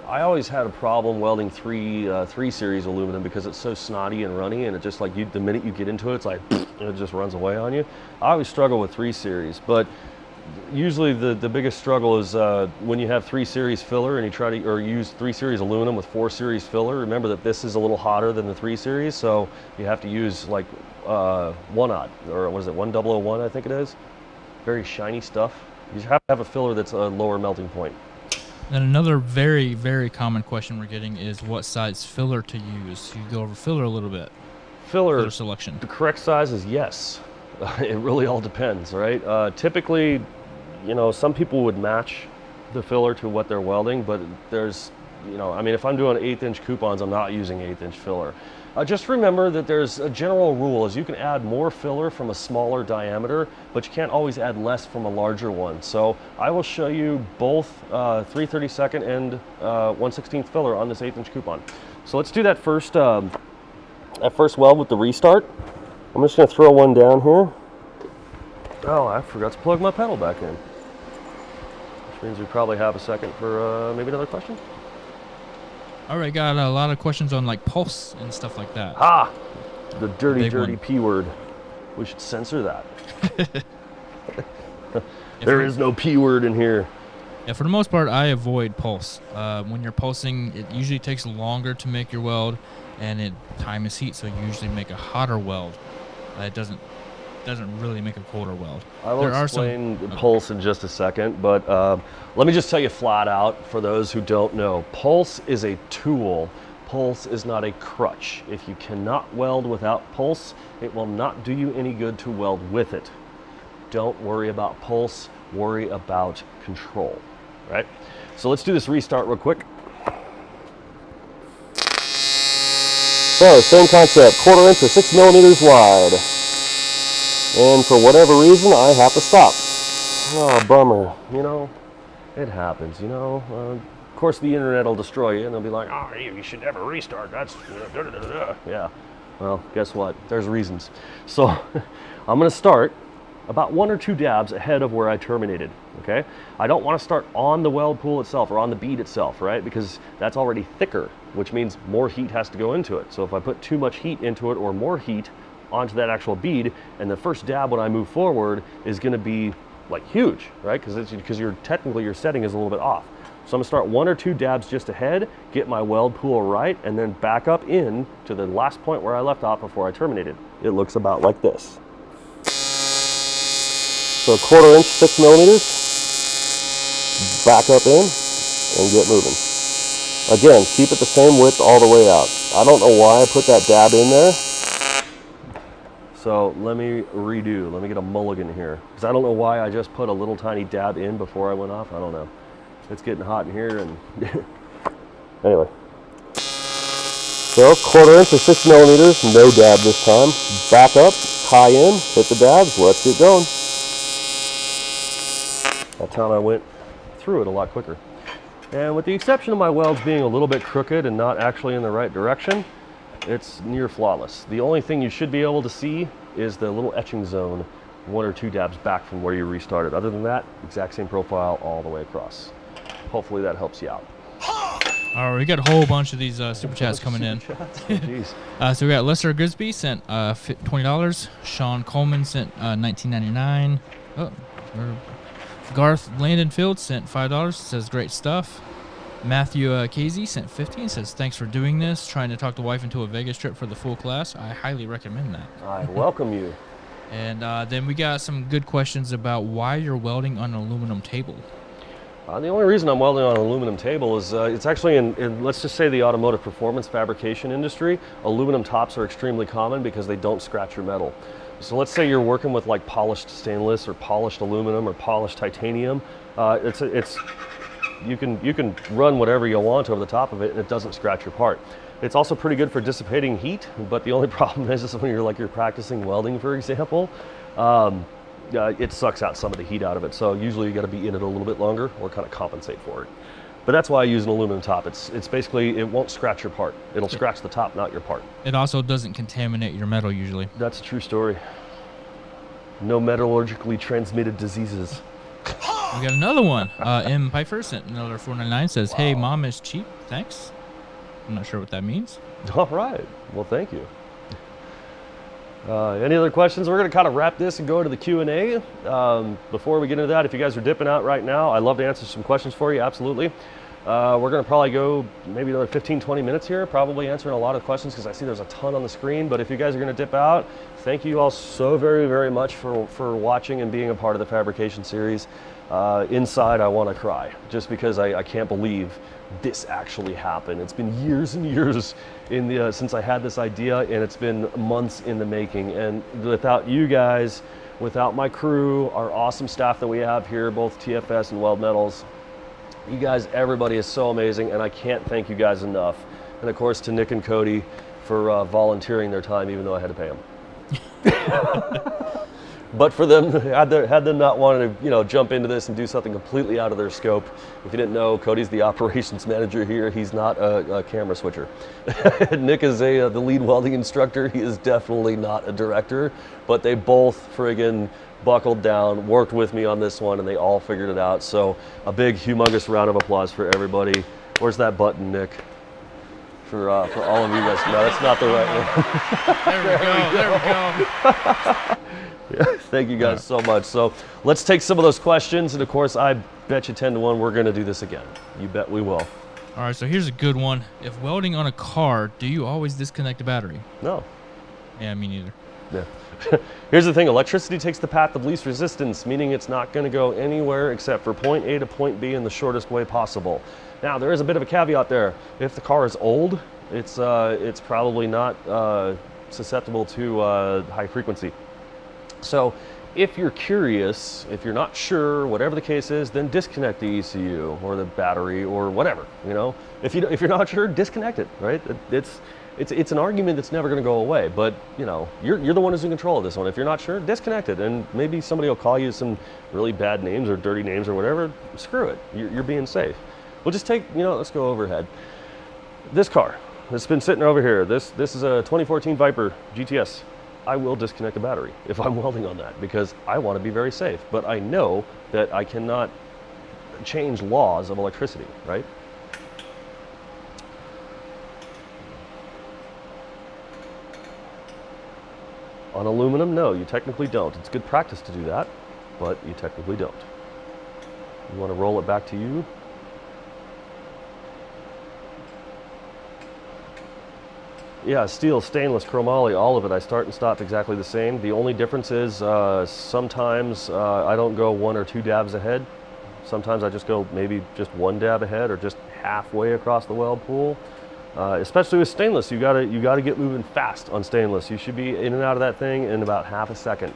Speaker 1: I always had a problem welding 3 series aluminum because it's so snotty and runny, and it just like the minute you get into it, it's like it just runs away on you. I always struggle with 3 series, but usually the biggest struggle is when you have 3 series filler and you try to use 3 series aluminum with 4 series filler. Remember that this is a little hotter than the 3 series, so you have to use like 1-aught, or what is it, 1001 I think it is. Very shiny stuff. You have to have a filler that's a lower melting point.
Speaker 2: And another very, very common question we're getting is what size filler to use. You go over filler a little bit. Filler selection. The
Speaker 1: correct size is yes. It really all depends, right? Typically, some people would match the filler to what they're welding, but there's, I mean, if I'm doing 1/8" coupons, I'm not using 1/8" filler. Just remember that there's a general rule is you can add more filler from a smaller diameter, but you can't always add less from a larger one. So I will show you both 3/32 and 1/16 filler on this 1/8" coupon. So let's do that first weld with the restart. I'm just going to throw one down here. Oh, I forgot to plug my pedal back in. Which means we probably have a second for maybe another question.
Speaker 2: All right, got a lot of questions on like pulse and stuff like that.
Speaker 1: Ah, the dirty
Speaker 2: one.
Speaker 1: P word. We should censor that. There is no P word in here.
Speaker 2: Yeah, for the most part, I avoid pulse. When you're pulsing, it usually takes longer to make your weld, and time is heat, so you usually make a hotter weld. It doesn't really make a colder weld.
Speaker 1: I will explain pulse in just a second, but let me just tell you flat out, for those who don't know, pulse is a tool. Pulse is not a crutch. If you cannot weld without pulse, it will not do you any good to weld with it. Don't worry about pulse, worry about control, right? So let's do this restart real quick. So, same concept, 1/4" or 6 millimeters wide. And for whatever reason, I have to stop. Oh, bummer. It happens, you know. Of course, the internet will destroy you, and they'll be like, "Oh, you should never restart. That's yeah." Well, guess what? There's reasons. So, I'm going to start about 1 or 2 dabs ahead of where I terminated. Okay. I don't want to start on the weld pool itself or on the bead itself, right? Because that's already thicker, which means more heat has to go into it. So if I put too much heat into it or more heat onto that actual bead, and the first dab when I move forward is going to be like huge, right? Because your setting is a little bit off. So I'm gonna start 1 or 2 dabs just ahead, get my weld pool right, and then back up in to the last point where I left off before I terminated. It looks about like this. So 1/4 inch, 6 millimeters, back up in and get moving. Again, keep it the same width all the way out. I don't know why I put that dab in there. So let me redo, let me get a mulligan here. Because I don't know why I just put a little tiny dab in before I went off, I don't know. It's getting hot in here and anyway. So 1/4 inch or 6 millimeters, no dab this time. Back up, tie in, hit the dabs, let's get going. That time I went through it a lot quicker. And with the exception of my welds being a little bit crooked and not actually in the right direction, it's near flawless. The only thing you should be able to see is the little etching zone 1 or 2 dabs back from where you restarted. Other than that, exact same profile all the way across. Hopefully that helps you out.
Speaker 2: All right, we got a whole bunch of these super chats coming in.
Speaker 1: Jeez.
Speaker 2: So we got Lester Grisby sent $20. Sean Coleman sent $19.99. Oh, Garth Landon Field sent $5. Says great stuff. Matthew Casey sent $15. Says thanks for doing this. Trying to talk the wife into a Vegas trip for the full class. I highly recommend that.
Speaker 1: I welcome you.
Speaker 2: And then we got some good questions about why you're welding on an aluminum table.
Speaker 1: The only reason I'm welding on an aluminum table is it's actually in, let's just say, the automotive performance fabrication industry. Aluminum tops are extremely common because they don't scratch your metal. So let's say you're working with like polished stainless or polished aluminum or polished titanium. You can run whatever you want over the top of it and it doesn't scratch your part. It's also pretty good for dissipating heat, but the only problem is when you're practicing welding, for example, it sucks out some of the heat out of it. So usually you got to be in it a little bit longer or kind of compensate for it. But that's why I use an aluminum top. It's basically, it won't scratch your part. It'll scratch the top, not your part.
Speaker 2: It also doesn't contaminate your metal usually.
Speaker 1: That's a true story. No metallurgically transmitted diseases.
Speaker 2: We got another one. M. Pfeiffer sent another $4.99. Says, "Hey, mom is cheap. Thanks." I'm not sure what that means.
Speaker 1: All right. Well, thank you. Any other questions? We're going to kind of wrap this and go into the Q&A. Before we get into that, if you guys are dipping out right now, I'd love to answer some questions for you. Absolutely. We're going to probably go maybe another 15-20 minutes here, probably answering a lot of questions because I see there's a ton on the screen. But if you guys are going to dip out, thank you all so very, very much for watching and being a part of the fabrication series. Inside, I want to cry just because I can't believe this actually happened. It's been years and years since I had this idea, and it's been months in the making. And without you guys, without my crew, our awesome staff that we have here, both TFS and Weld Metals, you guys, everybody is so amazing, and I can't thank you guys enough. And of course to Nick and Cody for volunteering their time, even though I had to pay them. But for them, had them not wanted to, jump into this and do something completely out of their scope. If you didn't know, Cody's the operations manager here. He's not a camera switcher. Nick is the lead welding instructor. He is definitely not a director, but they both friggin' buckled down, worked with me on this one, and they all figured it out. So a big, humongous round of applause for everybody. Where's that button, Nick? For all of you guys. No, that's not the right one.
Speaker 2: There we go.
Speaker 1: Yeah, thank you guys so much. So let's take some of those questions, and of course, I bet you 10-1 we're going to do this again. You bet we will.
Speaker 2: All right, so here's a good one. If welding on a car, do you always disconnect the battery?
Speaker 1: No.
Speaker 2: Yeah, me neither.
Speaker 1: Yeah. Here's the thing, electricity takes the path of least resistance, meaning it's not going to go anywhere except for point A to point B in the shortest way possible. Now, there is a bit of a caveat there. If the car is old, it's probably not susceptible to high frequency. So if you're curious, if you're not sure, whatever the case is, then disconnect the ECU or the battery or whatever, If you're not sure, disconnect it, right? it's an argument that's never going to go away. But you know, you're the one who's in control of this one. If you're not sure, disconnect it, and maybe somebody will call you some really bad names or dirty names or whatever. Screw it. You're being safe. We'll just take, you know, let's go overhead. This car that's been sitting over here. This is a 2014 Viper GTS. I will disconnect the battery if I'm welding on that because I want to be very safe. But I know that I cannot change laws of electricity, right? On aluminum, no, you technically don't. It's good practice to do that, but you technically don't. You want to roll it back to you. Yeah, steel, stainless, chromoly, all of it. I start and stop exactly the same. The only difference is sometimes I don't go 1 or 2 dabs ahead. Sometimes I just go maybe just 1 dab ahead or just halfway across the weld pool. Especially with stainless, you gotta get moving fast on stainless. You should be in and out of that thing in about half a second.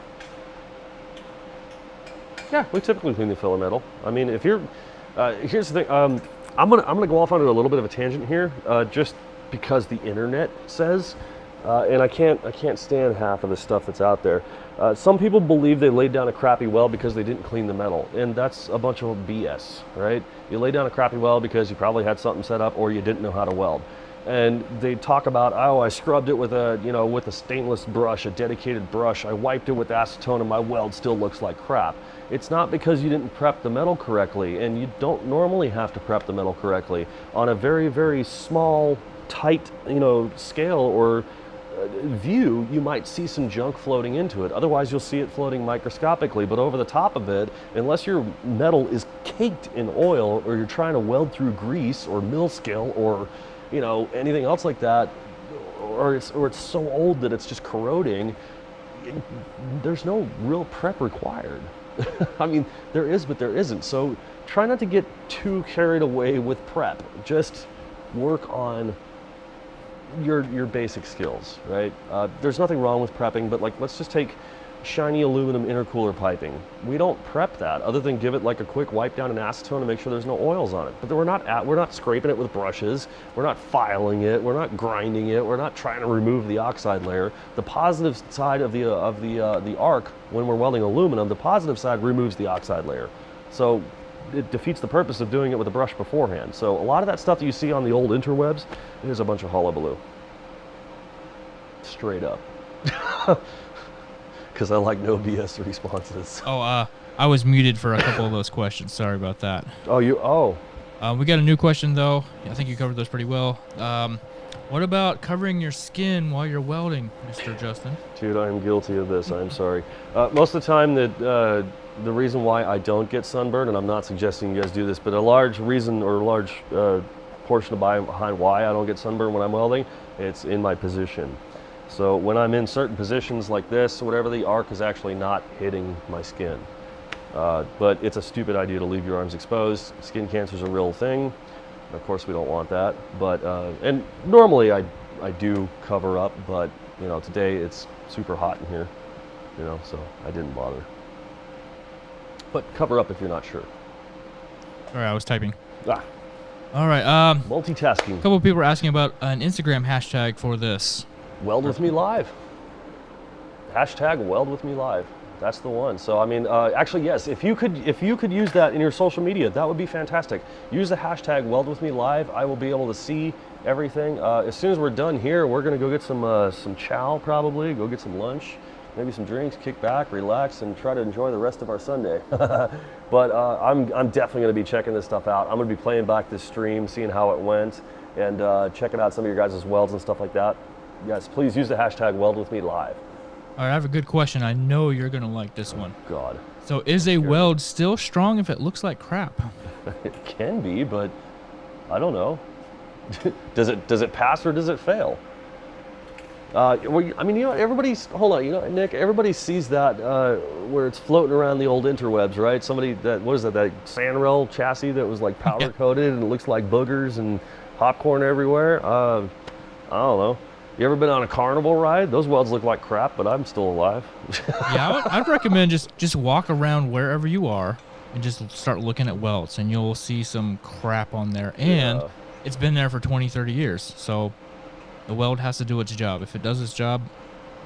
Speaker 1: Yeah, we typically clean the filler metal. I mean, if you're, here's the thing. I'm gonna go off onto a little bit of a tangent here, just because the internet says, and I can't stand half of the stuff that's out there. Some people believe they laid down a crappy weld because they didn't clean the metal, and that's a bunch of BS, right? You laid down a crappy weld because you probably had something set up or you didn't know how to weld. And they talk about, oh, I scrubbed it with a, you know, with a stainless brush, a dedicated brush. I wiped it with acetone and my weld still looks like crap. It's not because you didn't prep the metal correctly, and you don't normally have to prep the metal correctly. On a very, very small, tight, you know, scale or view, you might see some junk floating into it. Otherwise, you'll see it floating microscopically, but over the top of it, unless your metal is caked in oil or you're trying to weld through grease or mill scale or, you know, anything else like that, or it's so old that it's just corroding, there's no real prep required. I mean, there is, but there isn't. So try not to get too carried away with prep. Just work on your basic skills, right? There's nothing wrong with prepping, but like, let's just take shiny aluminum intercooler piping. We don't prep that other than give it like a quick wipe down in acetone to make sure there's no oils on it. But then we're not scraping it with brushes. We're not filing it. We're not grinding it. We're not trying to remove the oxide layer. The positive side of the arc when we're welding aluminum, the positive side removes the oxide layer. So it defeats the purpose of doing it with a brush beforehand. So a lot of that stuff that you see on the old interwebs is a bunch of hullabaloo. Straight up. Because I like no BS responses.
Speaker 2: Oh, I was muted for a couple of those questions. Sorry about that.
Speaker 1: Oh,
Speaker 2: we got a new question, though. I think you covered those pretty well. What about covering your skin while you're welding, Mr. Justin?
Speaker 1: Dude, I'm guilty of this. I'm sorry. Most of the time, the reason why I don't get sunburned, and I'm not suggesting you guys do this, but a large reason or a large portion behind why I don't get sunburned when I'm welding, it's in my position. So when I'm in certain positions like this, whatever, the arc is actually not hitting my skin. But it's a stupid idea to leave your arms exposed. Skin cancer is a real thing. Of course, we don't want that. But and normally I do cover up, but you know, today it's super hot in here, you know, so I didn't bother. But cover up if you're not sure.
Speaker 2: Sorry, I was typing.
Speaker 1: Ah.
Speaker 2: All right.
Speaker 1: Multitasking.
Speaker 2: A couple of people are asking about an Instagram hashtag for this.
Speaker 1: Weld with me live. Hashtag weld with me live. That's the one. So I mean, actually, yes. If you could use that in your social media, that would be fantastic. Use the hashtag weld with me live. I will be able to see everything. As soon as we're done here, we're gonna go get some chow, probably go get some lunch, maybe some drinks, kick back, relax, and try to enjoy the rest of our Sunday. But I'm definitely gonna be checking this stuff out. I'm gonna be playing back this stream, seeing how it went, and checking out some of your guys' welds and stuff like that. Yes, please use the hashtag weld with me live.
Speaker 2: All right, I have a good question. I know you're going to like this one.
Speaker 1: God.
Speaker 2: So is a weld still strong if it looks like crap?
Speaker 1: It can be, but I don't know. Does it pass or does it fail? Well, I mean, you know, hold on, you know, Nick, everybody sees that where it's floating around the old interwebs, right? Somebody what is that Sanrail chassis that was like powder coated and it looks like boogers and popcorn everywhere? I don't know. You ever been on a carnival ride? Those welds look like crap, but I'm still alive.
Speaker 2: Yeah, I'd recommend just walk around wherever you are and just start looking at welds, and you'll see some crap on there. And it's been there for 20, 30 years. So The weld has to do its job. If it does its job,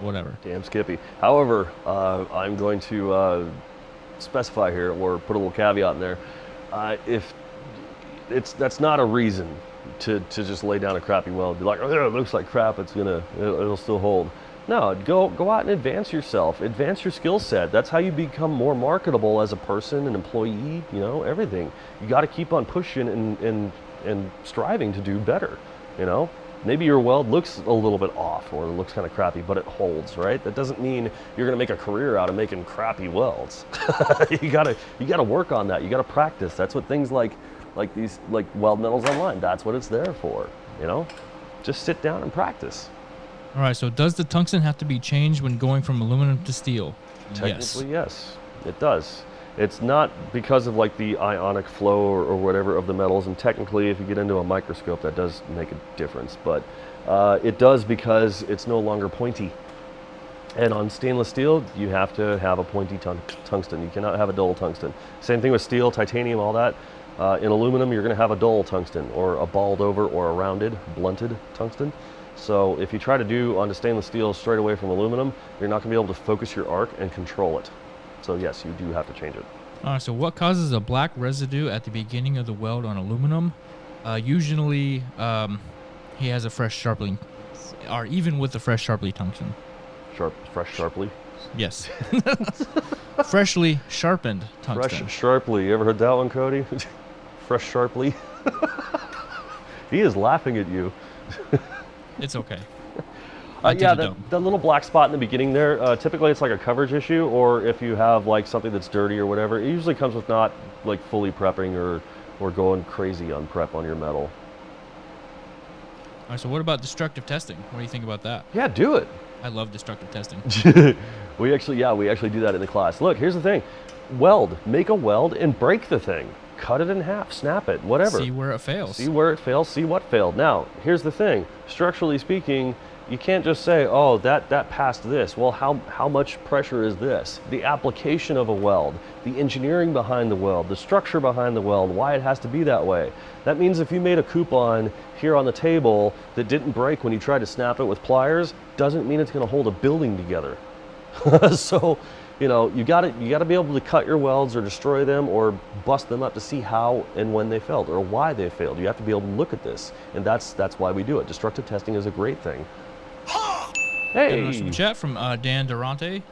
Speaker 2: whatever.
Speaker 1: Damn Skippy. However, I'm going to specify here, or put a little caveat in there. If that's not a reason to just lay down a crappy weld. Be like, oh, it looks like crap. It'll still hold. No, go out and advance yourself. Advance your skill set. That's how you become more marketable as a person, an employee. You know, everything. You got to keep on pushing and striving to do better. You know, maybe your weld looks a little bit off or looks kind of crappy, but it holds, right? That doesn't mean you're gonna make a career out of making crappy welds. you gotta work on that. You gotta practice. That's what things like Weld Metals Online, that's what it's there for, you know? Just sit down and practice.
Speaker 2: All right, so does the tungsten have to be changed when going from aluminum to steel?
Speaker 1: Technically, yes, it does. It's not because of like the ionic flow or whatever of the metals, and technically if you get into a microscope that does make a difference, but it does because it's no longer pointy. And on stainless steel, you have to have a pointy tungsten. You cannot have a dull tungsten. Same thing with steel, titanium, all that. In aluminum, you're gonna have a dull tungsten or a balled over or a rounded, blunted tungsten. So if you try to do onto stainless steel straight away from aluminum, you're not gonna be able to focus your arc and control it. So yes, you do have to change it.
Speaker 2: All right, so what causes a black residue at the beginning of the weld on aluminum? Usually, he has a fresh sharpening, or even with the fresh sharply tungsten.
Speaker 1: Fresh sharply?
Speaker 2: Yes. Freshly sharpened tungsten.
Speaker 1: Fresh sharply. You ever heard that one, Cody? Fresh sharply? He is laughing at you.
Speaker 2: It's okay.
Speaker 1: Yeah, the little black spot in the beginning there, typically it's like a coverage issue, or if you have like something that's dirty or whatever, it usually comes with not like fully prepping or going crazy on prep on your metal.
Speaker 2: All right, so what about destructive testing? What do you think about that?
Speaker 1: Yeah, do it.
Speaker 2: I love destructive testing.
Speaker 1: we actually do that in the class. Look, here's the thing. Make a weld and break the thing. Cut it in half, snap it, whatever.
Speaker 2: See where it fails.
Speaker 1: See where it fails, see what failed. Now, here's the thing. Structurally speaking, you can't just say, oh, that passed this. Well, how much pressure is this? The application of a weld, the engineering behind the weld, the structure behind the weld, why it has to be that way. That means if you made a coupon here on the table that didn't break when you tried to snap it with pliers, doesn't mean it's gonna hold a building together. So, you know, you gotta be able to cut your welds or destroy them or bust them up to see how and when they failed or why they failed. You have to be able to look at this, and that's why we do it. Destructive testing is a great thing. Hey!
Speaker 2: Some chat from Dan Durante,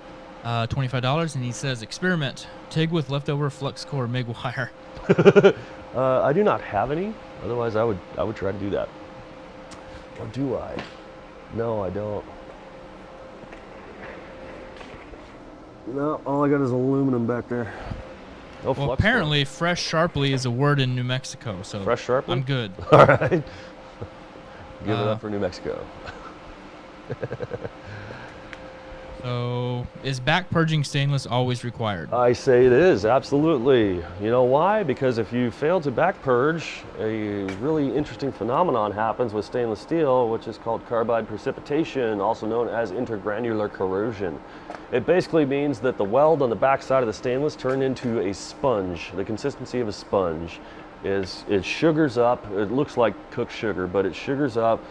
Speaker 2: $25, and he says, experiment, TIG with leftover flux core MIG wire.
Speaker 1: I do not have any, otherwise I would try to do that. Or do I? No, I don't. No, all I got is aluminum back there. No
Speaker 2: Well,
Speaker 1: flux
Speaker 2: apparently, fresh sharply is a word in New Mexico, so
Speaker 1: Fresh sharply?
Speaker 2: I'm good.
Speaker 1: All right. Give it up for New Mexico.
Speaker 2: So, is back purging stainless always required?
Speaker 1: I say it is, absolutely. You know why? Because if you fail to back purge, a really interesting phenomenon happens with stainless steel, which is called carbide precipitation, also known as intergranular corrosion. It basically means that the weld on the back side of the stainless turned into a sponge. The consistency of a sponge it sugars up. It looks like cooked sugar, but it sugars up.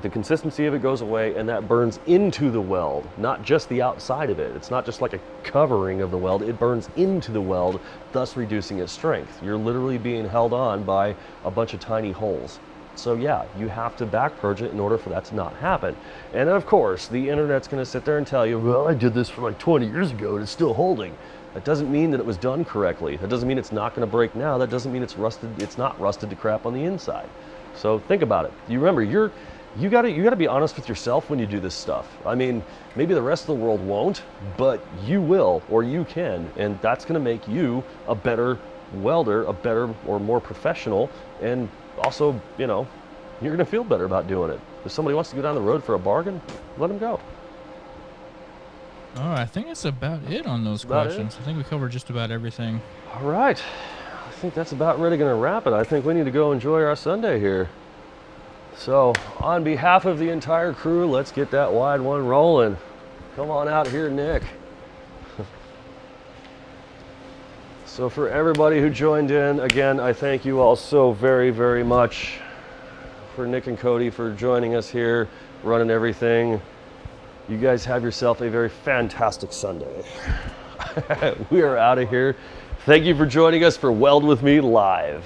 Speaker 1: The consistency of it goes away, and that burns into the weld, not just the outside of it. It's not just like a covering of the weld, it burns into the weld, thus reducing its strength. You're literally being held on by a bunch of tiny holes. So yeah, you have to back purge it in order for that to not happen. And of course, the internet's gonna sit there and tell you, well, I did this for like 20 years ago and it's still holding. That doesn't mean that it was done correctly. That doesn't mean it's not gonna break now. That doesn't mean it's not rusted to crap on the inside. So think about it. You remember, you gotta be honest with yourself when you do this stuff. I mean, maybe the rest of the world won't, but you will, or you can, and that's gonna make you a better welder, a better or more professional, and also, you know, you're gonna feel better about doing it. If somebody wants to go down the road for a bargain, let them go.
Speaker 2: All right, I think that's about it on those questions. I think we covered just about everything.
Speaker 1: All right, I think that's about really gonna wrap it. I think we need to go enjoy our Sunday here. So, on behalf of the entire crew, let's get that wide one rolling. Come on out here, Nick. So for everybody who joined in, again, I thank you all so very, very much. For Nick and Cody for joining us here. running everything. You guys have yourself a very fantastic Sunday. We are out of here. Thank you for joining us for Weld With Me Live.